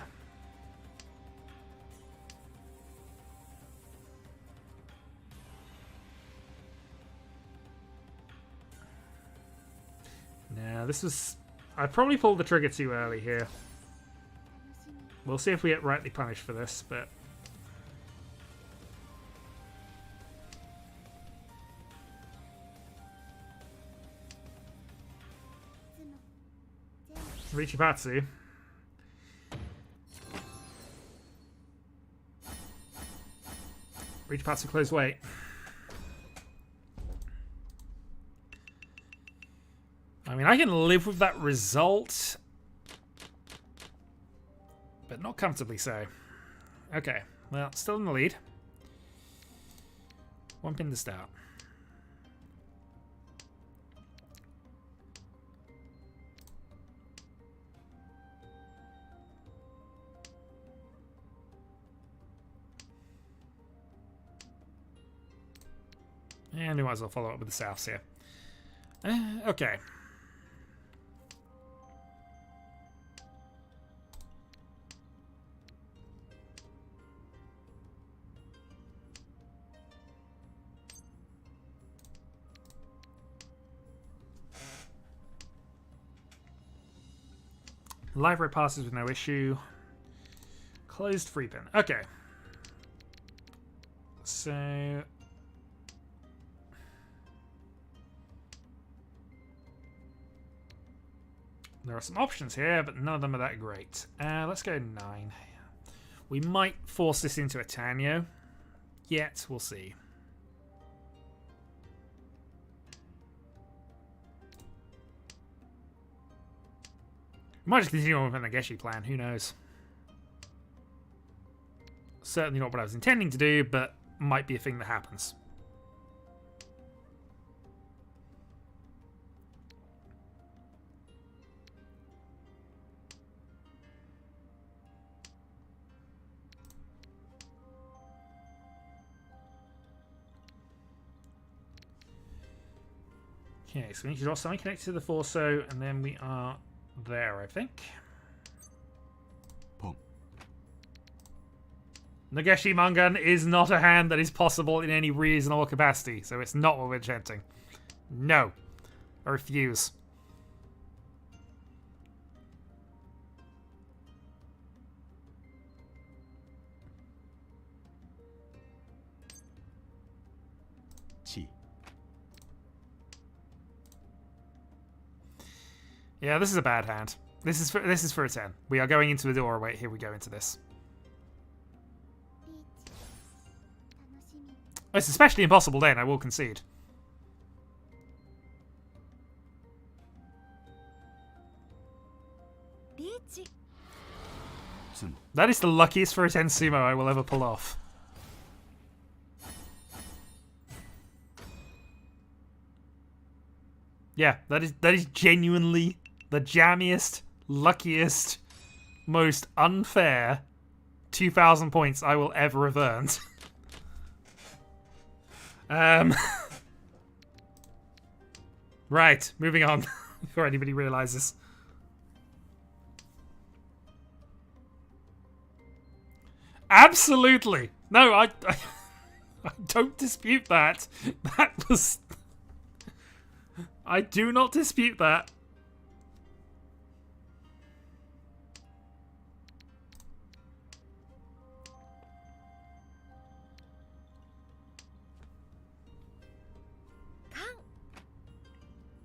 Now, this was... I probably pulled the trigger too early here. We'll see if we get rightly punished for this, but... Riichi Patsu. Riichi Patsu close weight. I mean, I can live with that result, but not comfortably so. Okay, well, still in the lead. One pin to start. And we might as well follow up with the Souths here. Okay. Live road passes with no issue. Closed free pin. Okay. So... there are some options here, but none of them are that great. Let's go 9. We might force this into a Tanyo. Yet, we'll see. We might just continue on with an Nageshi plan, who knows. Certainly not what I was intending to do, but might be a thing that happens. Okay, so we need to draw something connected to the Forso, and then we are there, I think. Pong. Nageshi Mangan is not a hand that is possible in any reasonable capacity, so it's not what we're chanting. No. I refuse. Chi. Yeah, this is a bad hand. This is for a 10. We are going into the doorway. Here we go into this. It's especially impossible then, I will concede. Riichi. Tsuno. That is the luckiest for a 10 sumo I will ever pull off. Yeah, that is genuinely the jammiest, luckiest, most unfair 2,000 points I will ever have earned. Right, moving on before anybody realizes. Absolutely. No, I don't dispute that. That was... I do not dispute that.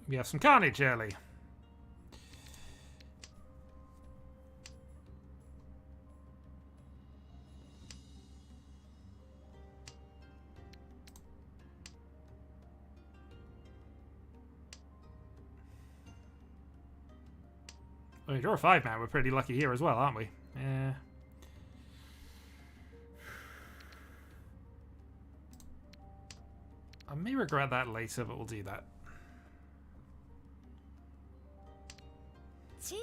We have some carnage early. Well, we draw a 5-man. We're pretty lucky here as well, aren't we? Yeah. I may regret that later, but we'll do that. Chi.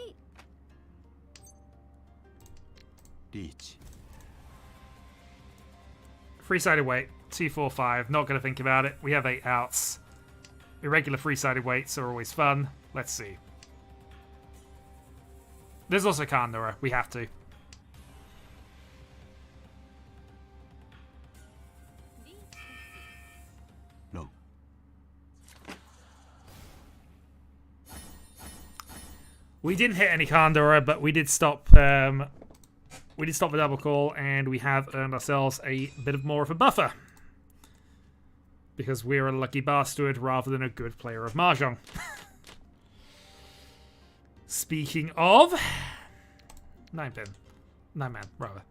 Riichi. Free-sided weight. 2, 4, 5. Not going to think about it. We have 8 outs. Irregular free-sided weights are always fun. Let's see. There's also Kandora. We have to. Low. We didn't hit any Kandora, but we did stop. The double call, and we have earned ourselves a bit of more of a buffer because we're a lucky bastard rather than a good player of Mahjong. Speaking of 9-pin, 9-man rather.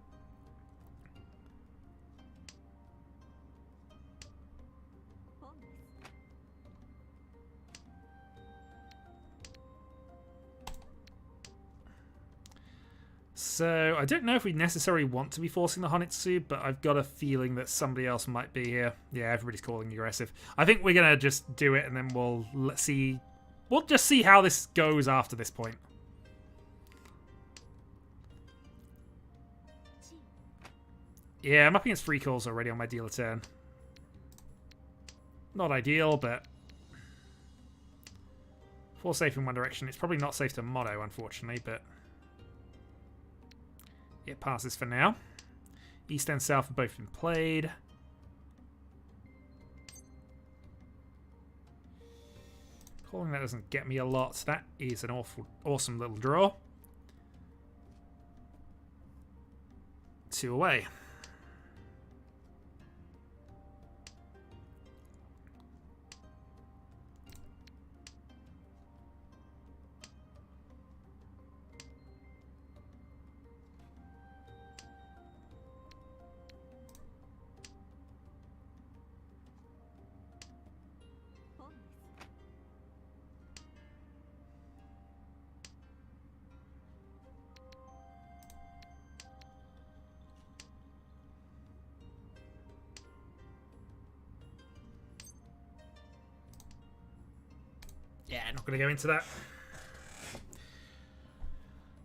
So, I don't know if we necessarily want to be forcing the Honitsu, but I've got a feeling that somebody else might be here. Yeah, everybody's calling aggressive. I think we're going to just do it, and then we'll see. We'll just see how this goes after this point. Yeah, I'm up against free calls already on my dealer turn. Not ideal, but 4 safe in one direction. It's probably not safe to mono, unfortunately, but it passes for now. East and South have both been played. Calling that doesn't get me a lot. That is an awesome little draw. 2 away. Yeah, not going to go into that.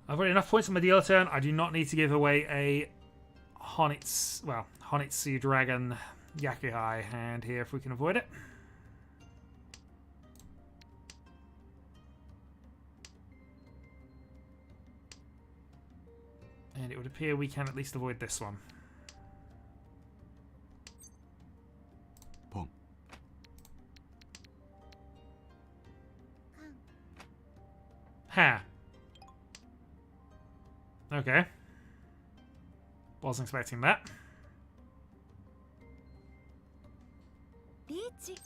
I've got enough points on my dealer turn. I do not need to give away a Honitsu Dragon Yakuhai hand here if we can avoid it. And it would appear we can at least avoid this one. Pong. Ha. Okay. Wasn't expecting that. Riichi.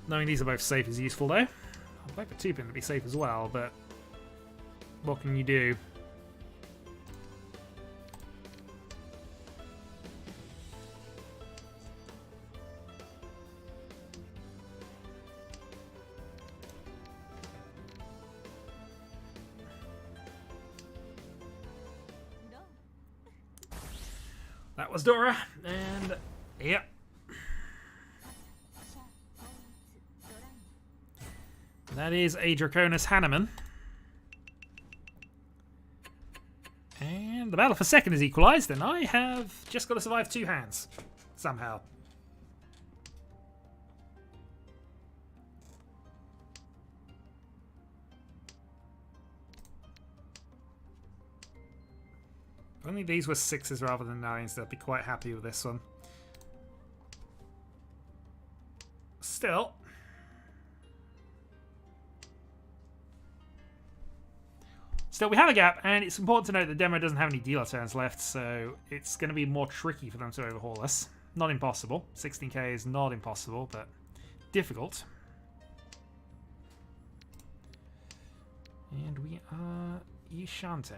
Knowing these are both safe is useful though. I'd like the 2-pin to be safe as well, but what can you do? That was Dora, and yeah. That is a Draconis Hanneman. And the battle for second is equalised, and I have just got to survive 2 hands. Somehow. If only these were 6s rather than 9s, I'd be quite happy with this one. Still. Still, we have a gap, and it's important to note the demo doesn't have any dealer turns left, so it's going to be more tricky for them to overhaul us. Not impossible. 16k is not impossible, but difficult. And we are Yishanten.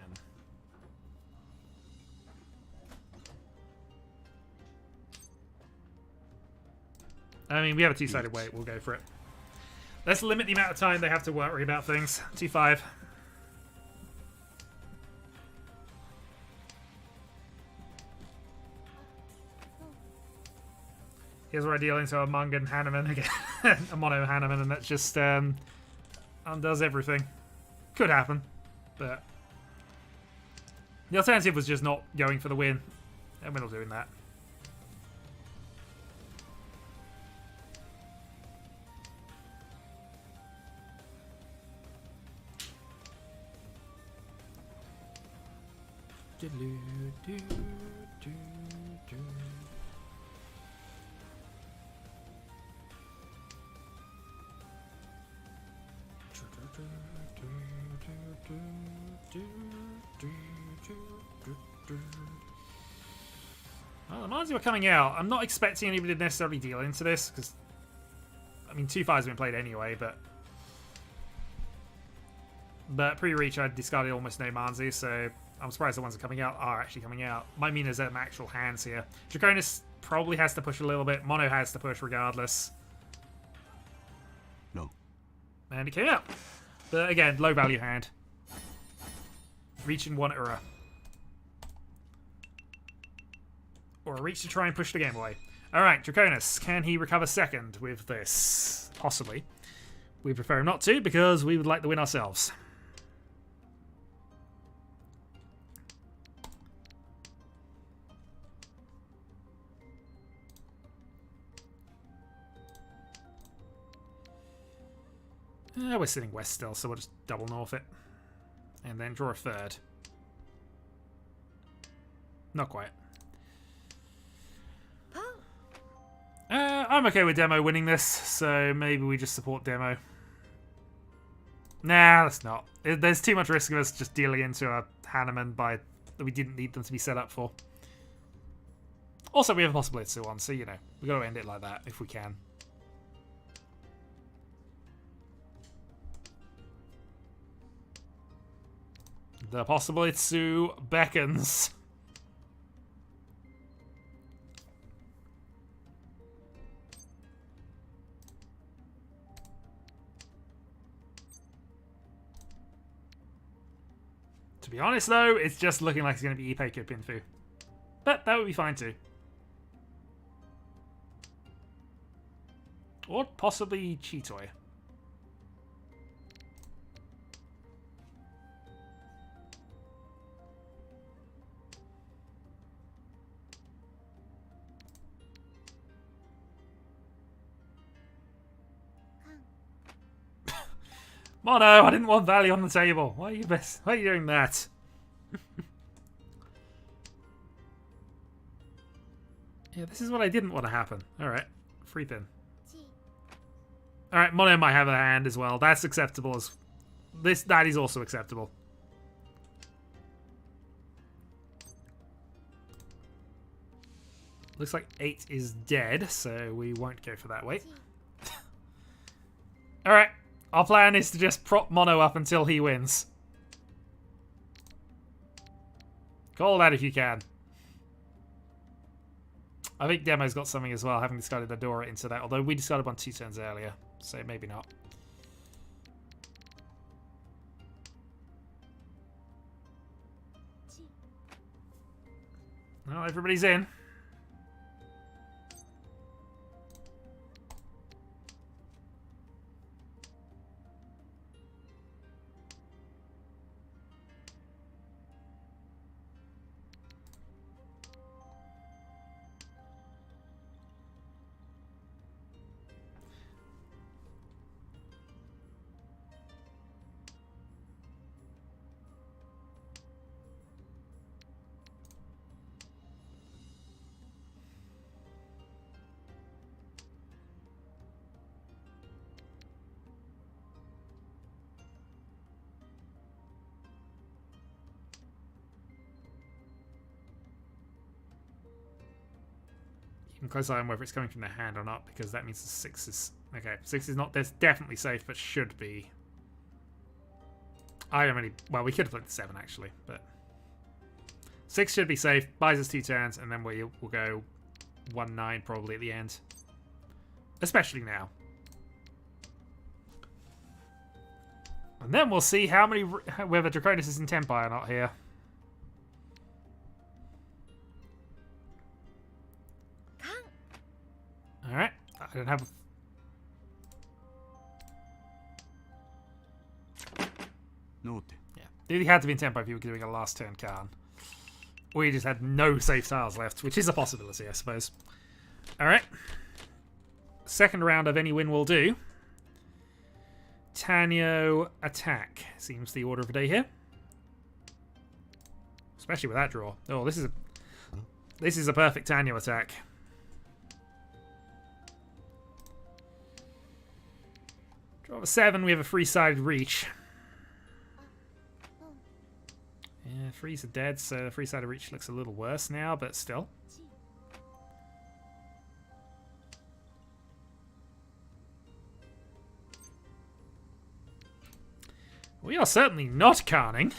I mean, we have a two-sided weight. We'll go for it. Let's limit the amount of time they have to worry about things. 2-5. Here's where I deal into a Mungan Hanneman again. A mono Hanneman, and that just undoes everything. Could happen, but the alternative was just not going for the win, and we're not doing that. Well, the Marzi were coming out. I'm not expecting anybody to necessarily deal into this, because, I mean, 2-5 has been played anyway, but pre-reach I discarded almost no Marzi, so I'm surprised the ones that are coming out are actually coming out. Might mean there's some actual hands here. Draconis probably has to push a little bit. Mono has to push regardless. No. And it came out. But again, low value hand. Reaching one era. Or a reach to try and push the game away. Alright, Draconis. Can he recover second with this? Possibly. We prefer him not to, because we would like to win ourselves. We're sitting west still, so we'll just double north it. And then draw a third. Not quite. I'm okay with Demo winning this, so maybe we just support Demo. Nah, that's not. There's too much risk of us just dealing into a Hanneman that we didn't need them to be set up for. Also, we have a possibility to one, so, you know, we've got to end it like that if we can. The possibility beckons. To be honest, though, it's just looking like it's going to be Ippei Pinfu. But that would be fine, too. Or possibly Chitoy. Mono, I didn't want value on the table. Why are you doing that? Yeah, this is what I didn't want to happen. Alright, free thin. Alright, Mono might have a hand as well. That's acceptable as that is also acceptable. Looks like 8 is dead, so we won't go for that weight. Alright. Our plan is to just prop Mono up until he wins. Call that if you can. I think Demo's got something as well, having discarded the Dora into that, although we discarded one 2 turns earlier, so maybe not. Well, everybody's in. keeping close eye on whether it's coming from their hand or not, because that means the 6 is... Okay, 6 is not... There's definitely safe, but should be. I don't really... Well, we could have played the 7, actually, but... 6 should be safe, buys us 2 turns, and then we'll go 1-9 probably at the end. Especially now. And then we'll see how many... Whether Draconis is in Tempai or not here. Alright, I don't have... Note. Yeah, he had to be in Tempo if you were doing a last turn Khan. Or you just had no safe tiles left, which is a possibility, I suppose. Alright. Second round of any win will do. Tanyo attack seems the order of the day here. Especially with that draw. Oh, this is a perfect Tanyo attack. Draw of a 7, we have a free-sided Riichi. Yeah, frees are dead, so the free-sided Riichi looks a little worse now, but still. We are certainly not Khaning.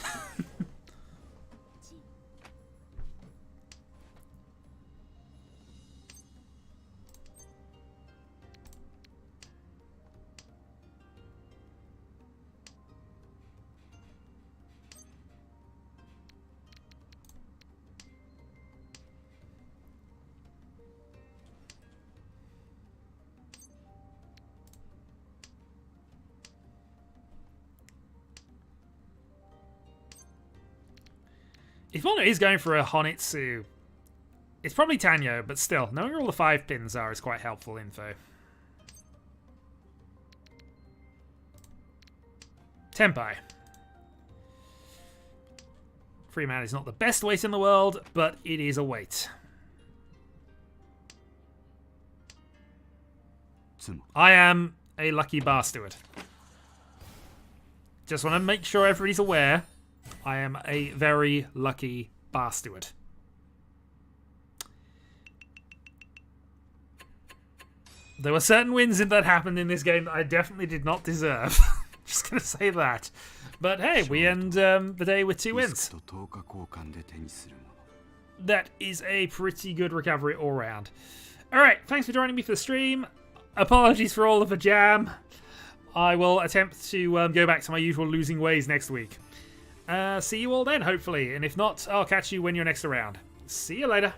If Mono is going for a Honitsu, it's probably Tanyo, but still, knowing where all the 5 pins are is quite helpful info. Tempai. Free man is not the best weight in the world, but it is a weight. I am a lucky bar steward. Just want to make sure everybody's aware. I am a very lucky bar steward. There were certain wins that happened in this game that I definitely did not deserve. Just going to say that. But hey, we end the day with 2 wins. That is a pretty good recovery all round. Alright, thanks for joining me for the stream. Apologies for all of the jam. I will attempt to go back to my usual losing ways next week. See you all then, hopefully. And if not, I'll catch you when you're next around. See you later.